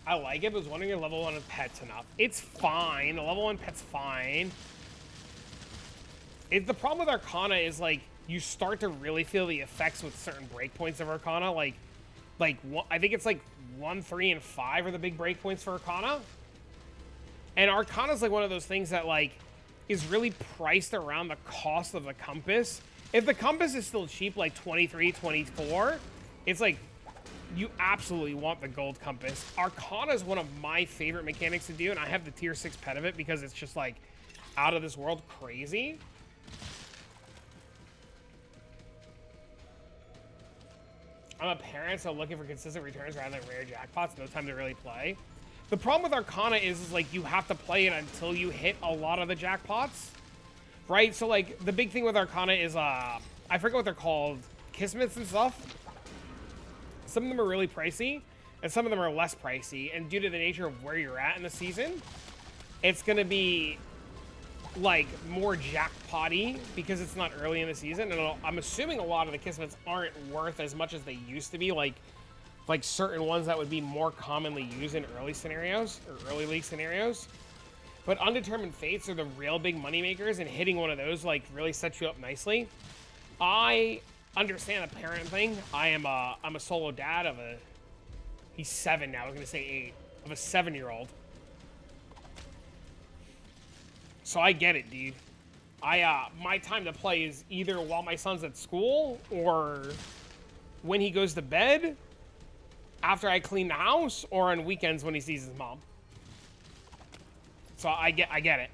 I like it, but I was wondering if level 1 pet's enough. It's fine. The level 1 pet's fine. The problem with Arcana is, like, you start to really feel the effects with certain breakpoints of Arcana. Like I think it's like 1, 3, and 5 are the big breakpoints for Arcana. And Arcana's like one of those things that, like, is really priced around the cost of the compass. If the compass is still cheap, like 23, 24, it's like, you absolutely want the gold compass. Arcana is one of my favorite mechanics to do, and I have the tier 6 pet of it because it's just, like, out of this world crazy. I'm a parent, so looking for consistent returns rather than rare jackpots. No time to really play. The problem with Arcana is like, you have to play it until you hit a lot of the jackpots, right? So, like, the big thing with Arcana is, I forget what they're called, Kismets and stuff. Some of them are really pricey, and some of them are less pricey. And due to the nature of where you're at in the season, it's going to be, like, more jackpotty because it's not early in the season. And I'm assuming a lot of the Kismets aren't worth as much as they used to be, like certain ones that would be more commonly used in early scenarios, or early league scenarios. But Undetermined Fates are the real big money makers, and hitting one of those like really sets you up nicely. I understand the parent thing. I'm a solo dad of a. He's 7 now. I was gonna say 8 of a 7-year-old. So I get it, dude. My time to play is either while my son's at school or when he goes to bed, after I clean the house, or on weekends when he sees his mom. So I get it.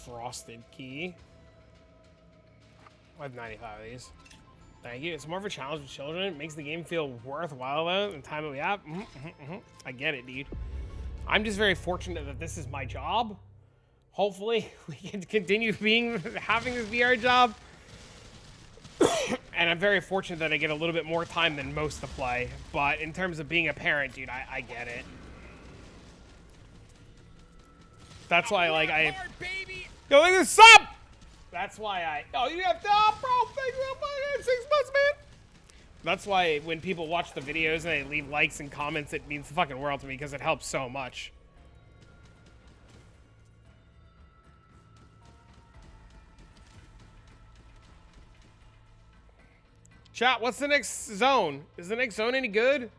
Frosted key. I have 95 of these. Thank you. It's more of a challenge with children. It makes the game feel worthwhile though, the time that we have. I get it, dude. I'm just very fortunate that this is my job. Hopefully, we can continue having this VR job. And I'm very fortunate that I get a little bit more time than most to play. But in terms of being a parent, dude, I get it. That's why, like, yo, look at this sub! That's why oh, you have to, bro, thank you for 6 months, man. That's why when people watch the videos and they leave likes and comments, it means the fucking world to me because it helps so much. Chat, what's the next zone? Is the next zone any good?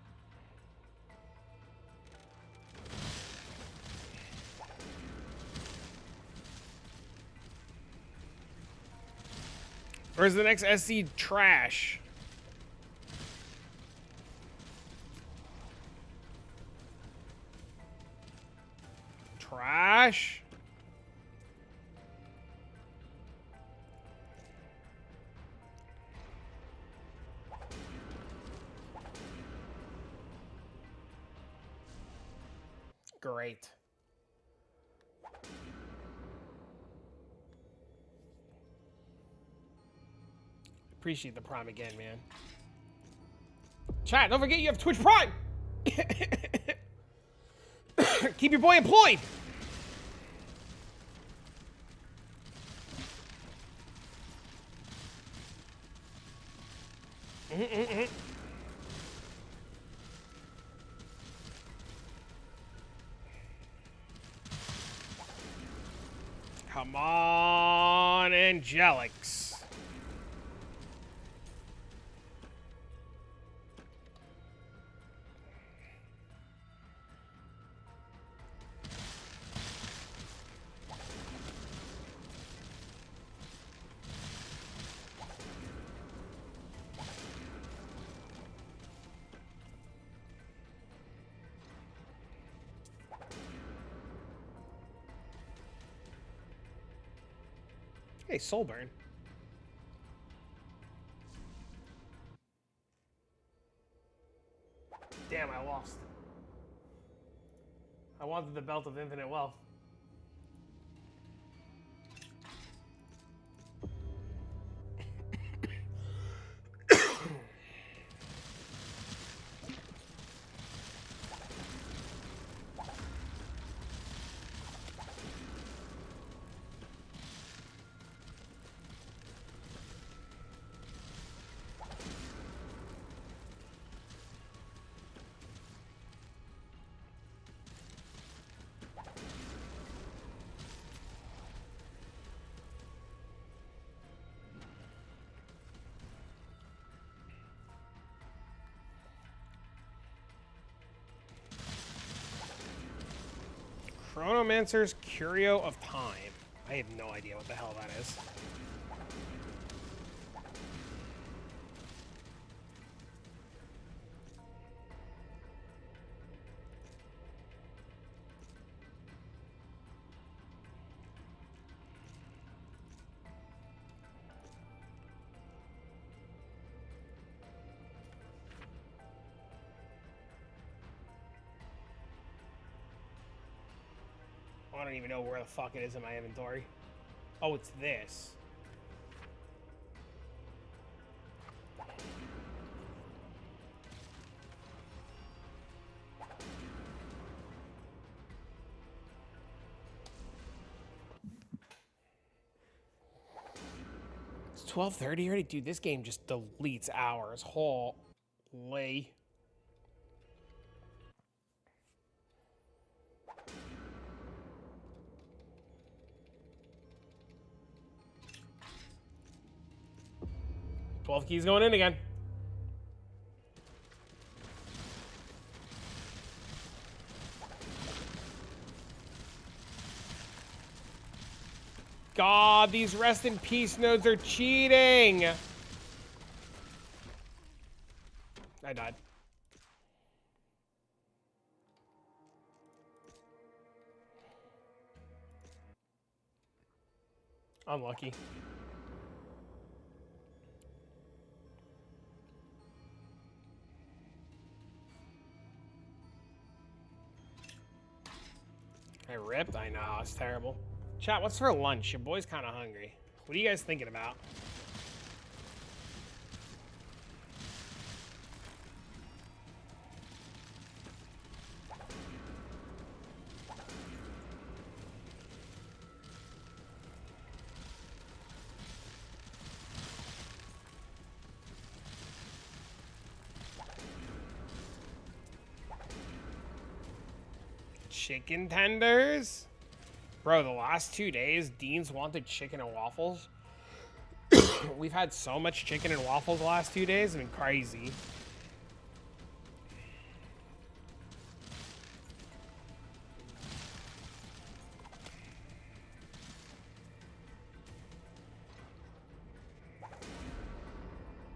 Or is the next SC trash? Trash? Great. Appreciate the Prime again, man. Chat, don't forget you have Twitch Prime! Keep your boy employed! Come on, Angelics. Hey, Soulburn. Damn, I lost. I wanted the Belt of Infinite Wealth. Chronomancer's Curio of Time. I have no idea what the hell that is. I don't even know where the fuck it is in my inventory. Oh, it's this. It's 12:30 already? Dude, this game just deletes hours. Holy. $12 keys going in again. God, these rest in peace nodes are cheating. I died. Unlucky. I ripped? I know, it's terrible. Chat, what's for lunch? Your boy's kind of hungry. What are you guys thinking about? Chicken tenders? Bro, the last 2 days, Dean's wanted chicken and waffles. We've had so much chicken and waffles the last 2 days. It's been crazy.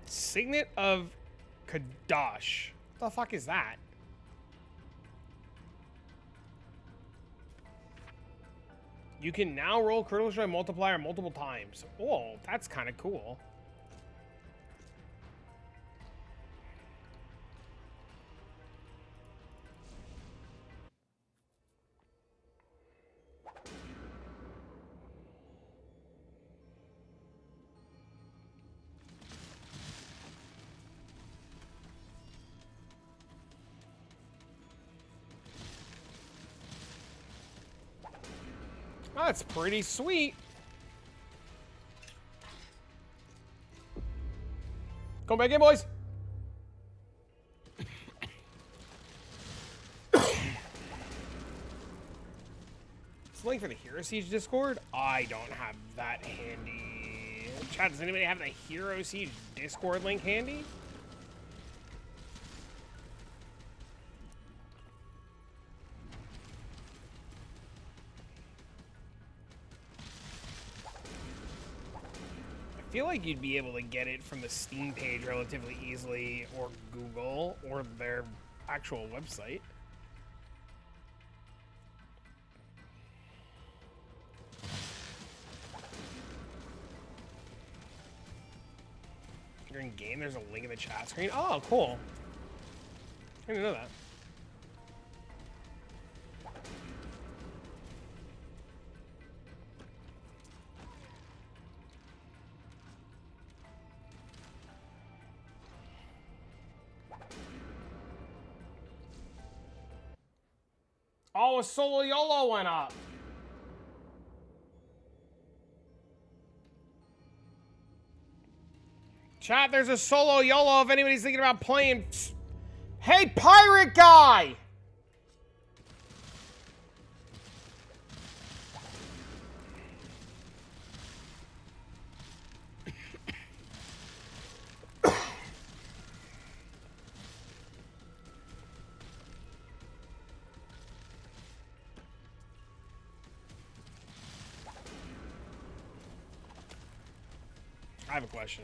Signet of Kadash. What the fuck is that? You can now roll Critical Strike Multiplier multiple times. Oh, that's kind of cool. Oh, that's pretty sweet. Come back in, boys. It's a link for the Hero Siege Discord. I don't have that handy. Chat, does anybody have the Hero Siege Discord link handy? I feel like you'd be able to get it from the Steam page relatively easily, or Google, or their actual website. You're in game, there's a link in the chat screen. Oh, cool. I didn't know that. Oh, a solo YOLO went up. Chat, there's a solo YOLO if anybody's thinking about playing. Hey, pirate guy! I have a question.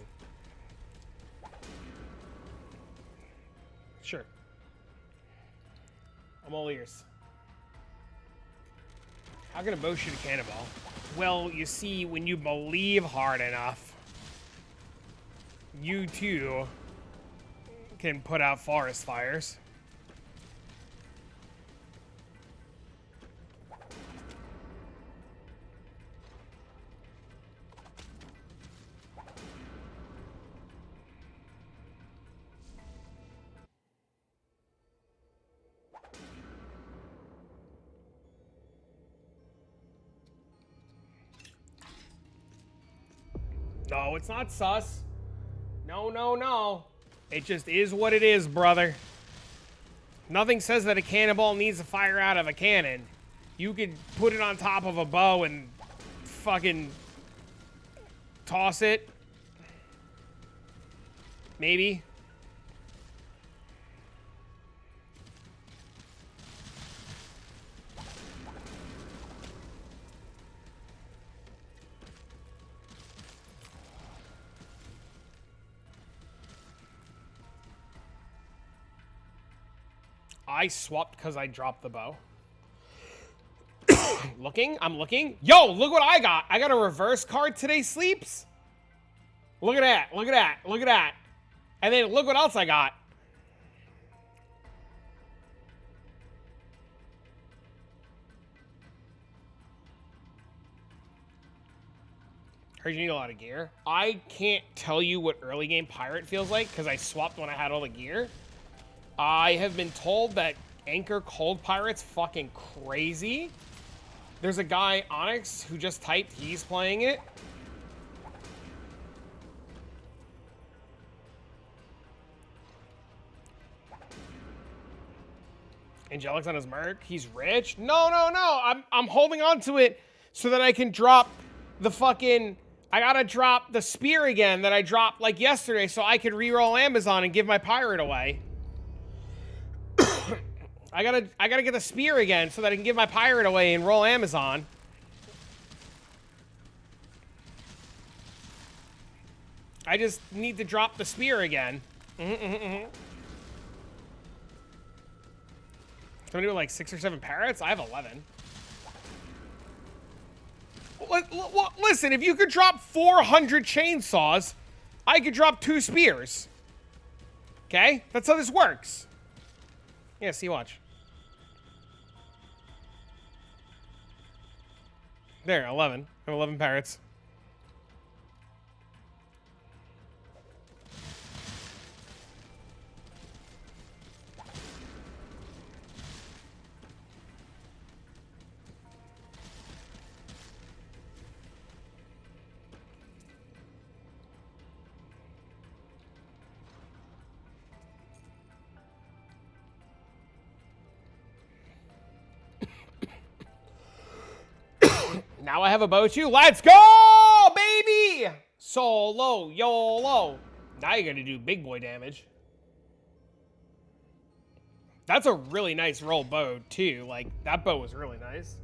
Sure. I'm all ears. How can a bow shoot a cannonball? Well, you see, when you believe hard enough, you too can put out forest fires. No, it's not sus. No, no, no. It just is what it is, brother. Nothing says that a cannonball needs to fire out of a cannon. You could put it on top of a bow and fucking toss it. Maybe. I swapped because I dropped the bow. Looking? I'm looking. Yo, look what I got. I got a reverse card today, Sleeps. Look at that. Look at that. Look at that. And then look what else I got. Heard you need a lot of gear. I can't tell you what early game pirate feels like because I swapped when I had all the gear. I have been told that Anchor Cold Pirate's fucking crazy. There's a guy, Onyx, who just typed he's playing it. Angelics on his merc. He's rich. No, no, no. I'm holding on to it so that I can drop the fucking... I gotta drop the spear again that I dropped like yesterday so I could reroll Amazon and give my pirate away. I gotta get the spear again so that I can give my pirate away and roll Amazon. I just need to drop the spear again. Somebody with like 6 or 7 parrots? I have 11. Listen, if you could drop 400 chainsaws, I could drop 2 spears. Okay? That's how this works. Yeah, see, watch. There, 11. I have 11 parrots. Now I have a bow too. Let's go, baby! Solo, YOLO. Now you're gonna do big boy damage. That's a really nice roll bow too. Like, that bow was really nice.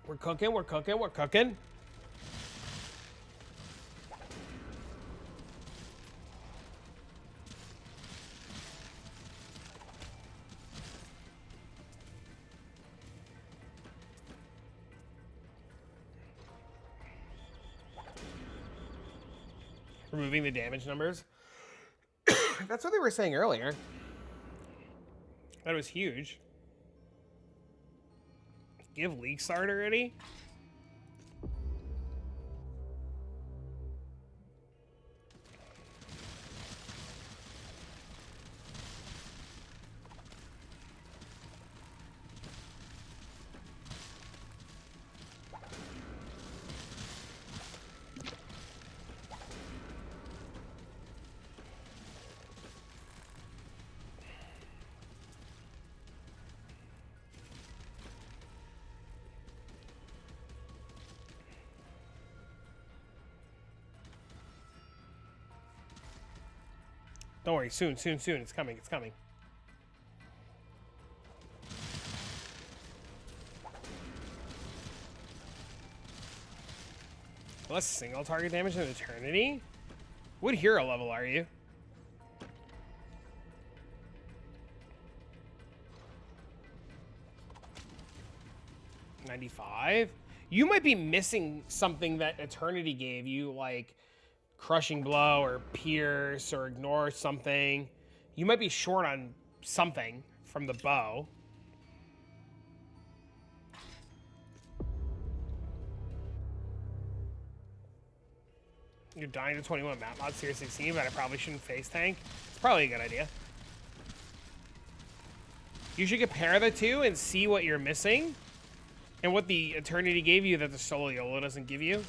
We're cooking, we're cooking, we're cooking. Removing the damage numbers. That's what they were saying earlier. That was huge. Give leak start already? Don't worry. Soon, soon, soon. It's coming. It's coming. Less single target damage than Eternity? What hero level are you? $95? You might be missing something that Eternity gave you, like Crushing Blow or Pierce or Ignore something. You might be short on something from the bow. You're dying to 21 map mod tier 16, but I probably shouldn't face tank. It's probably a good idea. You should compare the two and see what you're missing and what the Eternity gave you that the solo YOLO doesn't give you.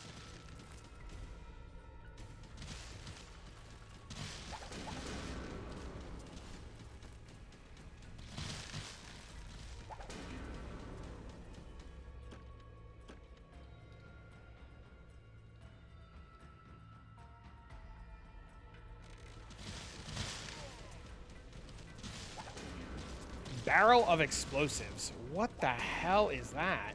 Barrel of Explosives. What the hell is that?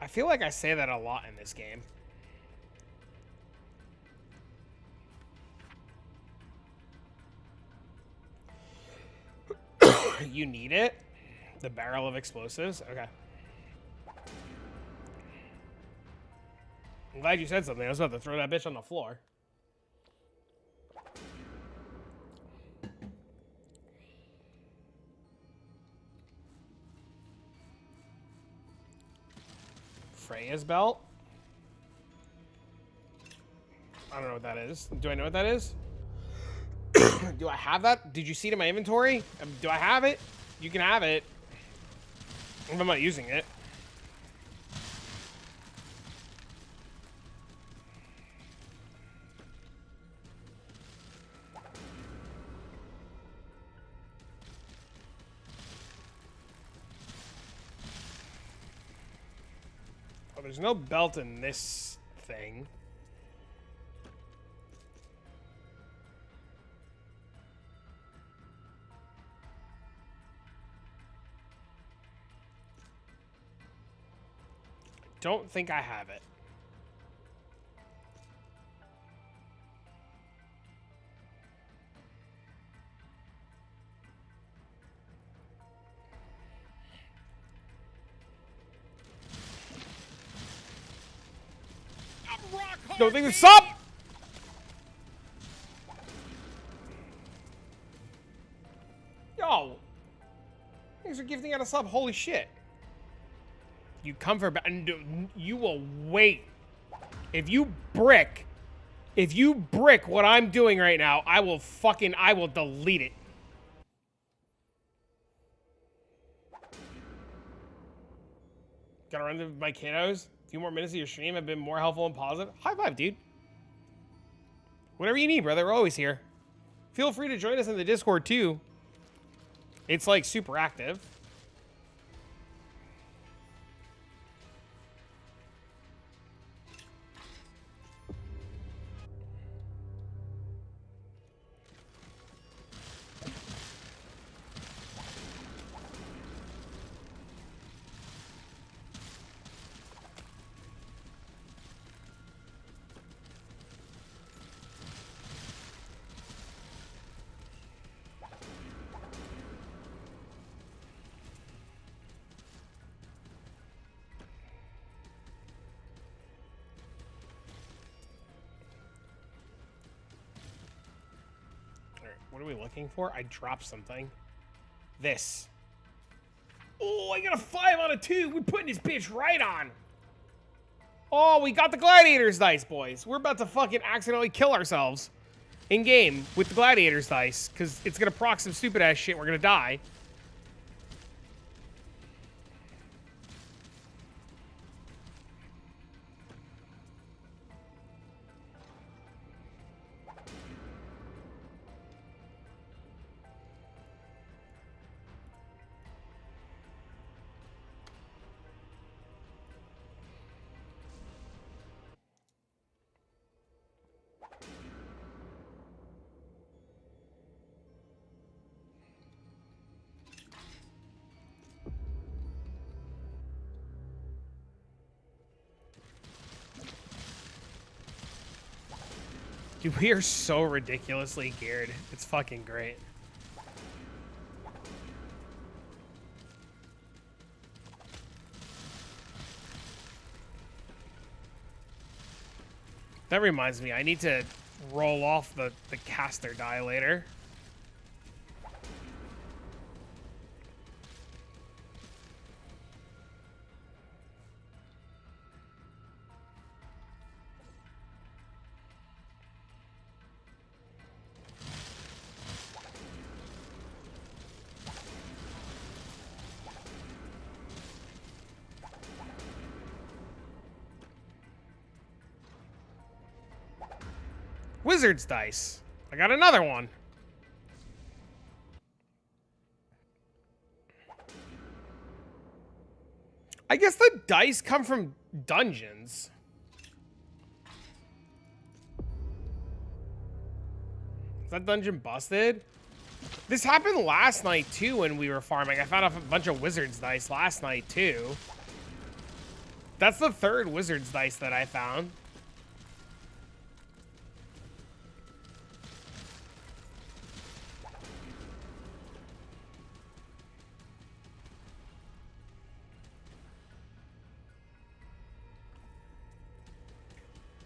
I feel like I say that a lot in this game. You need it? The Barrel of Explosives? Okay. I'm glad you said something. I was about to throw that bitch on the floor. Freya's belt? I don't know what that is. Do I know what that is? Do I have that? Did you see it in my inventory? Do I have it? You can have it. If I'm not using it. Oh, there's no belt in this thing. Don't think I have it. Don't think it's up. Yo, thanks for gifting out a sub. Holy shit. You come for and you will wait. If you brick what I'm doing right now, I will delete it. Gotta run to my kiddos. A few more minutes of your stream have been more helpful and positive. High five, dude. Whatever you need, brother. We're always here. Feel free to join us in the Discord, too. It's, like, super active. What are we looking for? I dropped something. This. Oh, I got a 5 out of 2. We're putting this bitch right on. Oh, we got the Gladiator's dice, boys. We're about to fucking accidentally kill ourselves in game with the Gladiator's dice because it's going to proc some stupid ass shit. We're going to die. Dude, we are so ridiculously geared. It's fucking great. That reminds me, I need to roll off the caster die later. Wizard's dice. I got another one. I guess the dice come from dungeons. Is that dungeon busted? This happened last night too when we were farming. I found a bunch of wizard's dice last night too. That's the third wizard's dice that I found.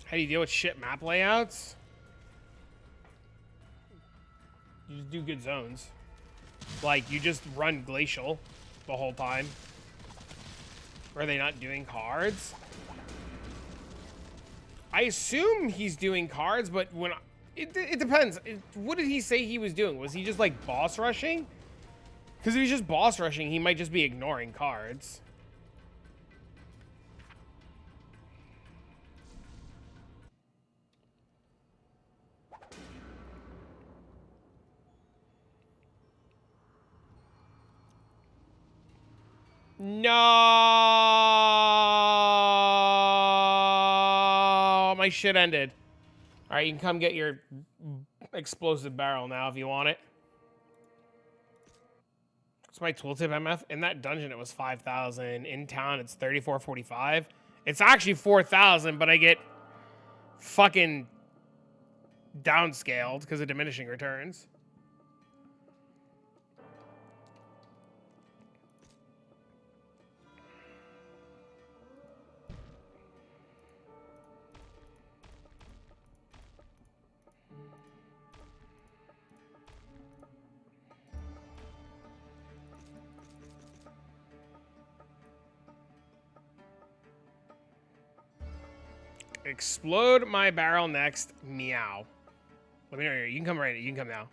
How do you deal with shit map layouts? You just do good zones. Like, you just run glacial the whole time. Or are they not doing cards? I assume he's doing cards, but when it depends. What did he say he was doing? Was he just like boss rushing? Because if he's just boss rushing, he might just be ignoring cards. No, my shit ended. All right, you can come get your explosive barrel now if you want it. It's my tooltip MF. In that dungeon, it was 5,000. In town, it's 34.45. It's actually 4,000, but I get fucking downscaled because of diminishing returns. Explode my barrel next. Meow. Let me know here. You can come right in. You can come now.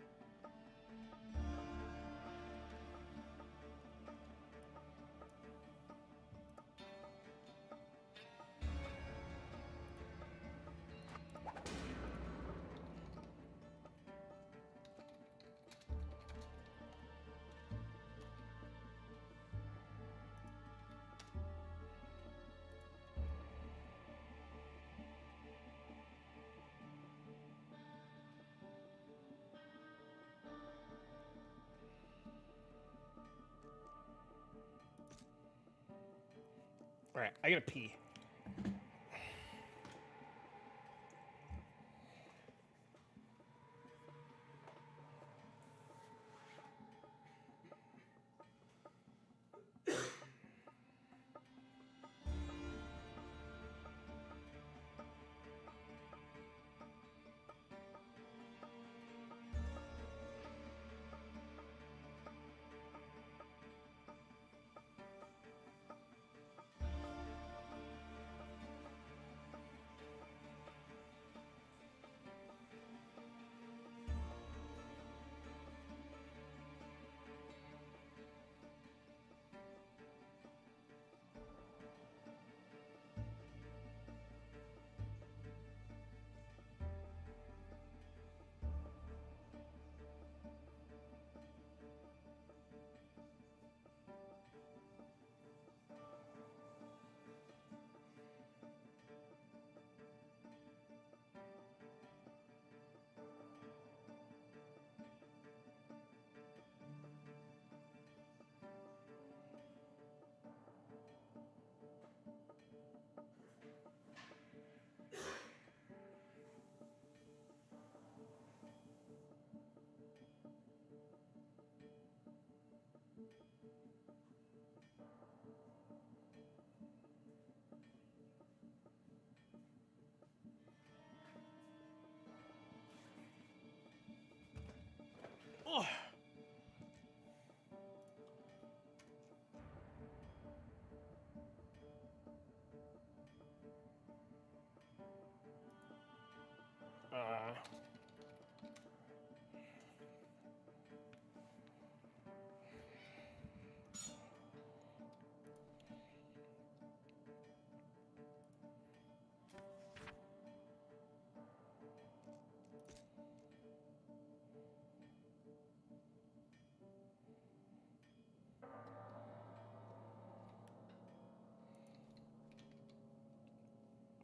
All right, I gotta pee.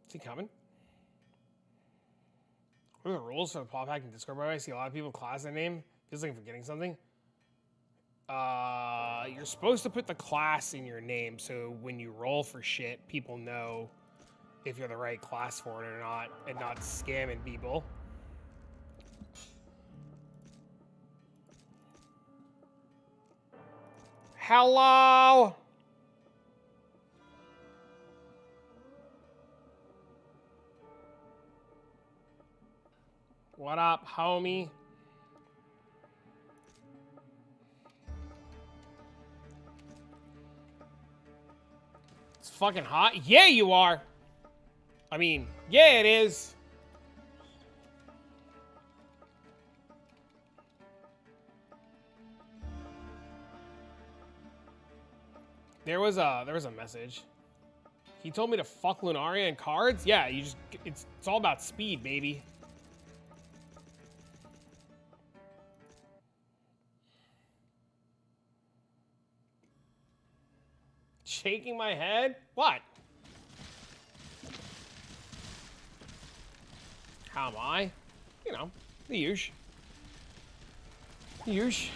Is he coming? What are the rules for the paw pack in Discord? By the way, I see a lot of people class their name. Feels like I'm forgetting something. You're supposed to put the class in your name, so when you roll for shit, people know if you're the right class for it or not, and not scamming people. Hello? What up, homie? It's fucking hot. Yeah, you are. I mean, yeah, it is. There was a message. He told me to fuck Lunaria and cards. Yeah, you just it's all about speed, baby. Shaking my head? What? How am I? You know, the usual. The usual.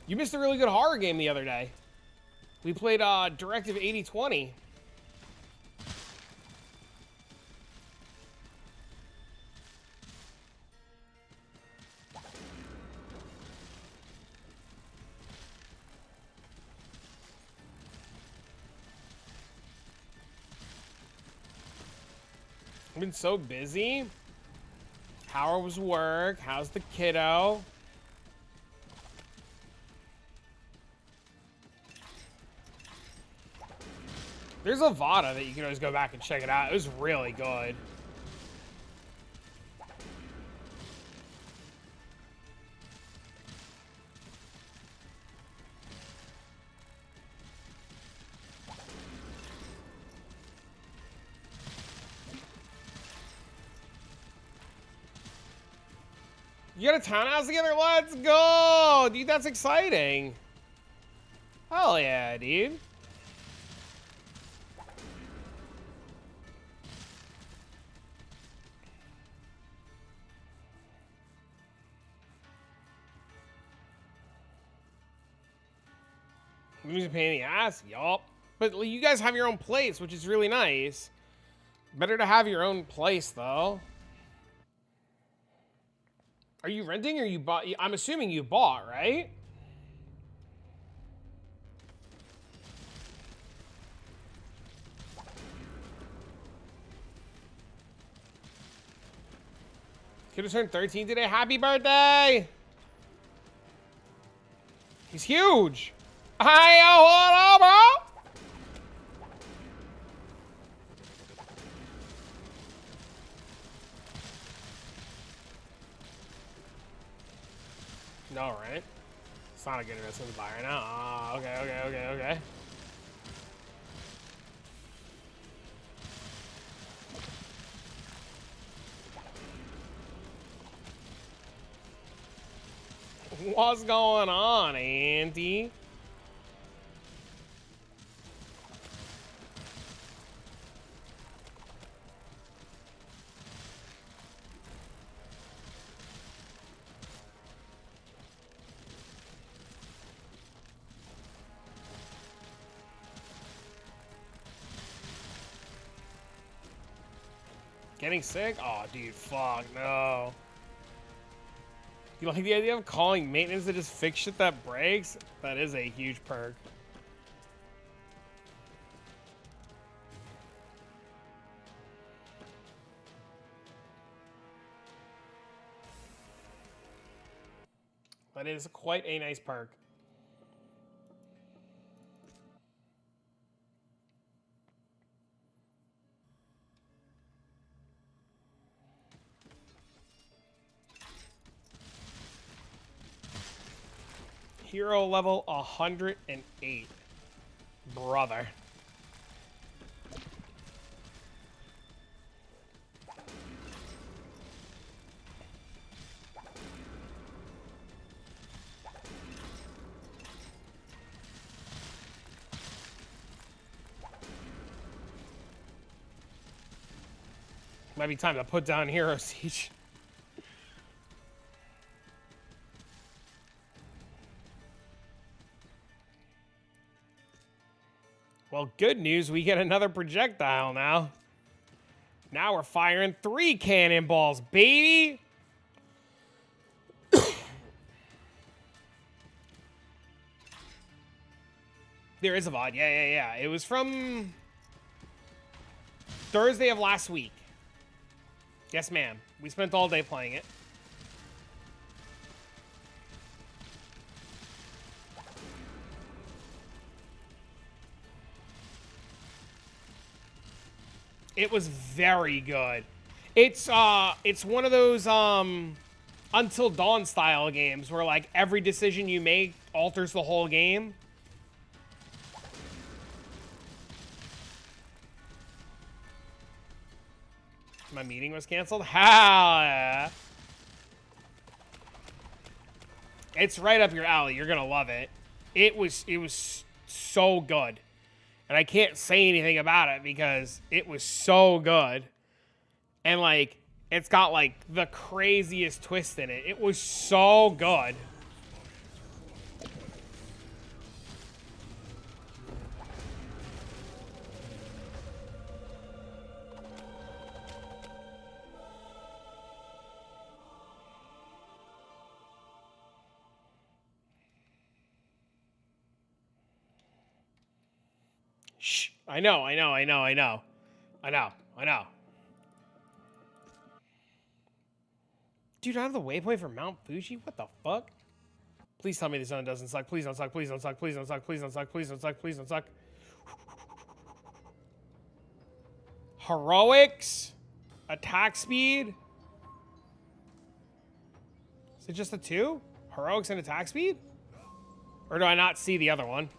You missed a really good horror game the other day. We played Directive 8020. I've been so busy. How was work? How's the kiddo? There's a VODA that you can always go back and check it out. It was really good. You got a townhouse together? Let's go! Dude, that's exciting. Hell yeah, dude. Lose a pain in the ass? Yup. But you guys have your own place, which is really nice. Better to have your own place, though. Are you renting or you bought? I'm assuming you bought, right? Kid has turned 13 today. Happy birthday! He's huge. Hey, what up, bro? No, right? It's not a good investment to buy right now. Ah, okay. What's going on, Auntie? Getting sick? Oh, dude, fuck, no. You like the idea of calling maintenance to just fix shit that breaks? That is a huge perk. That is quite a nice perk. Hero level 108. Brother. Might be time to put down Hero Siege. Well, good news, we get another projectile now. Now we're firing 3 cannonballs, baby! There is a VOD, yeah. It was from Thursday of last week. Yes, ma'am. We spent all day playing it. It was very good. It's one of those Until Dawn style games where like every decision you make alters the whole game. My meeting was canceled? Ha! It's right up your alley. You're gonna love it. It was so good. And I can't say anything about it because it was so good. And like, it's got like the craziest twist in it. It was so good. Shh. I know. Dude, I have the waypoint for Mount Fuji? What the fuck? Please tell me the zone doesn't suck. Please don't suck. Please don't suck. Please don't suck. Please don't suck. Please don't suck. Please don't suck. Heroics? Attack speed? Is it just the 2? Heroics and attack speed? Or do I not see the other one?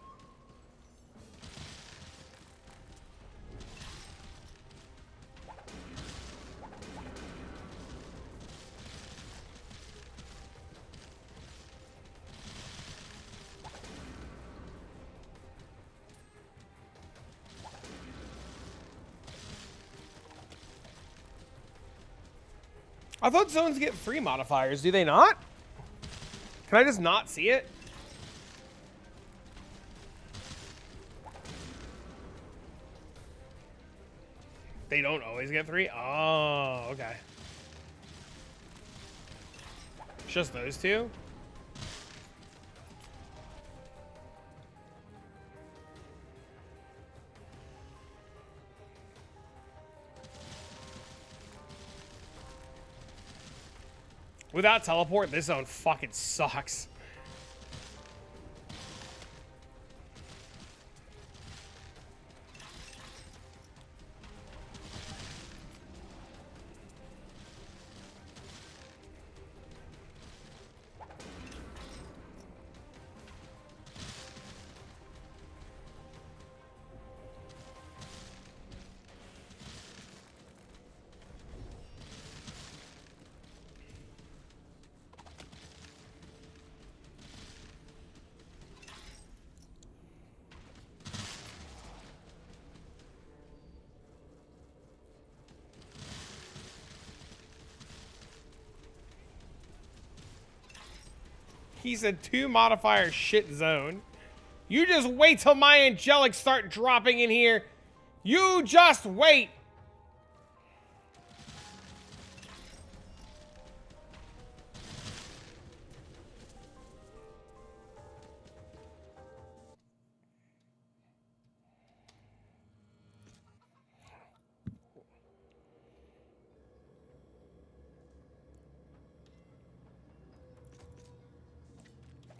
I thought zones get 3 modifiers. Do they not? Can I just not see it? They don't always get 3? Oh, okay. It's just those 2? Without teleport, this zone fucking sucks. He's a 2 modifier shit zone. You just wait till my Angelics start dropping in here. You just wait.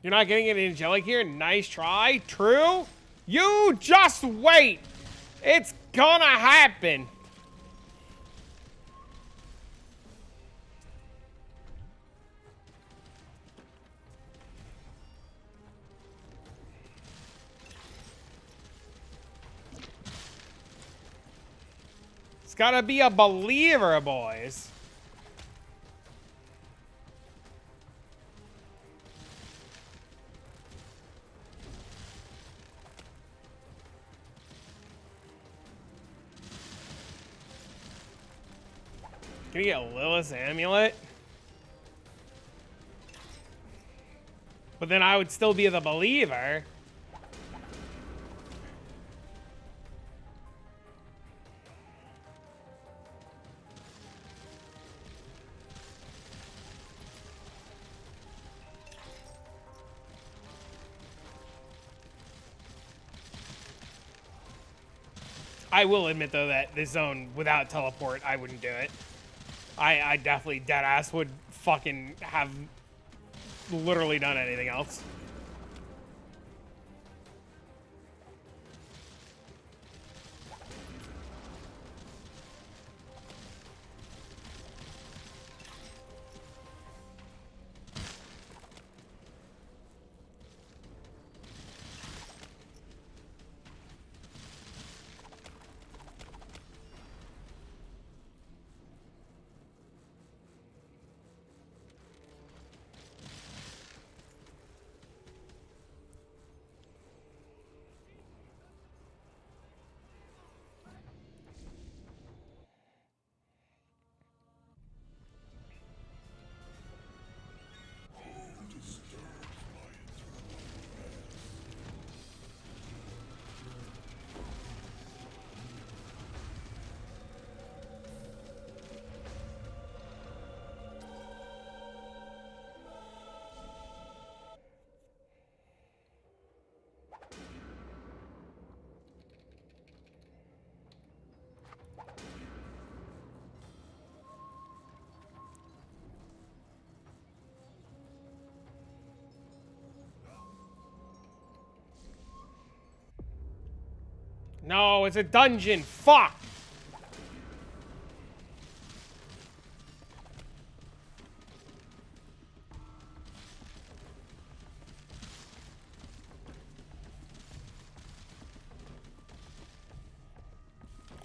You're not getting an Angelic here? Nice try. True? You just wait. It's gonna happen. It's gotta be a believer, boys. Can you get Lilith's amulet? But then I would still be the believer. I will admit, though, that this zone without teleport, I wouldn't do it. I definitely deadass would fucking have literally done anything else. No, it's a dungeon. Fuck.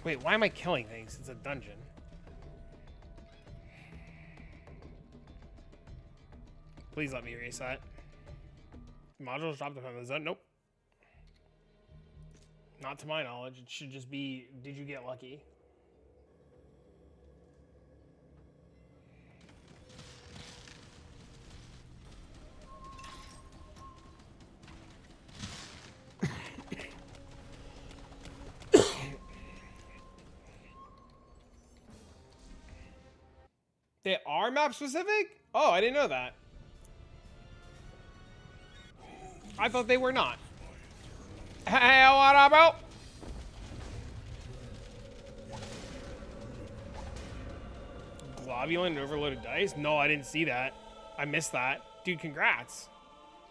Wait, why am I killing things? It's a dungeon. Please let me reset. Modules dropped from the zone. Nope. Not to my knowledge. It should just be, did you get lucky? They are map specific? Oh, I didn't know that. I thought they were not. Hey, what about? Globulin and overloaded dice? No, I didn't see that. I missed that. Dude, congrats.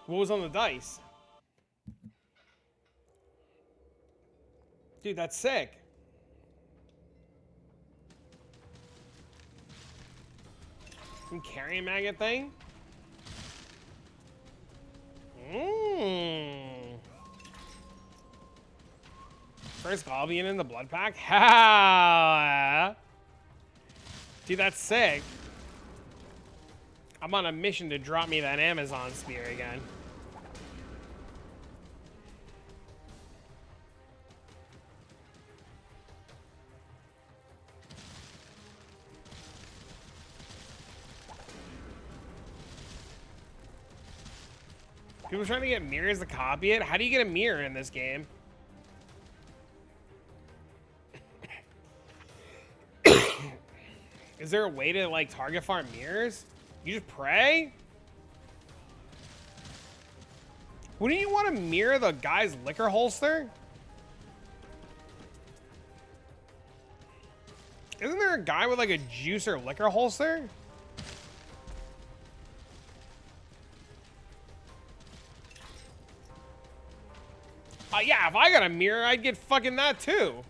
What was on the dice? Dude, that's sick. Some carrying magnet thing? Mmm. First Globulin in the blood pack? Ha! Dude, that's sick. I'm on a mission to drop me that Amazon spear again. People trying to get mirrors to copy it? How do you get a mirror in this game? Is there a way to, like, target farm mirrors? You just pray? Wouldn't you want to mirror the guy's liquor holster? Isn't there a guy with, like, a juice or liquor holster? Yeah, if I got a mirror, I'd get fucking that too.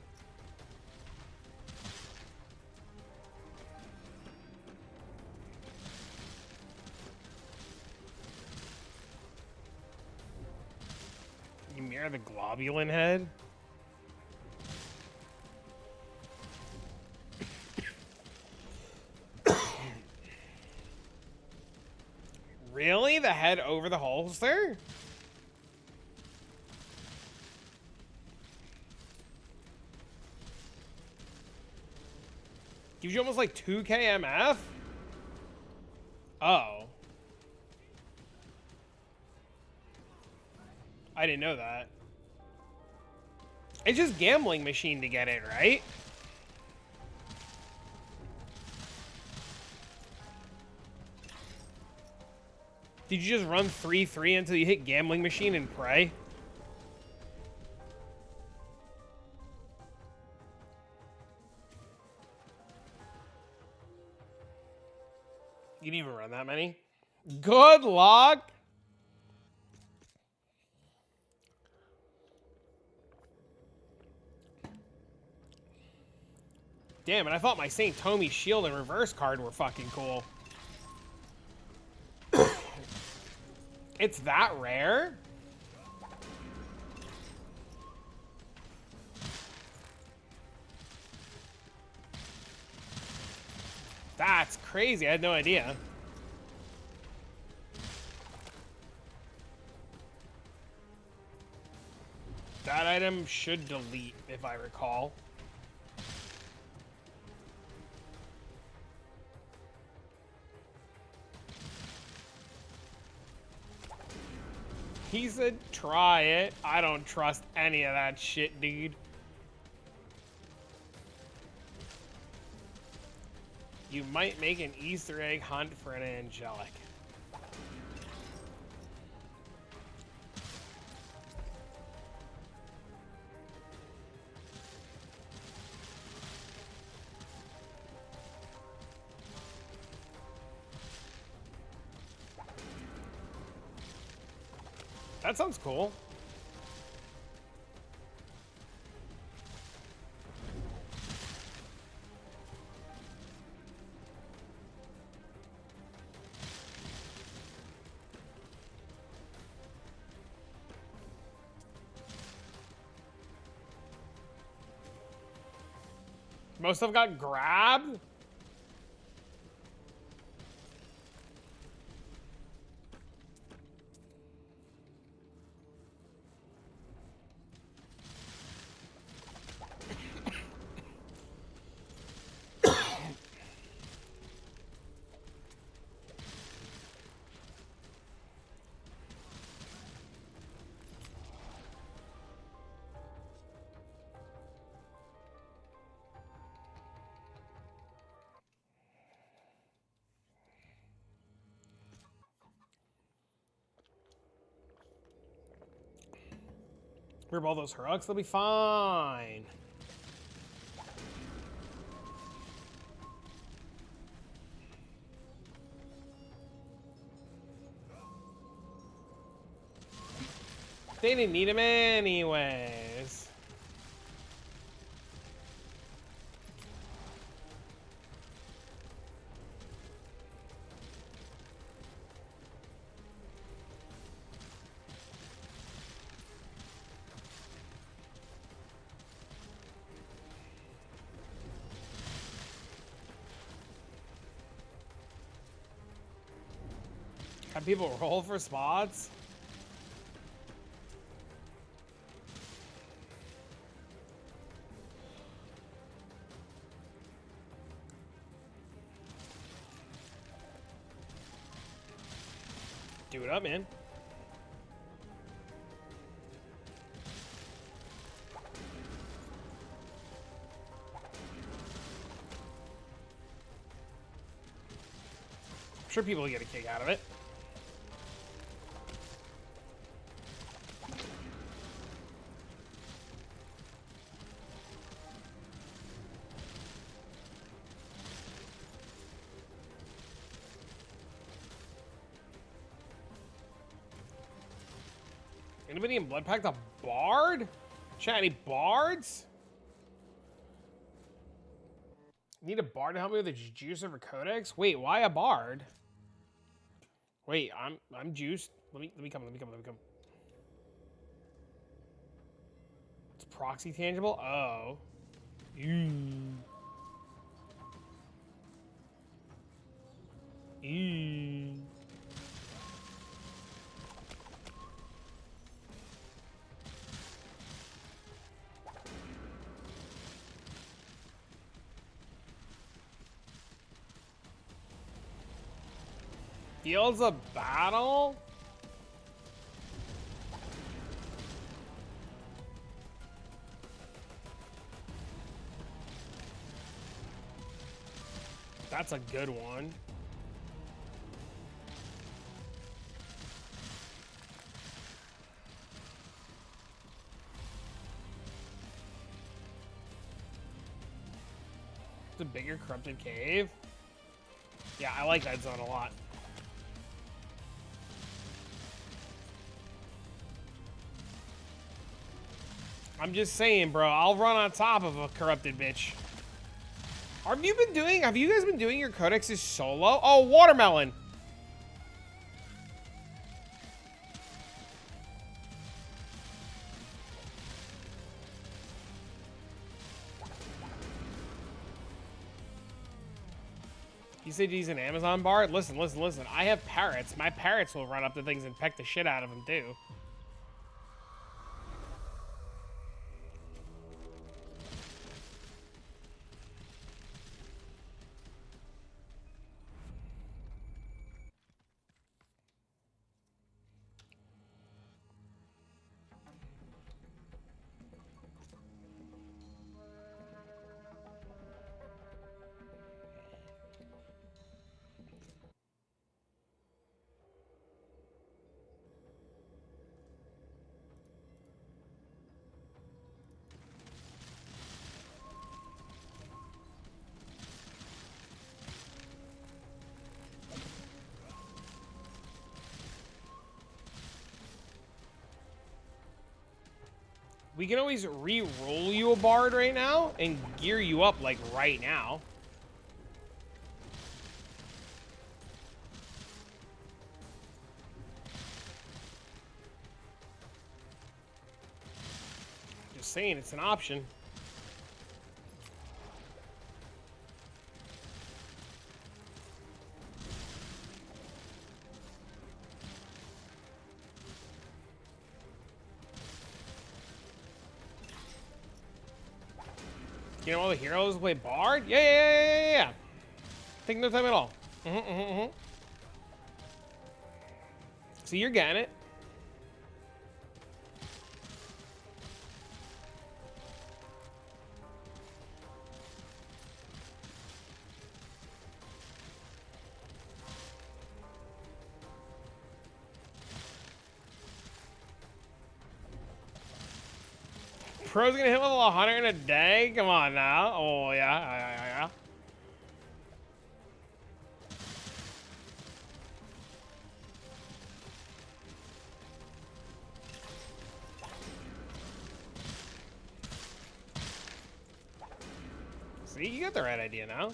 You mirror the Globulin head? Really? The head over the holster? Gives you almost like 2k MF? Oh. I didn't know that. It's just gambling machine to get it, right? Did you just run 3-3 until you hit gambling machine and pray? You didn't even run that many? Good luck! Damn, and I thought my St. Tommy shield and reverse card were fucking cool. It's that rare? That's crazy. I had no idea. That item should delete, if I recall. He said, try it. I don't trust any of that shit, dude. You might make an Easter egg hunt for an Angelic. That sounds cool. Most of them got grabbed? Rip all those Heroics, they'll be fine. They didn't need him anyways. Have people roll for spots? Do it up, man. I'm sure people will get a kick out of it. Anybody in Blood Pact a bard? Chat, any bards? Need a bard to help me with the juice over codex? Wait, why a bard? Wait, I'm juiced. Let me come. It's proxy tangible? Oh. Ew. Ew. Fields of battle? That's a good one. The bigger corrupted cave. Yeah, I like that zone a lot. I'm just saying, bro, I'll run on top of a corrupted bitch. Have you guys been doing your codexes solo? Oh, watermelon. You said he's an Amazon bard? Listen. I have parrots. My parrots will run up to things and peck the shit out of them, too. We can always re-roll you a bard right now and gear you up, like, right now. Just saying, it's an option. You know all the heroes play bard? Yeah. Take no time at all. So you're getting it. Pro's gonna hit level 100 in a day? Come on now. Oh, yeah. See, you got the right idea now.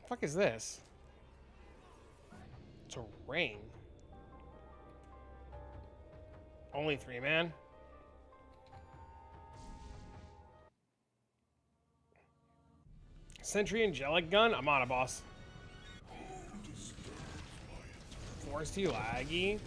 The fuck is this? It's a ring. Only 3, man. Sentry Angelic gun? I'm on a boss. Force too laggy.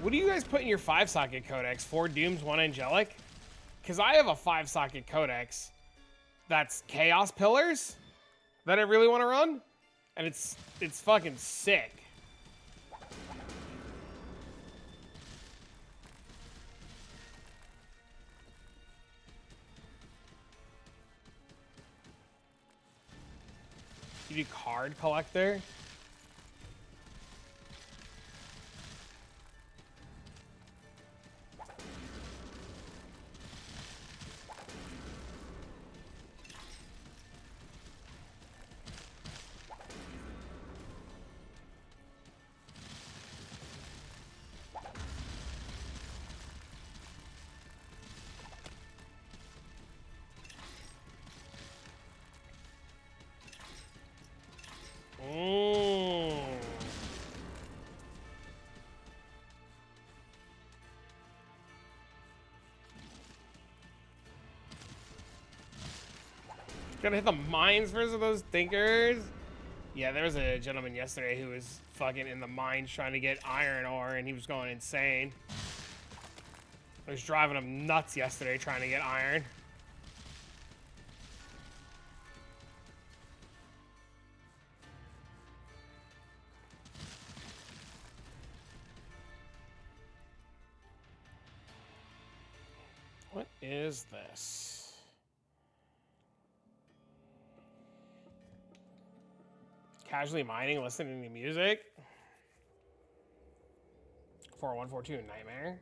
What do you guys put in your 5-socket codex? 4 Dooms, 1 Angelic? Because I have a 5-socket codex that's Chaos Pillars that I really want to run. And it's fucking sick. You do card collector? Gonna hit the mines first of those thinkers. Yeah, there was a gentleman yesterday who was fucking in the mines trying to get iron ore, and he was going insane. I was driving him nuts yesterday trying to get iron. What is this? Casually mining, listening to music. 4142 Nightmare.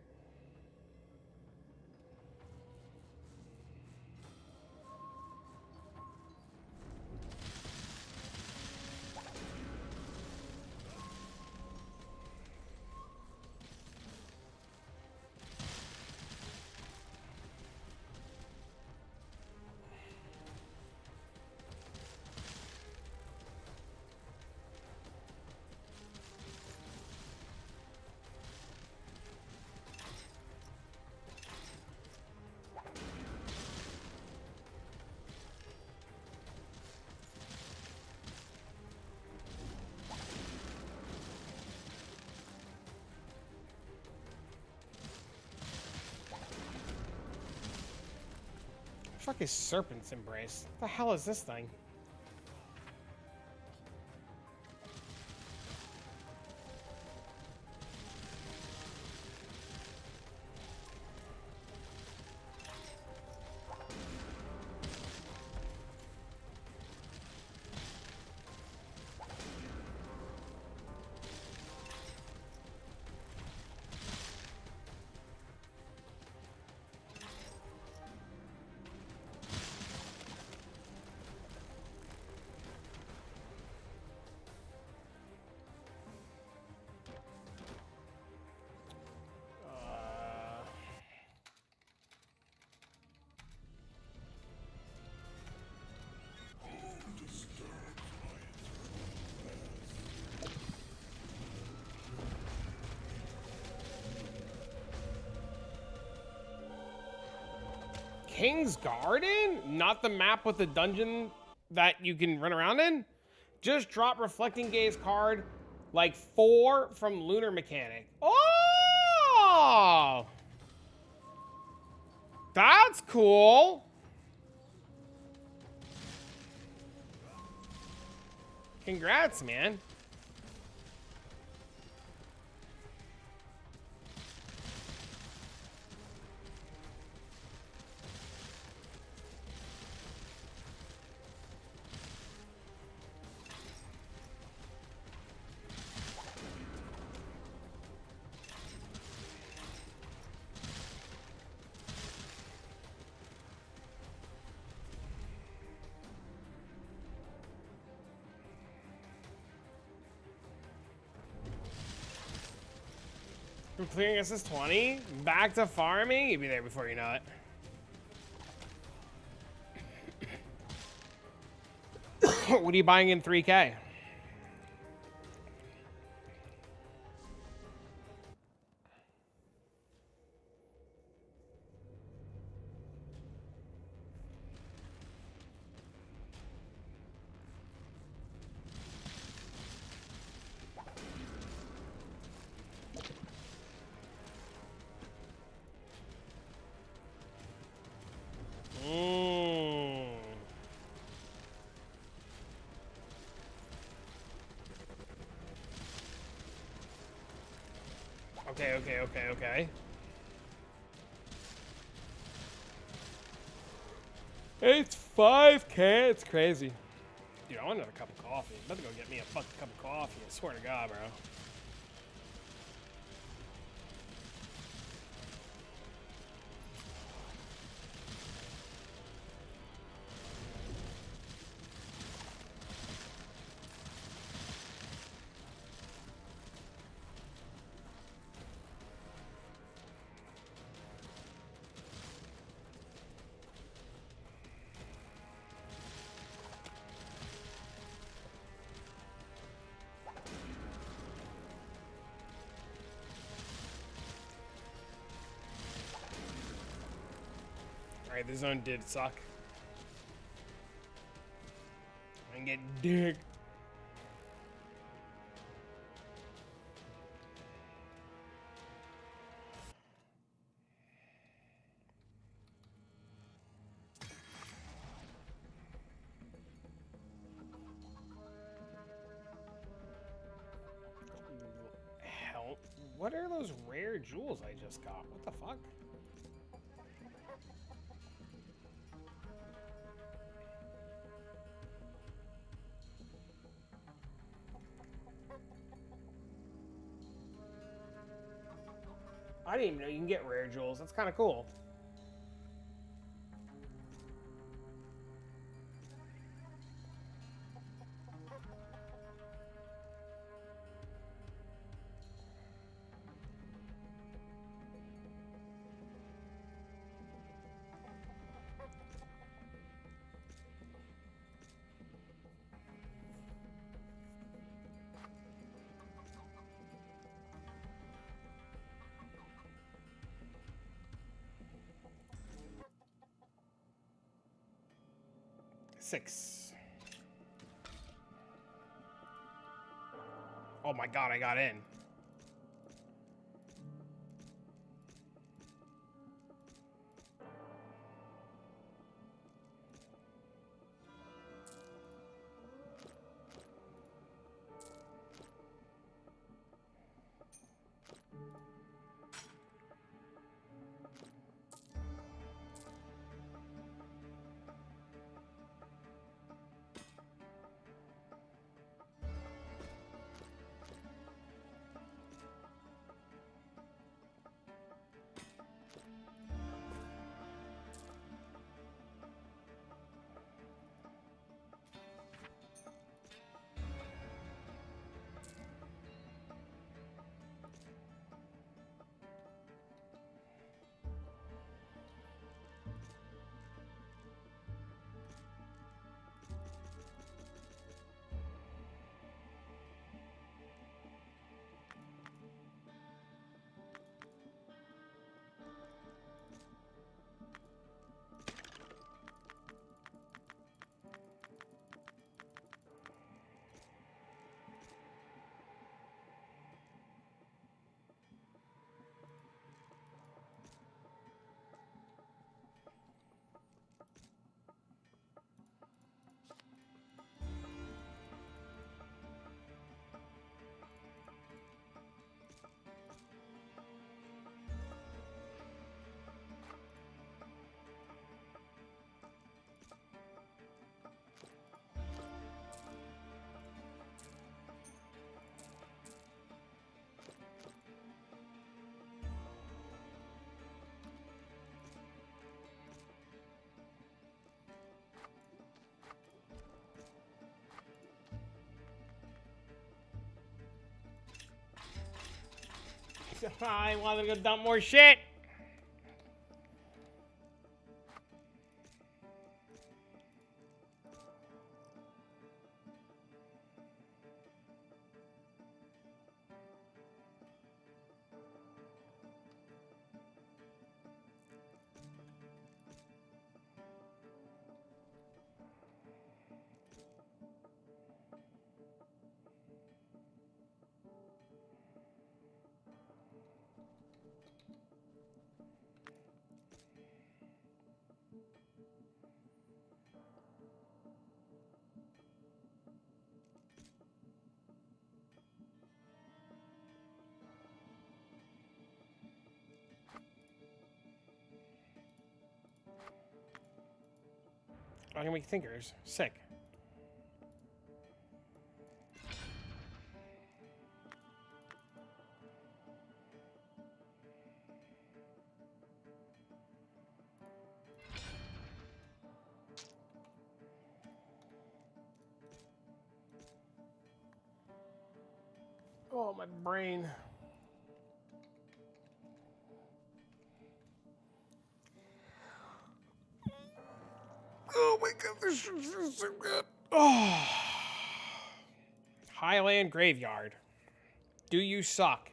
Fuck is Serpent's Embrace? What the hell is this thing? King's Garden? Not the map with the dungeon that you can run around in? Just drop Reflecting Gaze card like 4 from Lunar Mechanic. Oh! That's cool. Congrats, man. From clearing SS20, back to farming, you'll be there before you know it. What are you buying in 3K? Okay. It's 5K, it's crazy. Dude, I want another cup of coffee. I'm about to go get me a fucking cup of coffee, I swear to God, bro. Alright, the zone did suck. get dick. Hell, what are those rare jewels I just got? What the fuck? I didn't even know you can get rare jewels. That's kind of cool. Six. Oh my god, I got in. I wanted to go dump more shit. I can make thinkers. Sick. Oh, my brain. Oh my god, this is so good. Oh. Highland Graveyard. Do you suck?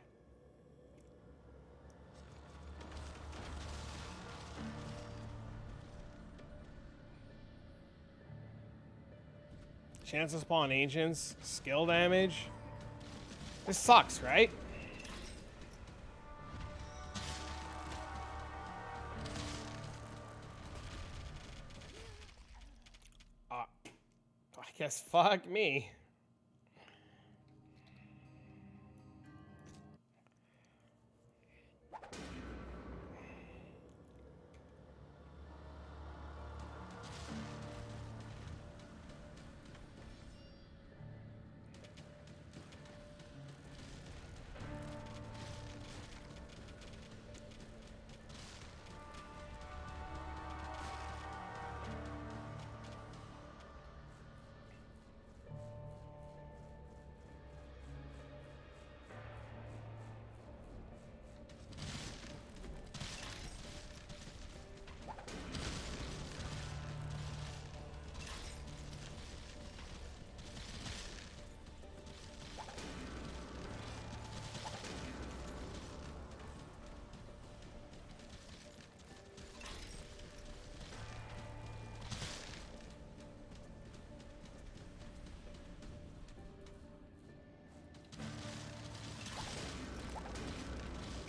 Chance to spawn ancients. Skill damage. This sucks, right? I guess fuck me.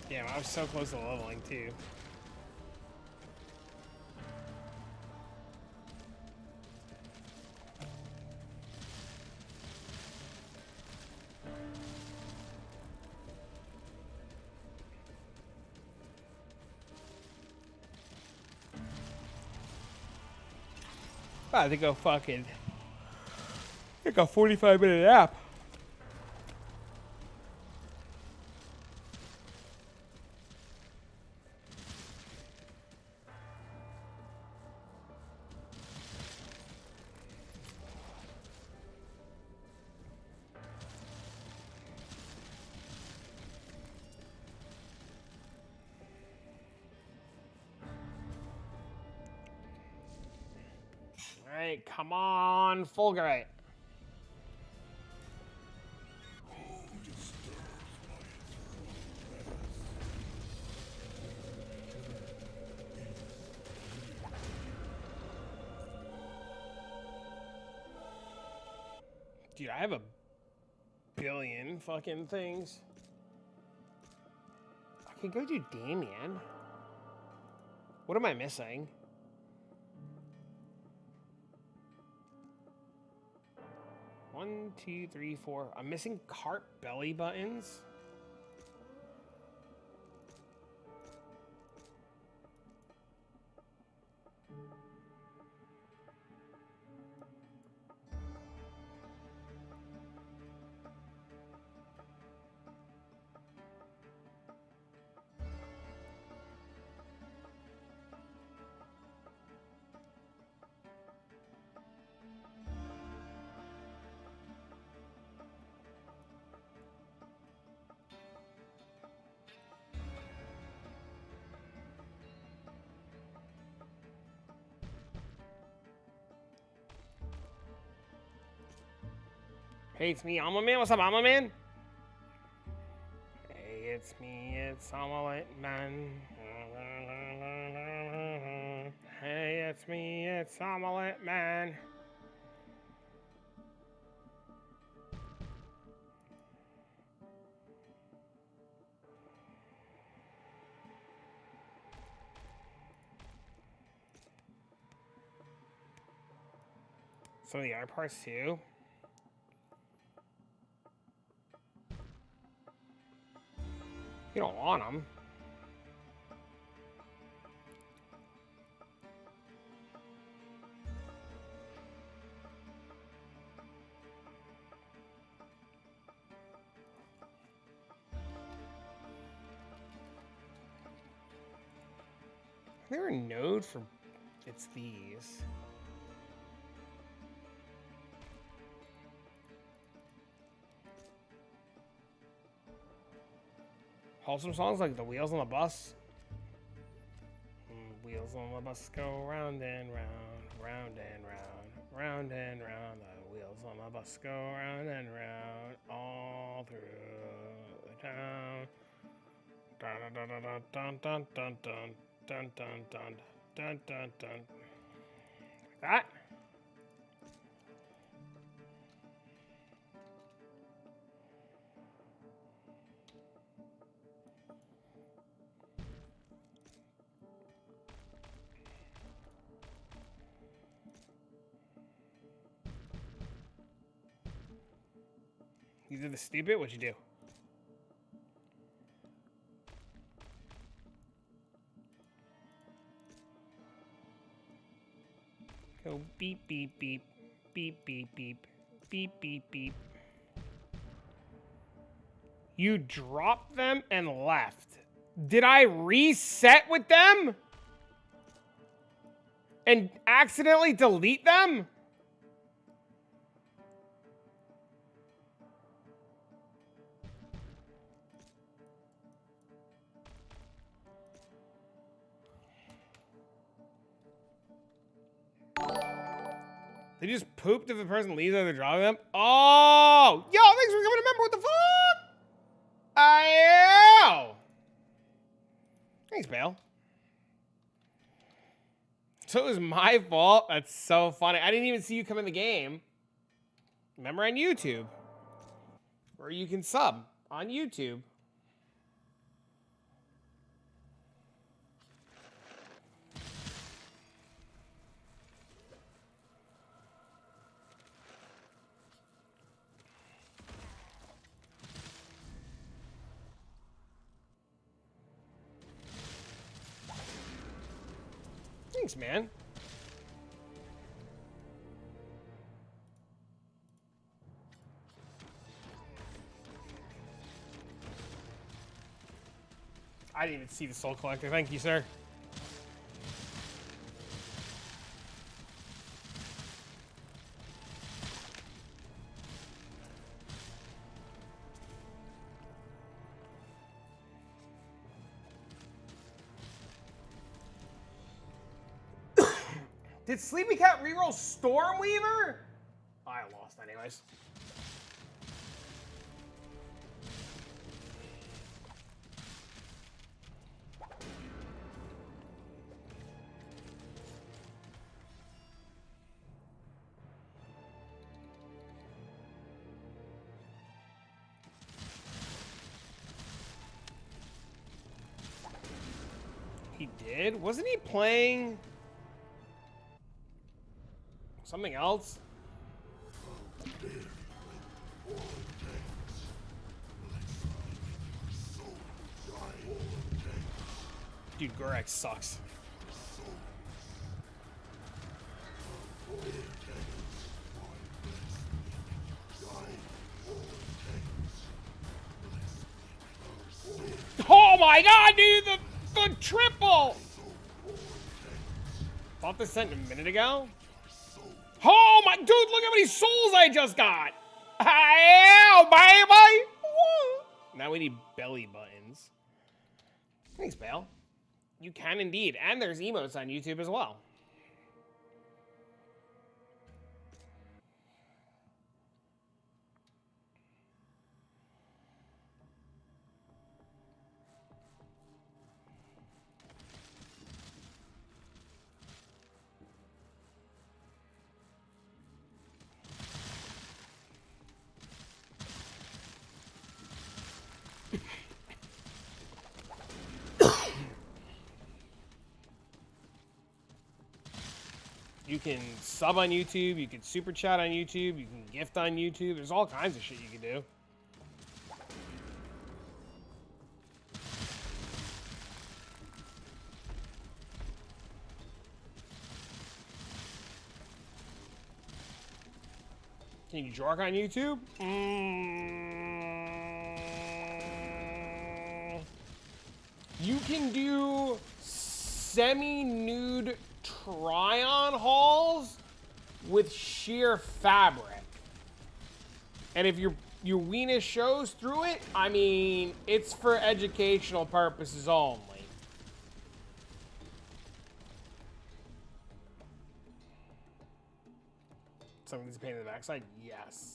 Damn, I was so close to leveling too. I think I'll fucking take a 45-minute nap. Alright, come on, Fulgurite. Dude, I have a billion fucking things. I can go do Damien. What am I missing? One, two, three, four. I'm missing cart belly buttons. Hey, it's me, Alma Man. What's up, Alma Man? Hey, it's me, it's Omelette Man. Hey, it's me, it's Omelette Man. Some of the art parts too. You don't want them. Is there a node for... It's these. Wholesome songs like The Wheels on the Bus. Wheels on the bus go round and round, round and round, round and round. The wheels on the bus go round and round, all through the town. Dun dun dun dun dun dun dun dun dun dun dun dun dun. Like that. You did the stupid? What'd you do? Go beep, beep, beep. Beep, beep, beep. Beep, beep, beep. You dropped them and left. Did I reset with them? And accidentally delete them? They just pooped if the person leaves after dropping them? Oh! Yo, thanks for becoming a member. What the fuck? Ow! Thanks, Bale. So it was my fault? That's so funny. I didn't even see you come in the game. Remember on YouTube. Or you can sub on YouTube. Thanks, man. I didn't even see the Soul Collector. Thank you, sir. Did Sleepy Cat reroll Stormweaver? I lost anyways. He did? Wasn't he playing something else? Dude, Gorex sucks. Oh my god, dude, the triple! Thought this sent a minute ago? Oh my, dude, look how many souls I just got! Ow, baby! Now we need belly buttons. Thanks, Bale. You can indeed. And there's emotes on YouTube as well. You can sub on YouTube, you can super chat on YouTube, you can gift on YouTube. There's all kinds of shit you can do. Can you jork on YouTube? You can do semi-nude try-on hauls with sheer fabric. And if your weenus shows through it, I mean, it's for educational purposes only. Something's a pain in the backside? Yes.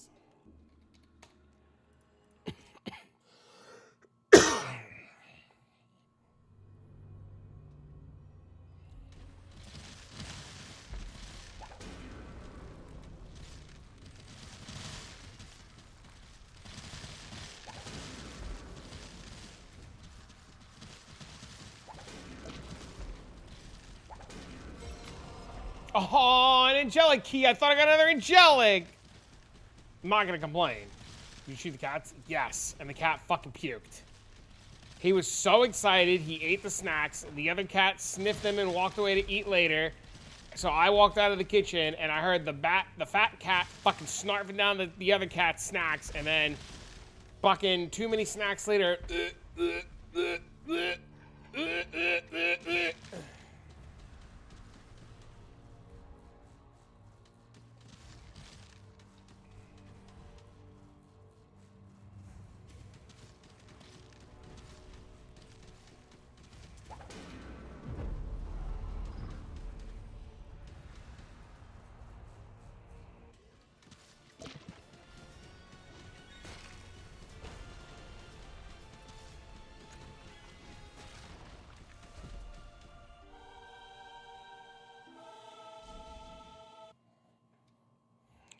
Oh, an angelic key. I thought I got another angelic. I'm not going to complain. You shoot the cats? Yes. And the cat fucking puked. He was so excited, he ate the snacks. The other cat sniffed them and walked away to eat later. So I walked out of the kitchen and I heard the fat cat fucking snarfing down the other cat's snacks, and then fucking too many snacks later.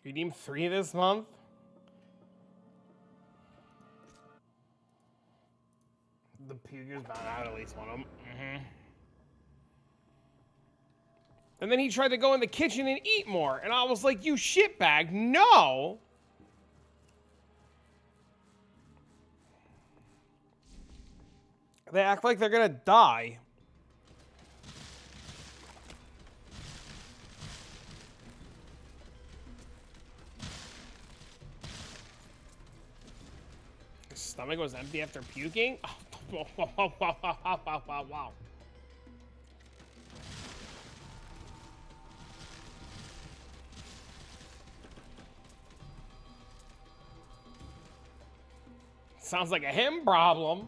Redeem 3 this month? The Puger's bound out at least one of them. And then he tried to go in the kitchen and eat more. And I was like, you shitbag, no! They act like they're gonna die. His stomach was empty after puking? Wow. Sounds like a him problem.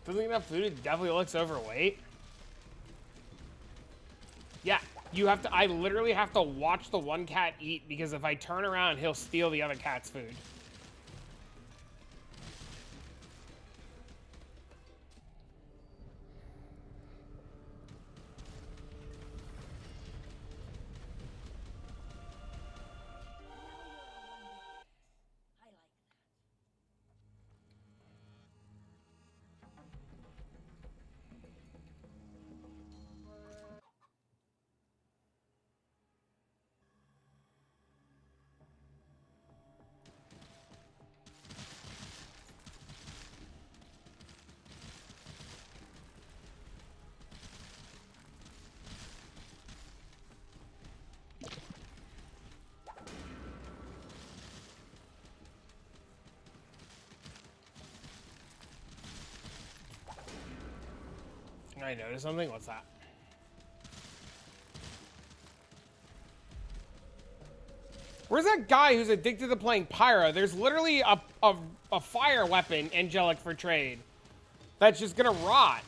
Doesn't eat enough food, it definitely looks overweight. Yeah, you have to, I literally have to watch the one cat eat, because if I turn around, he'll steal the other cat's food. I noticed something? What's that? Where's that guy who's addicted to playing Pyro? There's literally a fire weapon, Angelic, for trade. That's just gonna rot.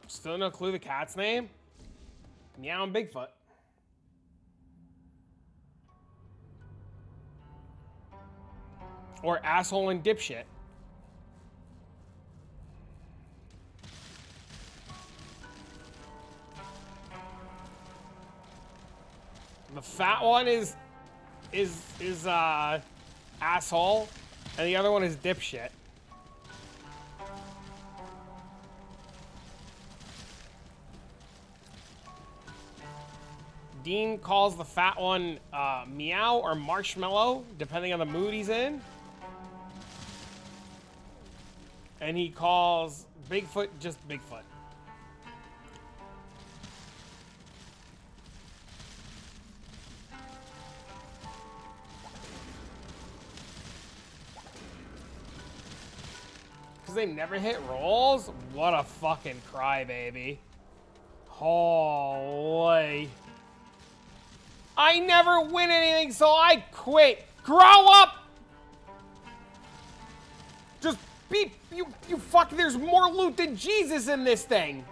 Still no clue the cat's name? Meow and Bigfoot. Or asshole and dipshit. The fat one is asshole, and the other one is dipshit. Dean calls the fat one meow or marshmallow, depending on the mood he's in. And he calls Bigfoot just Bigfoot. Because they never hit rolls? What a fucking crybaby. Holy. I never win anything, so I quit. Grow up! Just be, you fuck, there's more loot than Jesus in this thing.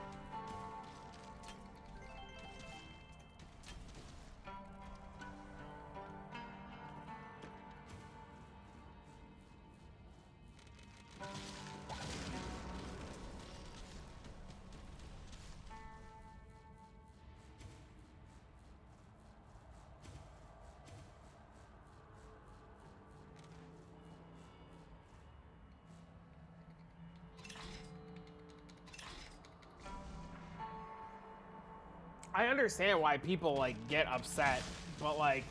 I understand why people, like, get upset, but, like,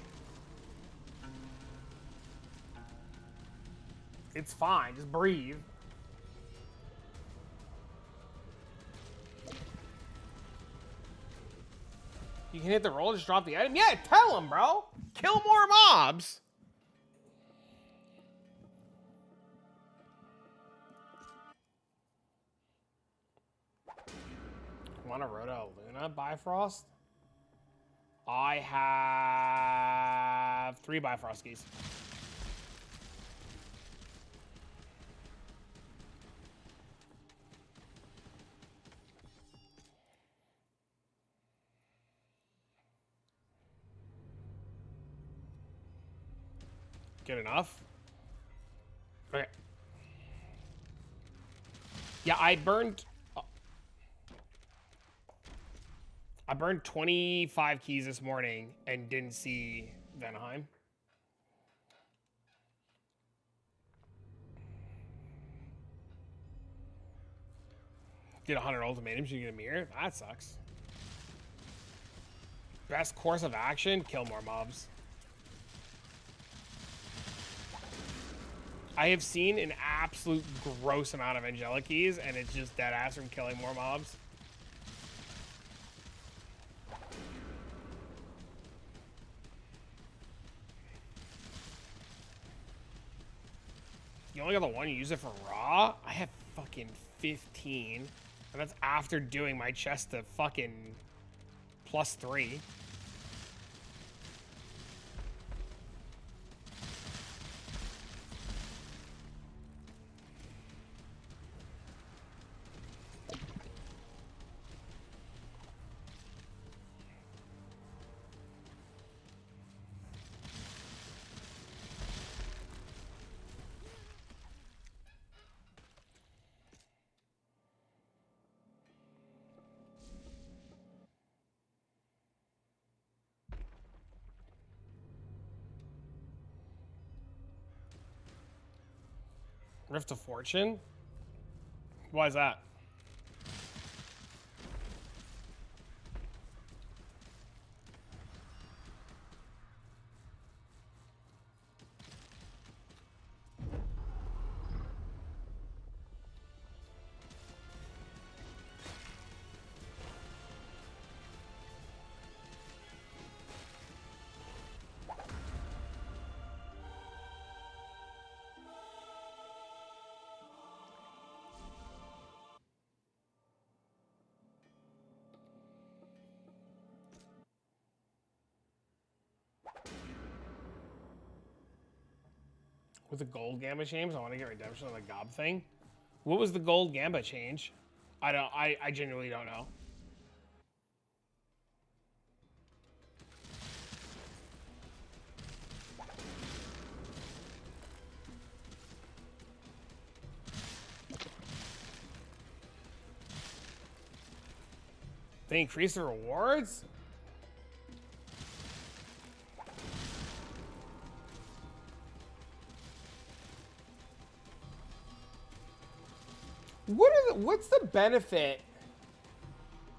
it's fine. Just breathe. You can hit the roll, just drop the item? Yeah, tell him, bro. Kill more mobs. Want a Rhoda Luna Bifrost? I have 3 Bifrost keys. Good enough? Okay. Yeah, I burned 25 keys this morning and didn't see Vanaheim. Did 100 ultimatums, you get a mirror? That sucks. Best course of action? Kill more mobs. I have seen an absolute gross amount of angelic keys, and it's just dead ass from killing more mobs. You only got the one, you use it for raw? I have fucking 15. And that's after doing my chest to fucking +3. Rift of Fortune? Why is that? With the gold gambit change, I want to get redemption on the gob thing. What was the gold gambit change? I genuinely don't know. They increase the rewards? What's the benefit?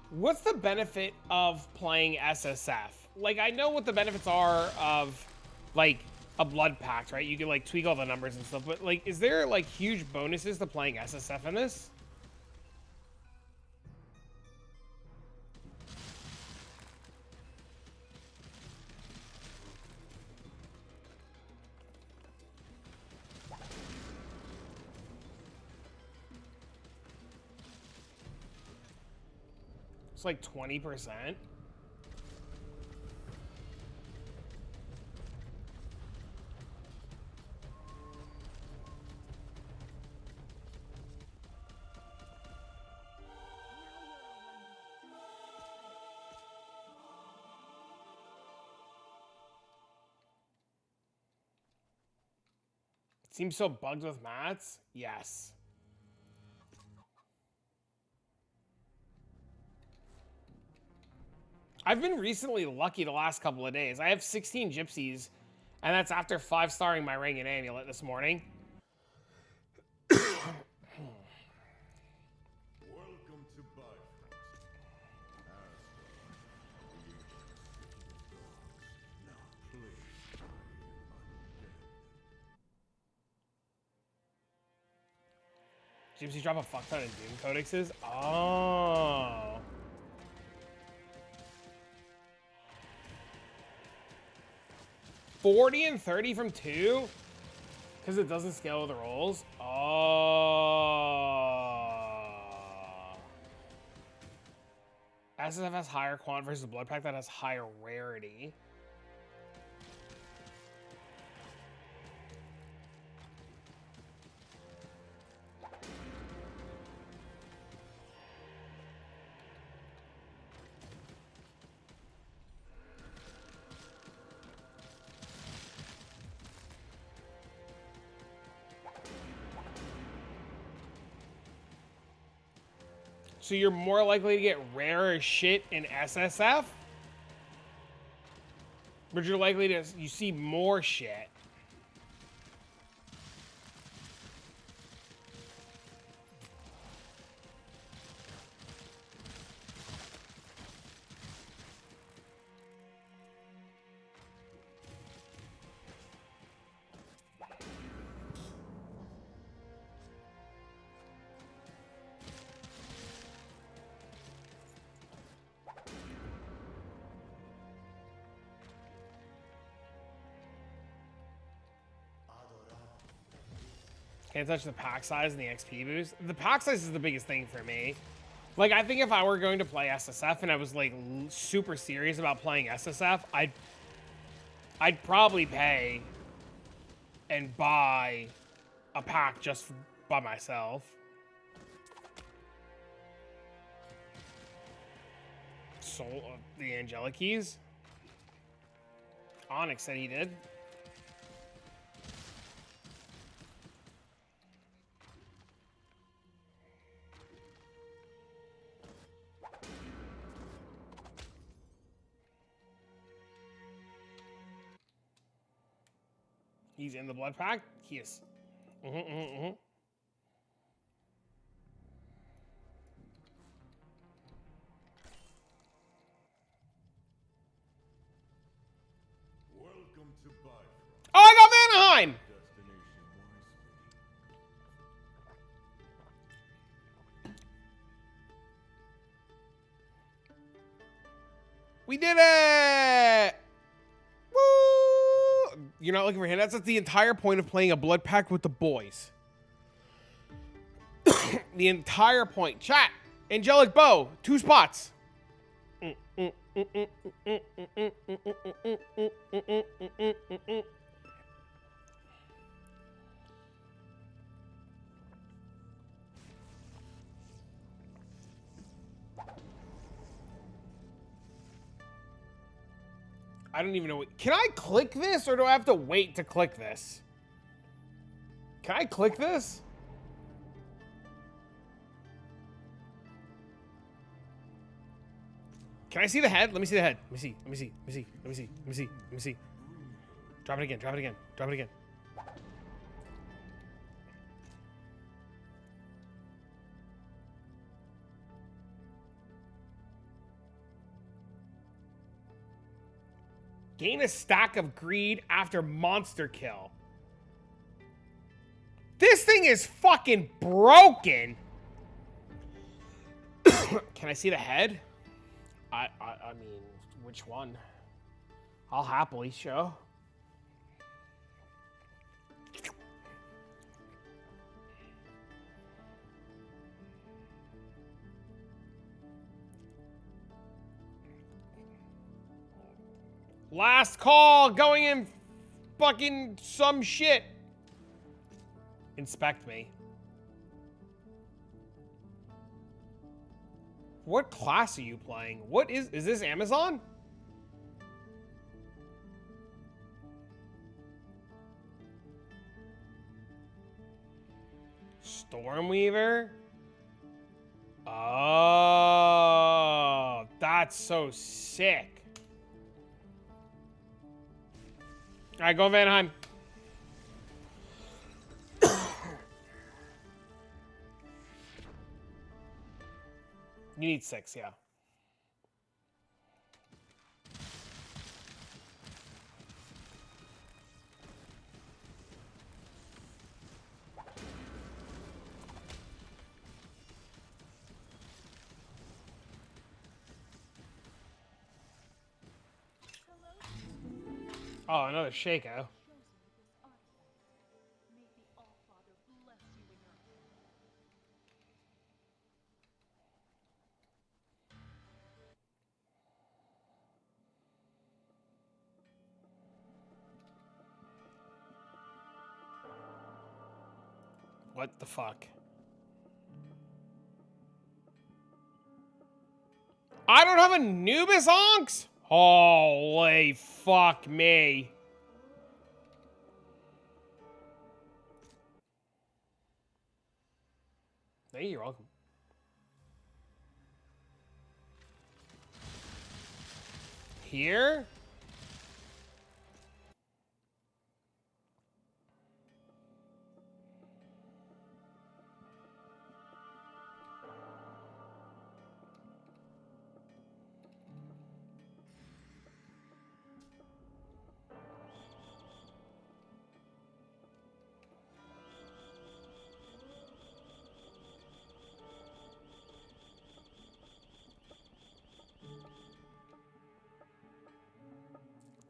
What's the benefit of playing SSF? Like, I know what the benefits are of, like, a blood pact, right? You can, like, tweak all the numbers and stuff, but, like, is there, like, huge bonuses to playing SSF in this? It's like 20%. Seems so bugged with mats? Yes. I've been recently lucky the last couple of days. I have 16 gypsies, and that's after 5-starring my ring and amulet this morning. Welcome to Bifrost. Gypsies drop a fuck ton of Doom codexes? Oh. $40 and $30 from 2? Because it doesn't scale with the rolls? Oh. SSF has higher quant versus Blood Pack that has higher rarity. So you're more likely to get rarer shit in SSF? But you're likely to, you see more shit. Can't touch the pack size and the XP boost. The pack size is the biggest thing for me. Like, I think if I were going to play SSF and I was like super serious about playing SSF, I'd probably pay and buy a pack just by myself. Soul of the Angelic keys. Onyx said he did. He's in the blood pack? He is. Welcome to Bifrost. Oh, I got Vanaheim! Destination wisely. We did it! Woo! You're not looking for handouts? That's the entire point of playing a blood pack with the boys. The entire point. Chat! Angelic Bow, 2 spots. I don't even know what... Can I click this, or do I have to wait to click this? Can I click this? Can I see the head? Let me see the head. Let me see. Let me see. Let me see. Let me see. Let me see. Let me see. Drop it again. Drop it again. Drop it again. Gain a stack of greed after monster kill. This thing is fucking broken. Can I see the head? I mean, which one? I'll happily show. Last call, going in fucking some shit. Inspect me. What class are you playing? What is this Amazon? Stormweaver? Oh, that's so sick. All right, go Vanaheim. You need 6, yeah. Oh, another Shaco. Chosen this artifact. May the All-Father bless you in your What the fuck? I don't have a Nubis Onks? Holy fuck me. Hey, you're welcome. Here?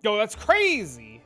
Yo, that's crazy.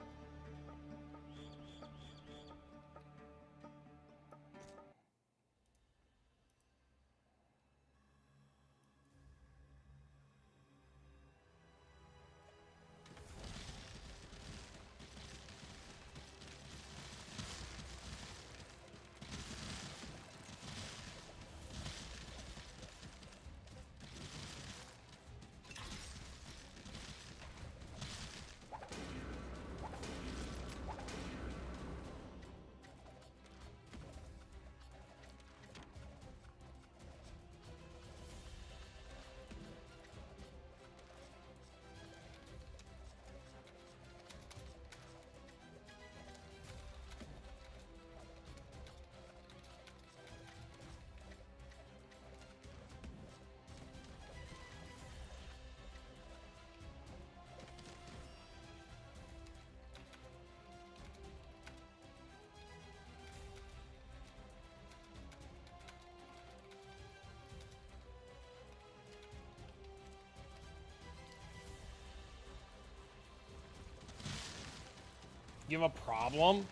You have a problem?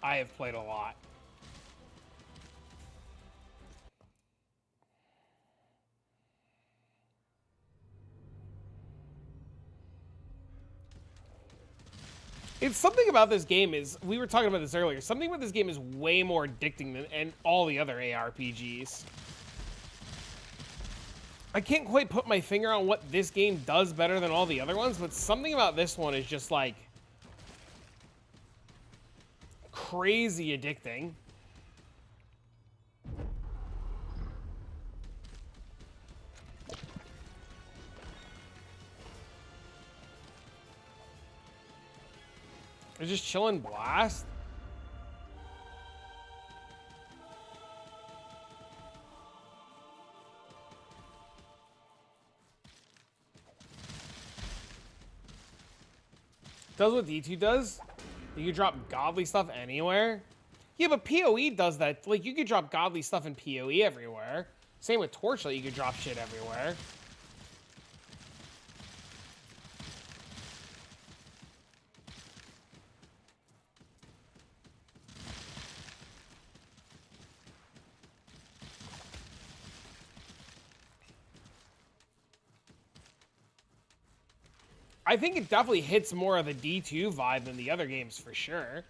I have played a lot. It's something about this game is, we were talking about this earlier, something about this game is way more addicting than and all the other ARPGs. I can't quite put my finger on what this game does better than all the other ones, but something about this one is just like crazy addicting. It's just chilling blast. Does what D2 does. You can drop godly stuff anywhere. Yeah, but POE does that. Like, you could drop godly stuff in POE everywhere. Same with Torchlight, you could drop shit everywhere. I think it definitely hits more of the D2 vibe than the other games for sure.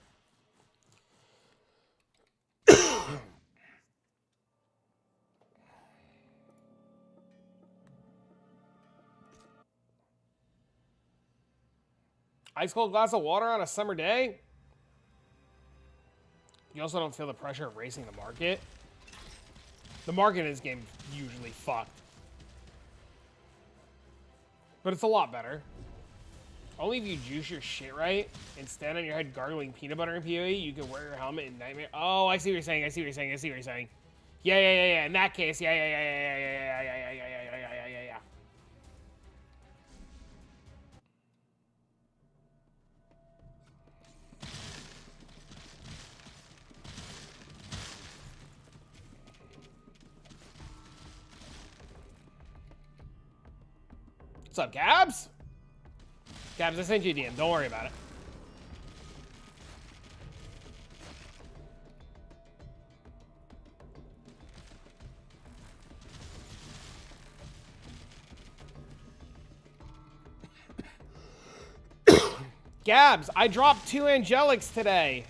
Ice cold glass of water on a summer day. You also don't feel the pressure of racing the market. The market in this game is usually fucked. But it's a lot better. Only if you juice your shit right and stand on your head gargling peanut butter in PoE, you can wear your helmet in Nightmare. Oh, I see what you're saying. I see what you're saying. I see what you're saying. Yeah. In that case, yeah. What's up, Gabs? Gabs, I sent you a DM. Don't worry about it. Gabs, I dropped 2 Angelics today.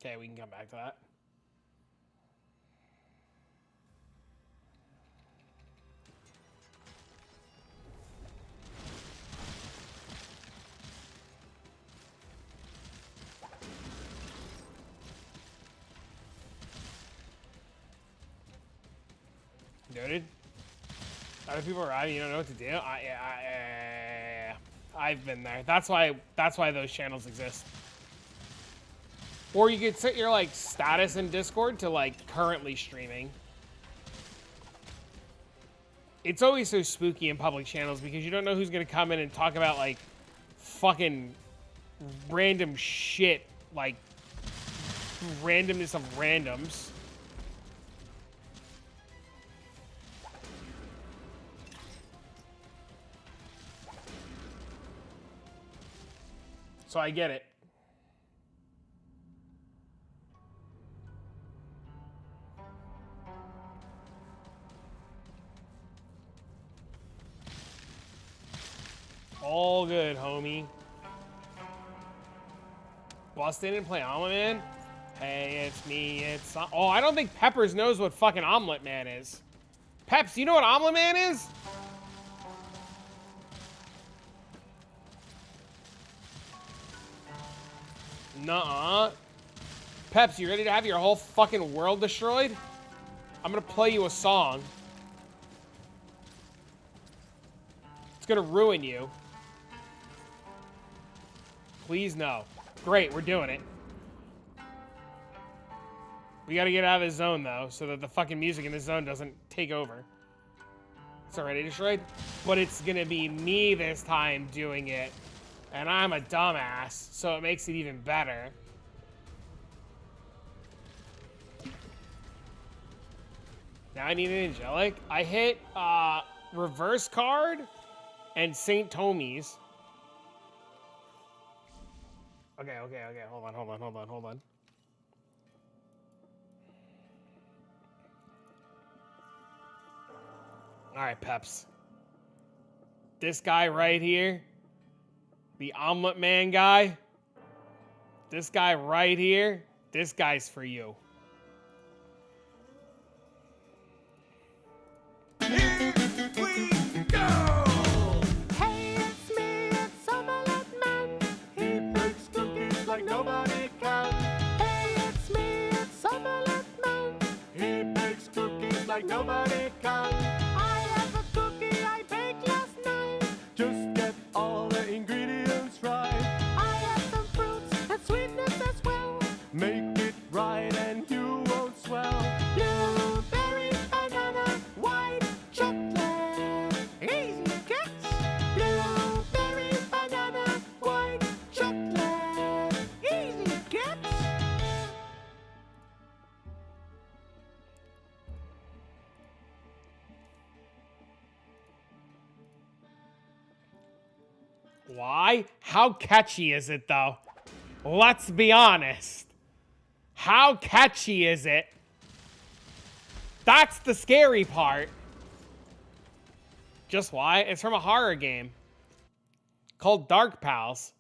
Okay, we can come back to that. Noted. Other people arriving, you don't know what to do. I've been there. That's why those channels exist. Or you could set your like status in Discord to like currently streaming. It's always so spooky in public channels because you don't know who's gonna come in and talk about like fucking random shit, like randomness of randoms. So I get it. All good, homie. Busted and play Omelet Man? Hey, it's me, it's... Oh, I don't think Peppers knows what fucking Omelet Man is. Peps, you know what Omelet Man is? Nuh-uh. Peps, you ready to have your whole fucking world destroyed? I'm gonna play you a song. It's gonna ruin you. Please no. Great, we're doing it. We gotta get out of this zone though, so that the fucking music in this zone doesn't take over. It's already destroyed, but it's gonna be me this time doing it. And I'm a dumbass, so it makes it even better. Now I need an Angelic. I hit Reverse Card and St. Tommy's. Okay. Hold on. All right, Peps. This guy right here, the Omelet Man guy, this guy right here, this guy's for you. Here we go! Hey, it's me, it's Omelet Man. He bakes cookies like nobody can. Hey, it's me, it's Omelet Man. He bakes cookies like nobody can. I have a cookie I baked last night. Just get all the ingredients right. I have some fruits and sweetness as well. Make it right and you won't swell. Blueberry, banana, white chocolate. Easy gets. Blueberry, banana, white chocolate. Easy gets. Why? How catchy is it though? Let's be honest. How catchy is it? That's the scary part. Just why? It's from a horror game called Dark Pals.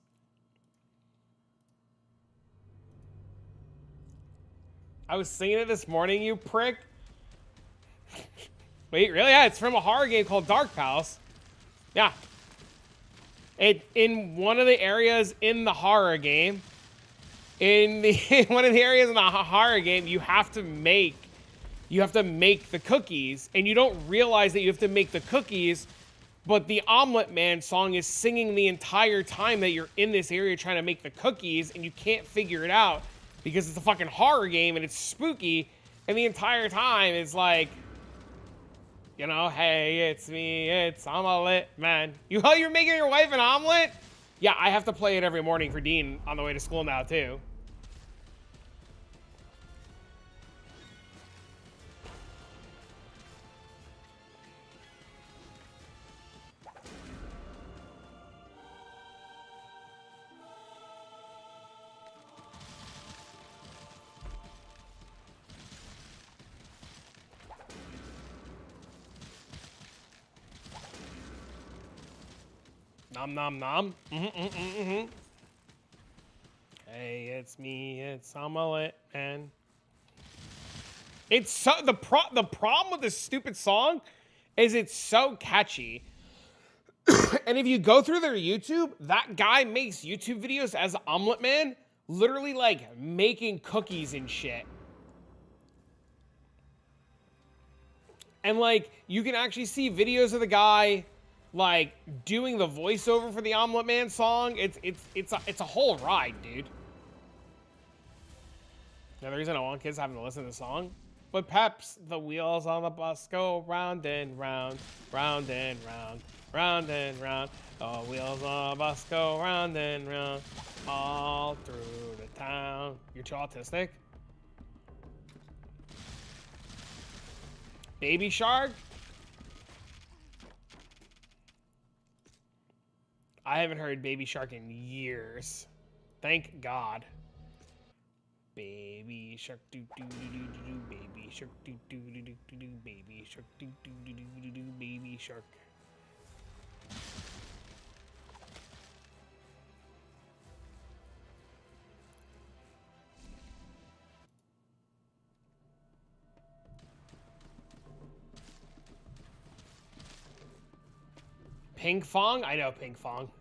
I was singing it this morning, you prick. Wait, really? Yeah, it's from a horror game called Dark Pals. Yeah. In one of the areas in the horror game, in one of the areas in the horror game, you have to make the cookies, and you don't realize that you have to make the cookies, but the Omelet Man song is singing the entire time that you're in this area trying to make the cookies, and you can't figure it out because it's a fucking horror game and it's spooky, and the entire time it's like, you know, hey, it's me, it's omelet man. You're making your wife an omelet? Yeah, I have to play it every morning for Dean on the way to school now too. Nom nom nom. Hey, it's me, it's omelet man. It's so the problem with this stupid song is it's so catchy. And if you go through their YouTube, that guy makes YouTube videos as Omelet Man, literally like making cookies and shit. And like you can actually see videos of the guy like doing the voiceover for the Omelet Man song. It's a whole ride, dude. Now the reason I want kids having to listen to the song, but Peps, the wheels on the bus go round and round, round and round, round and round. The wheels on the bus go round and round, all through the town. You're too autistic? Baby Shark? I haven't heard Baby Shark in years. Thank God. Baby shark do do do do do do, baby shark do do do do do do, baby shark do do do do do do, baby shark. Ping Fong? I know Ping Fong.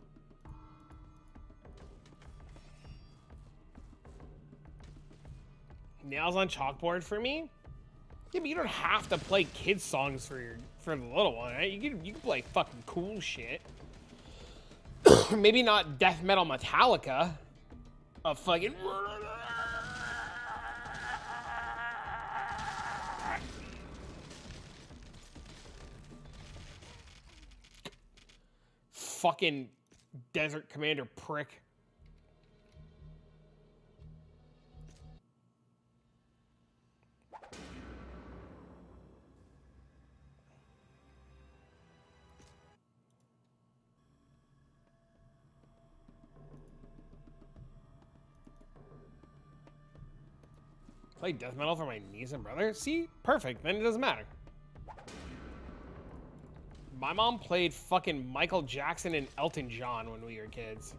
Nails on chalkboard for me? Yeah, but you don't have to play kids songs for the little one, right? You can play fucking cool shit. Maybe not death metal Metallica. A fucking fucking Desert Commander prick. Play death metal for my niece and brother? See? Perfect. Then it doesn't matter. My mom played fucking Michael Jackson and Elton John when we were kids.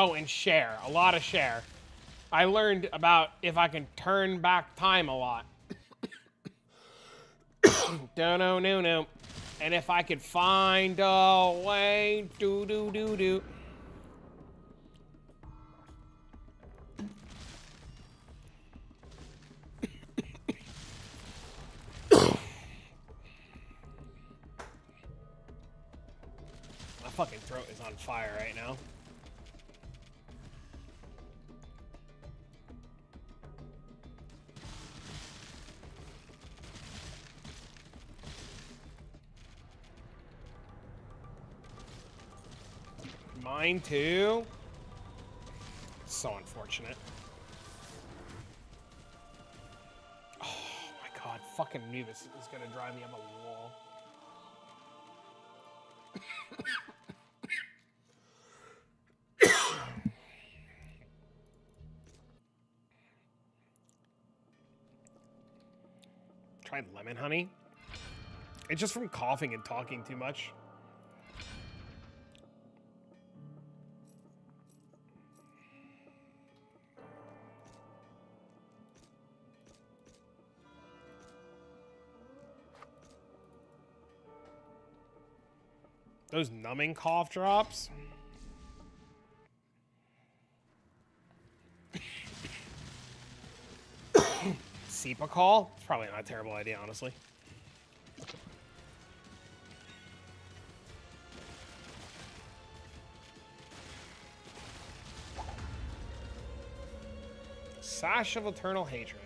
Oh, and share. A lot of share. I learned about if I can turn back time a lot. No. And if I could find a way, do. My fucking throat is on fire right now. Mine too. So unfortunate. Oh my god, fucking knew this was gonna drive me up a wall. Tried lemon honey. It's just from coughing and talking too much. Those numbing cough drops. SEPA call? It's probably not a terrible idea, honestly. Sash of Eternal Hatred.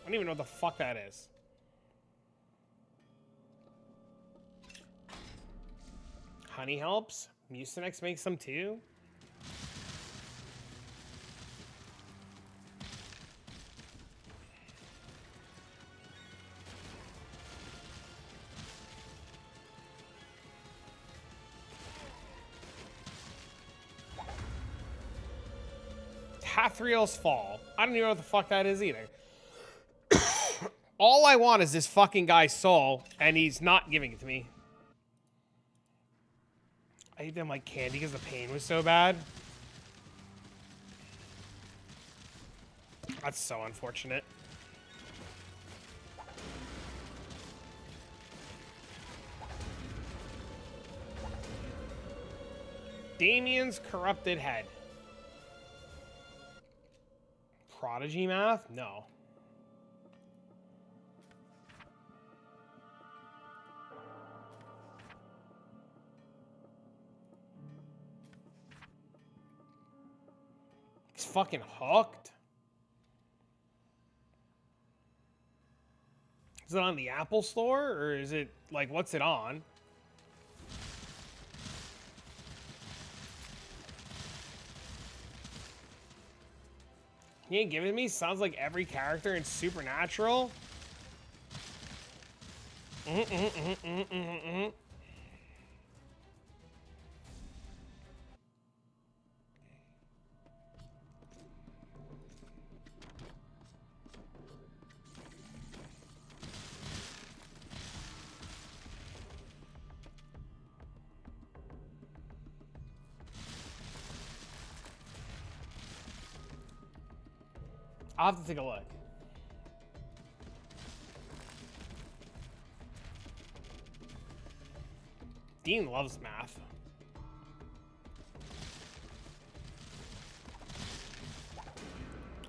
I don't even know what the fuck that is. Honey helps. Mucinex makes some too. Hathriel's Fall. I don't even know what the fuck that is either. All I want is this fucking guy's soul, and he's not giving it to me. I ate them like candy because the pain was so bad. That's so unfortunate. Damien's Corrupted Head. Prodigy math? No. He's fucking hooked. Is it on the Apple Store, or is it, like, what's it on? He ain't giving me? Sounds like every character in Supernatural. I'll have to take a look. Dean loves math.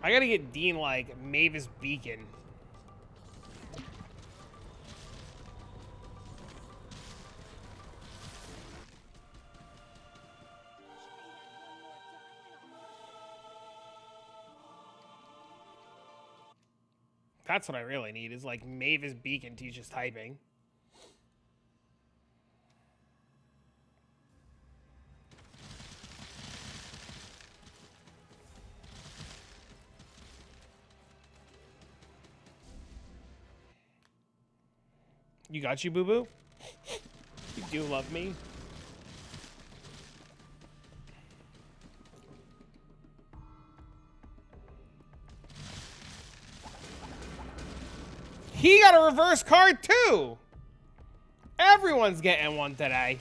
I gotta get Dean like Mavis Beacon. That's what I really need, is like Mavis Beacon teaches typing. You got you, boo-boo? You do love me. He got a reverse card too. Everyone's getting one today.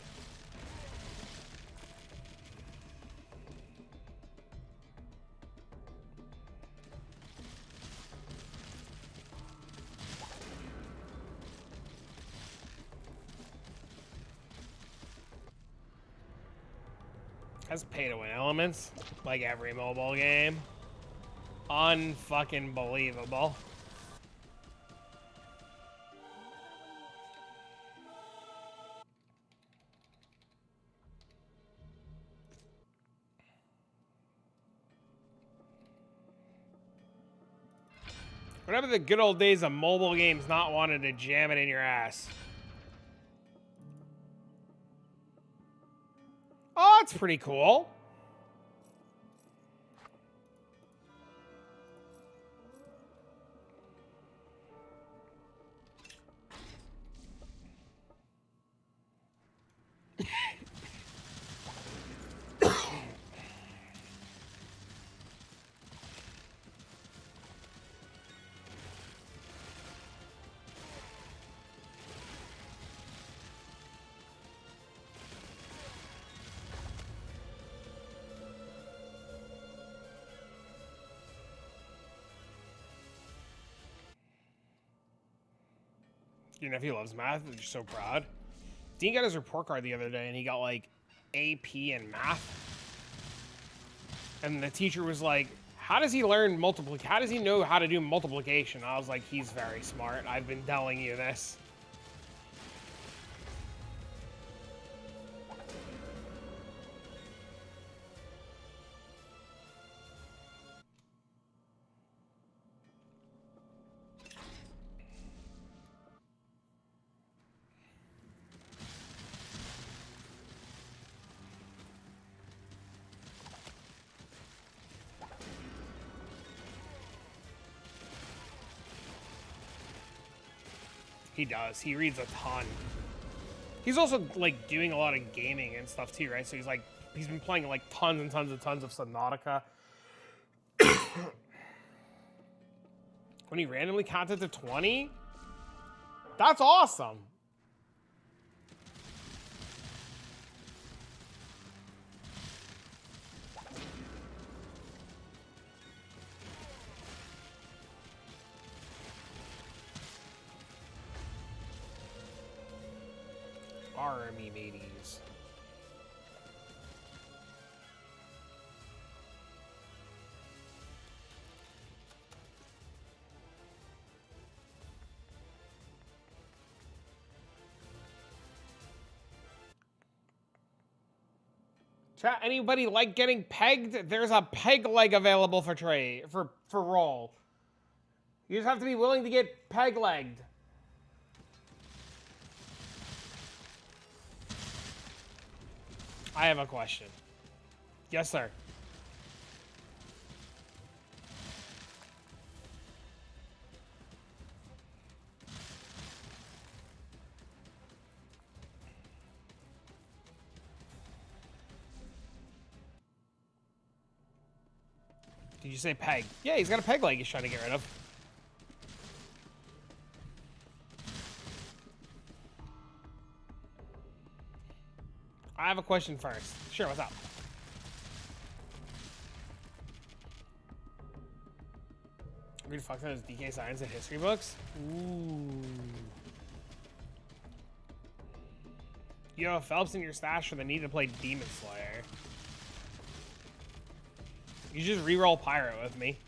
Has pay-to-win elements, like every mobile game. Unfucking believable. Remember the good old days of mobile games not wanting to jam it in your ass. Oh, that's pretty cool. Your nephew loves math, and you're so proud. Dean got his report card the other day, and he got, like, AP in math. And the teacher was like, how does he learn multiplication? How does he know how to do multiplication? I was like, he's very smart. I've been telling you this. He does. He reads a ton. He's also, like, doing a lot of gaming and stuff, too, right? So he's, like, he's been playing, like, tons and tons and tons of Subnautica. When he randomly counted to 20? That's awesome. Army mateys. Chat, anybody like getting pegged? There's a peg leg available for trade for roll. You just have to be willing to get peg legged. I have a question. Yes, sir. Did you say peg? Yeah, he's got a peg leg he's trying to get rid of. I have a question first. Sure, what's up? Read fuck those DK science and history books? Ooh. You have Phelps in your stash for the need to play Demon Slayer. You just reroll Pirate with me.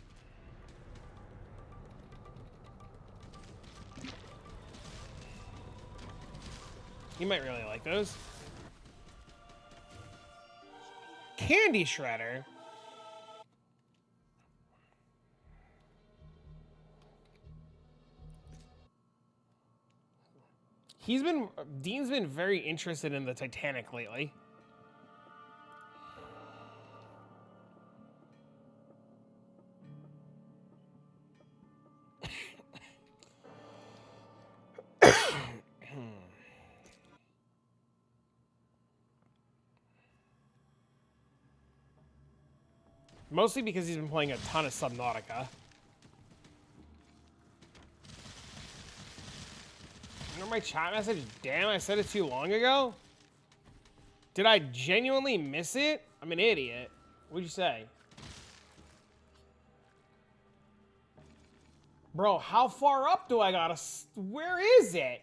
You might really like those. Candy Shredder. Dean's been very interested in the Titanic lately. Mostly because he's been playing a ton of Subnautica. Remember my chat message? Damn, I said it too long ago? Did I genuinely miss it? I'm an idiot. What'd you say? Bro, how far up do I gotta... Where is it?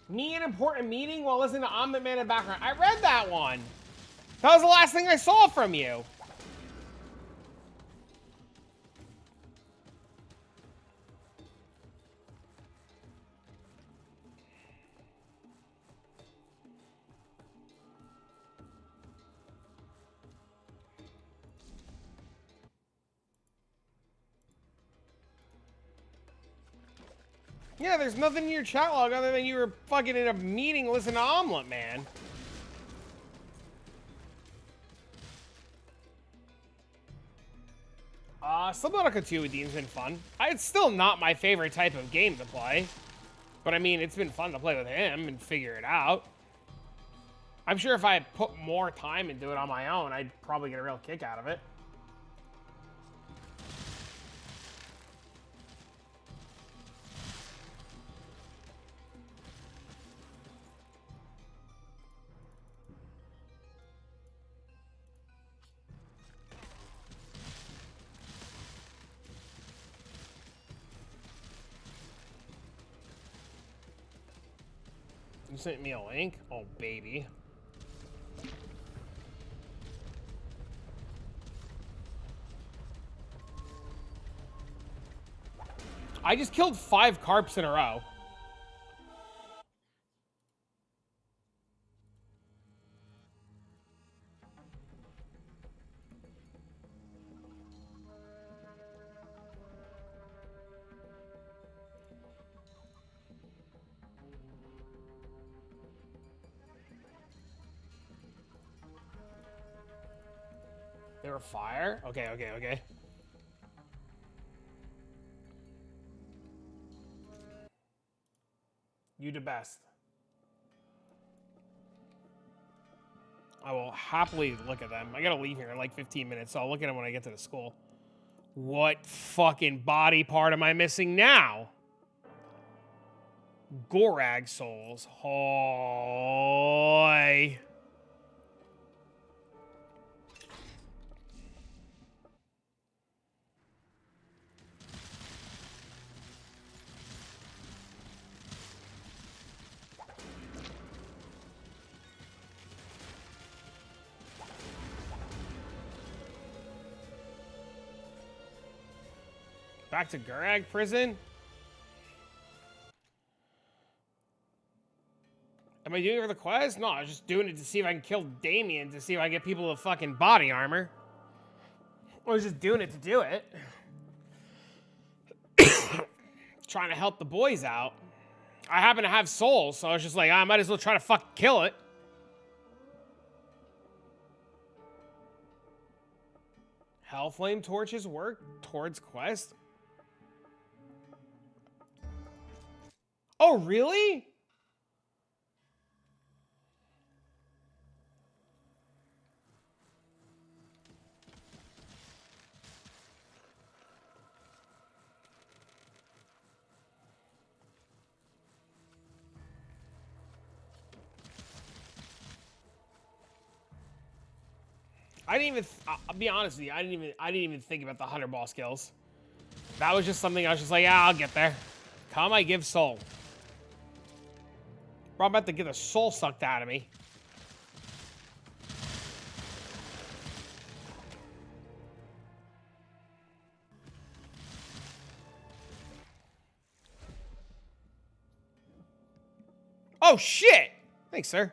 Me an important meeting while listening to Omnit Man in the background. I read that one. That was the last thing I saw from you. Yeah, there's nothing in your chat log other than you were fucking in a meeting listening to Omelet Man. Subnautica 2 with Dean's been fun. It's still not my favorite type of game to play. But I mean, it's been fun to play with him and figure it out. I'm sure if I had put more time into it on my own, I'd probably get a real kick out of it. You sent me a link? Oh, baby. I just killed 5 carps in a row. They were fire? Okay, okay, okay. You the best. I will happily look at them. I gotta leave here in like 15 minutes, so I'll look at them when I get to the school. What fucking body part am I missing now? Gorag souls. Hoy. Back to Gurag prison? Am I doing it for the quest? No, I was just doing it to see if I can kill Damien, to see if I get people with fucking body armor. I was just doing it to do it. Trying to help the boys out. I happen to have souls, so I was just like, I might as well try to fucking kill it. Hellflame torches work towards quest? Oh, really? I didn't even. I'll be honest with you. I didn't even think about the 100 ball skills. That was just something I was just like, yeah, I'll get there. Come, I give soul. Bro, I'm about to get the soul sucked out of me. Oh shit! Thanks, sir.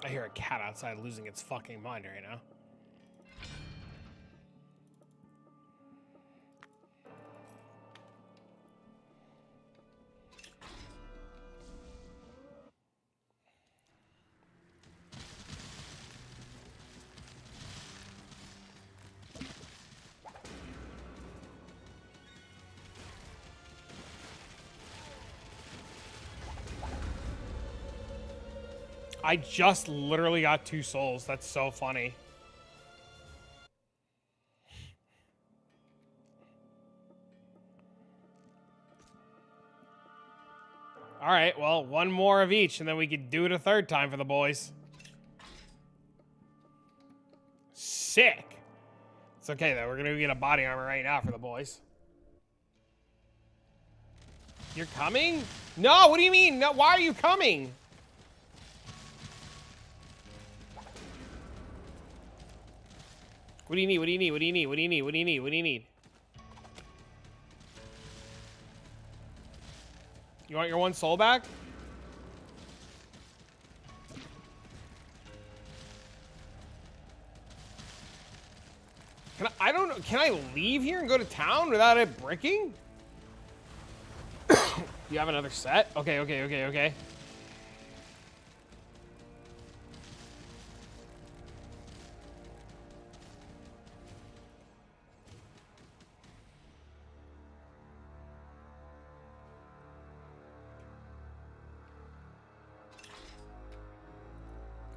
I hear a cat outside losing its fucking mind right now. I just literally got 2 souls. That's so funny. All right, well, 1 more of each, and then we could do it a 3rd time for the boys. Sick. It's okay, though. We're going to get a body armor right now for the boys. You're coming? No, what do you mean? No, why are you coming? What do you need? What do you need? What do you need? What do you need? What do you need? What do you need? You want your 1 soul back? I don't know. Can I leave here and go to town without it bricking? You have another set? Okay, okay, okay, okay.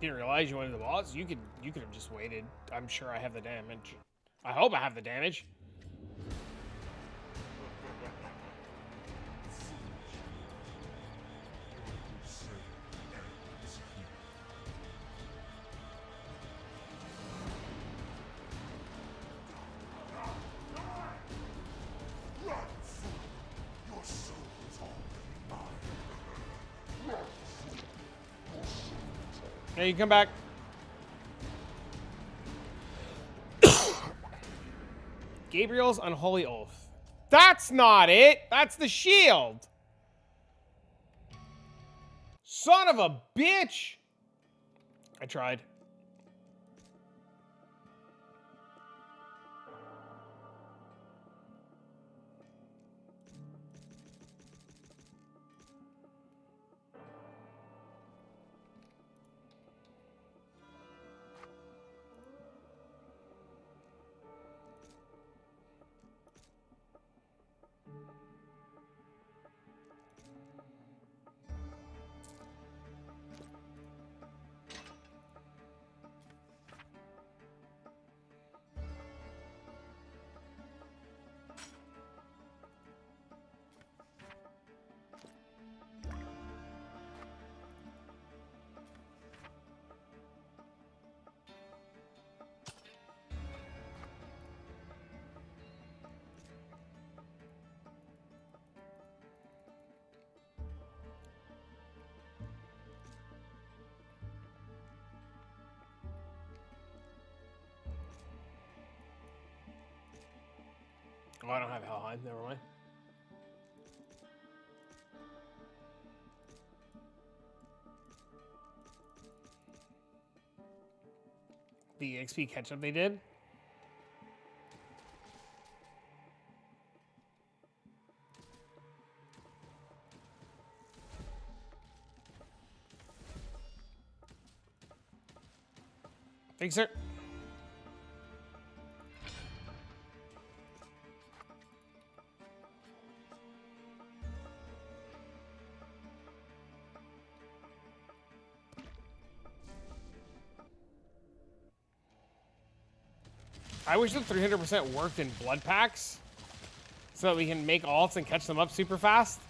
didn't realize you wanted the boss. You could have just waited. I'm sure I have the damage. I hope I have the damage. Hey, you come back. Gabriel's unholy oath. That's not it. That's the shield. Son of a bitch. I tried. Oh, I don't have Helheim. Never mind. The XP catch-up they did. Thanks, sir. I wish the 300% worked in blood packs so that we can make alts and catch them up super fast.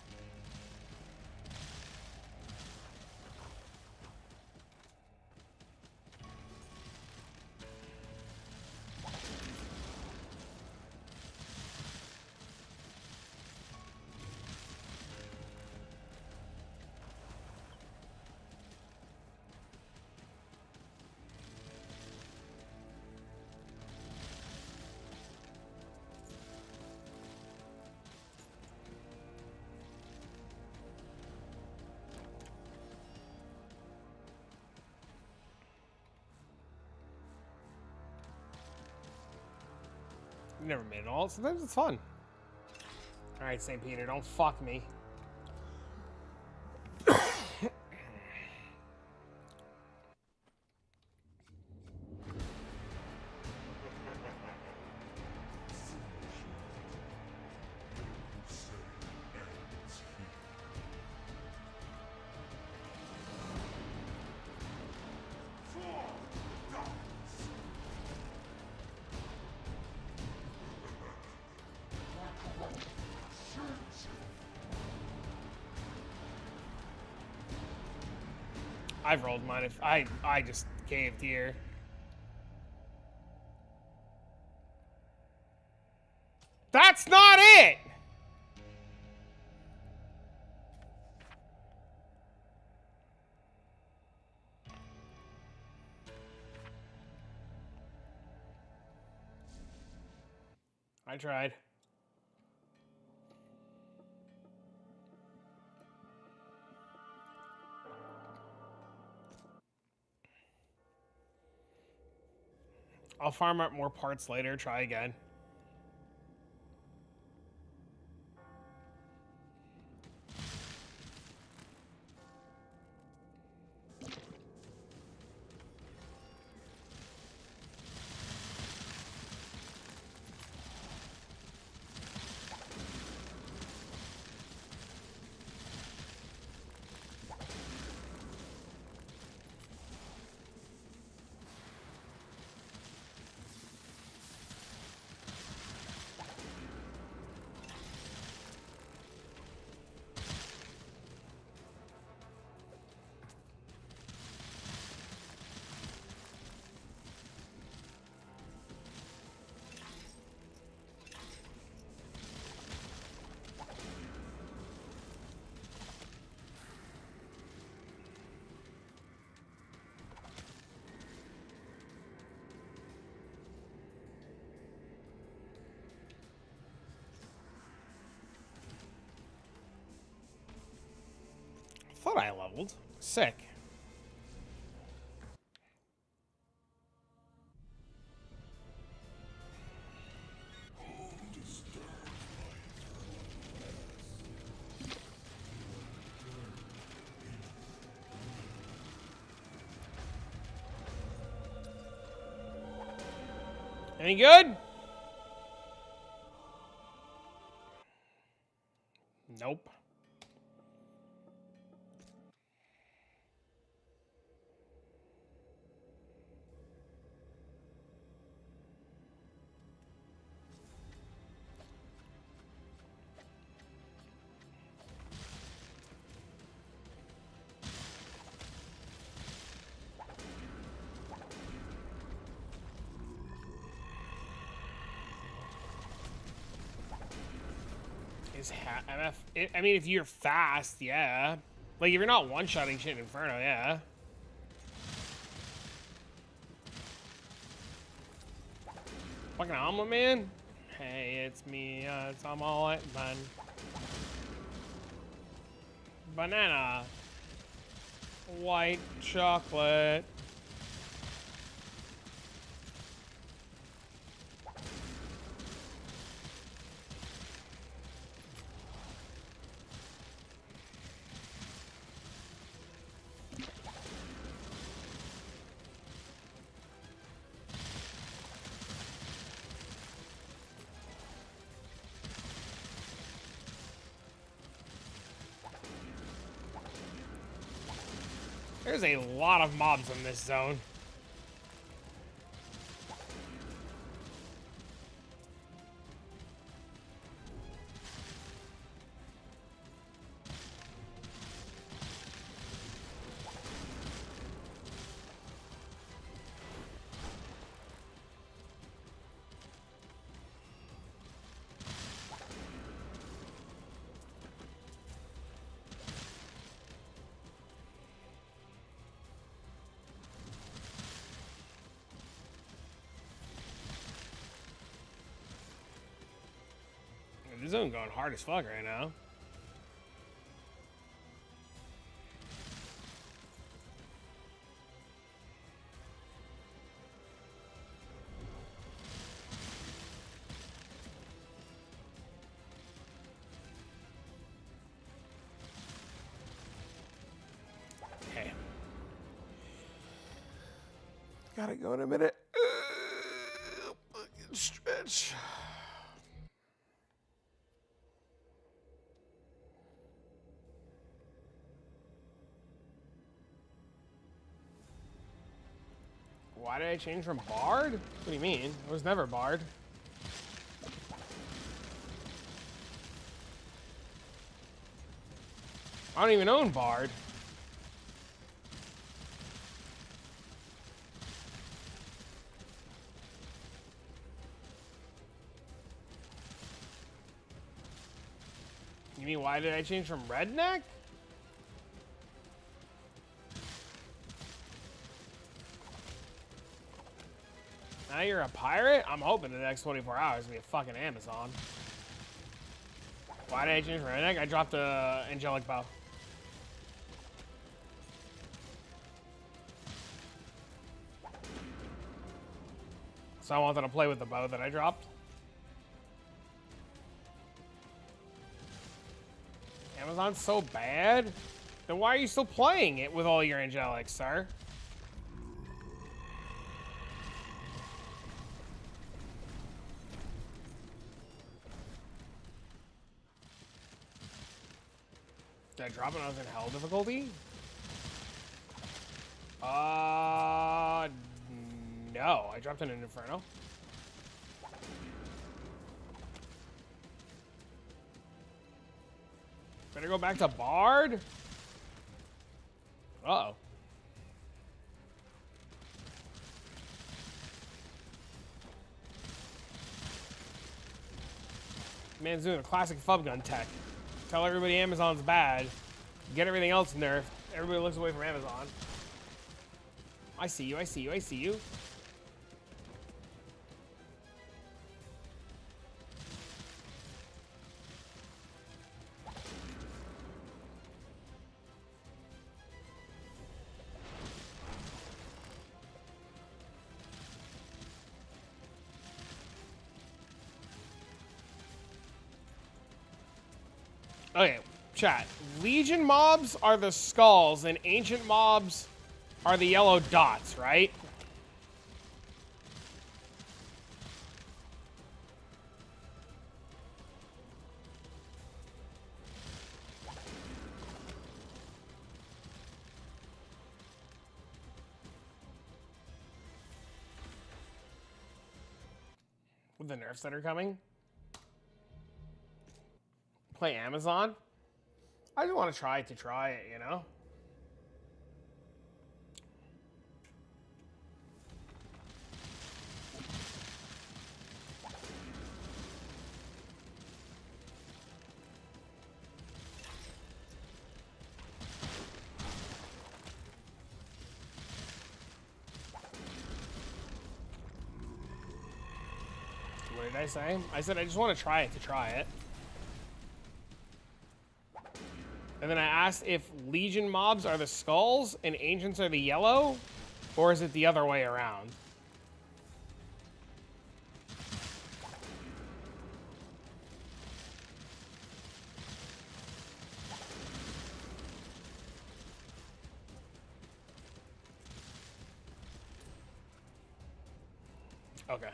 Never made it all. Sometimes it's fun. All right, St. Peter, don't fuck me. I've rolled mine. If I just caved here. That's not it. I tried. I'll farm up more parts later. Try again. thought I leveled. Sick. Any good? Nope. MF. I mean, if you're fast, yeah. Like, if you're not one-shotting shit in Inferno, yeah. Fucking omelet man? Hey, it's me. It's omelet man. Banana. White chocolate. There's a lot of mobs in this zone. This zone going hard as fuck right now. Okay. Gotta go in a minute. Fucking stretch. Why did I change from Bard? What do you mean? I was never Bard. I don't even own Bard. You mean why did I change from Redneck? Now you're a pirate? I'm hoping the next 24 hours will be a fucking Amazon. Why did I change from Redneck? I dropped a Angelic bow. So I wanted to play with the bow that I dropped. Amazon's so bad? Then why are you still playing it with all your Angelics, sir? Did I drop it when I was in hell difficulty? No. I dropped it in Inferno. Better go back to Bard? Uh-oh. Man's doing a classic fub gun tech. Tell everybody Amazon's bad. Get everything else nerfed. Everybody looks away from Amazon. I see you, I see you, I see you. Okay, chat. Legion mobs are the skulls, and ancient mobs are the yellow dots, right? With the nerfs that are coming. Play Amazon. I just want to try it, you know? What did I say? I said I just want to try it. And then I asked if Legion mobs are the skulls and ancients are the yellow, or is it the other way around? Okay.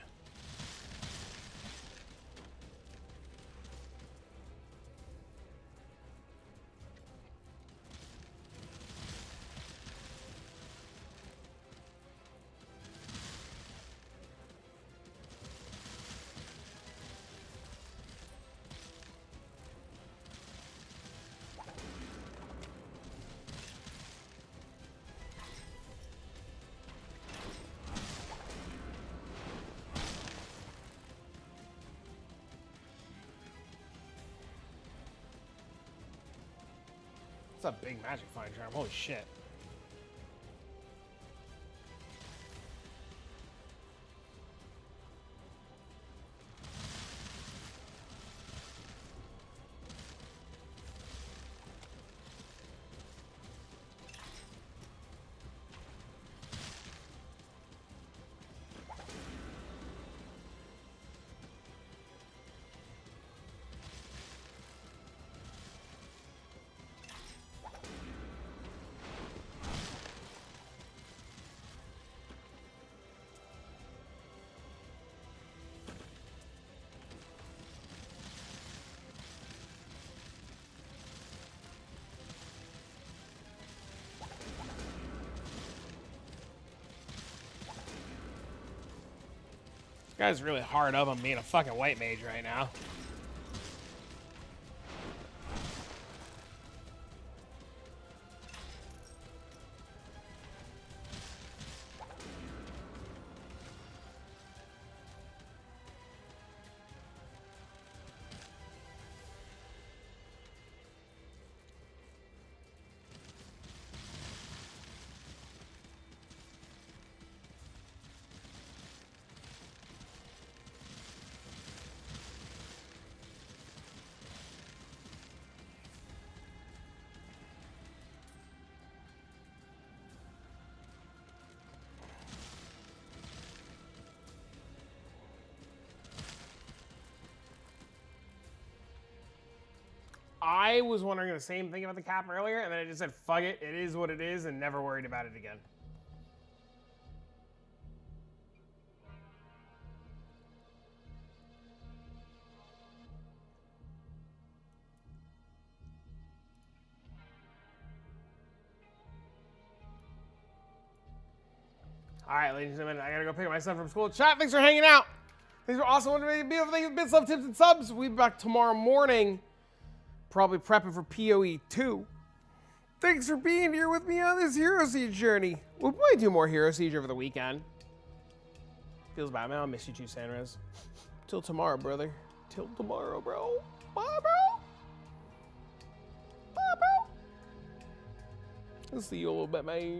That's a big magic fine charm. Holy shit. This guy's really hard up on being a fucking white mage right now. I was wondering the same thing about the cap earlier, and then I just said, fuck it, it is what it is, and never worried about it again. All right, ladies and gentlemen, I gotta go pick up my son from school. Chat, thanks for hanging out. Thanks for awesome. Thanks for bits, love, tips, and subs. We'll be back tomorrow morning, probably prepping for POE 2. Thanks for being here with me on this Hero Siege journey. We'll probably do more Hero Siege over the weekend. Feels bad, man. I'll miss you too, Sanraz. Till tomorrow, brother. Till tomorrow, bro. Bye, bro. Bye, bro. I'll see you a little bit, man.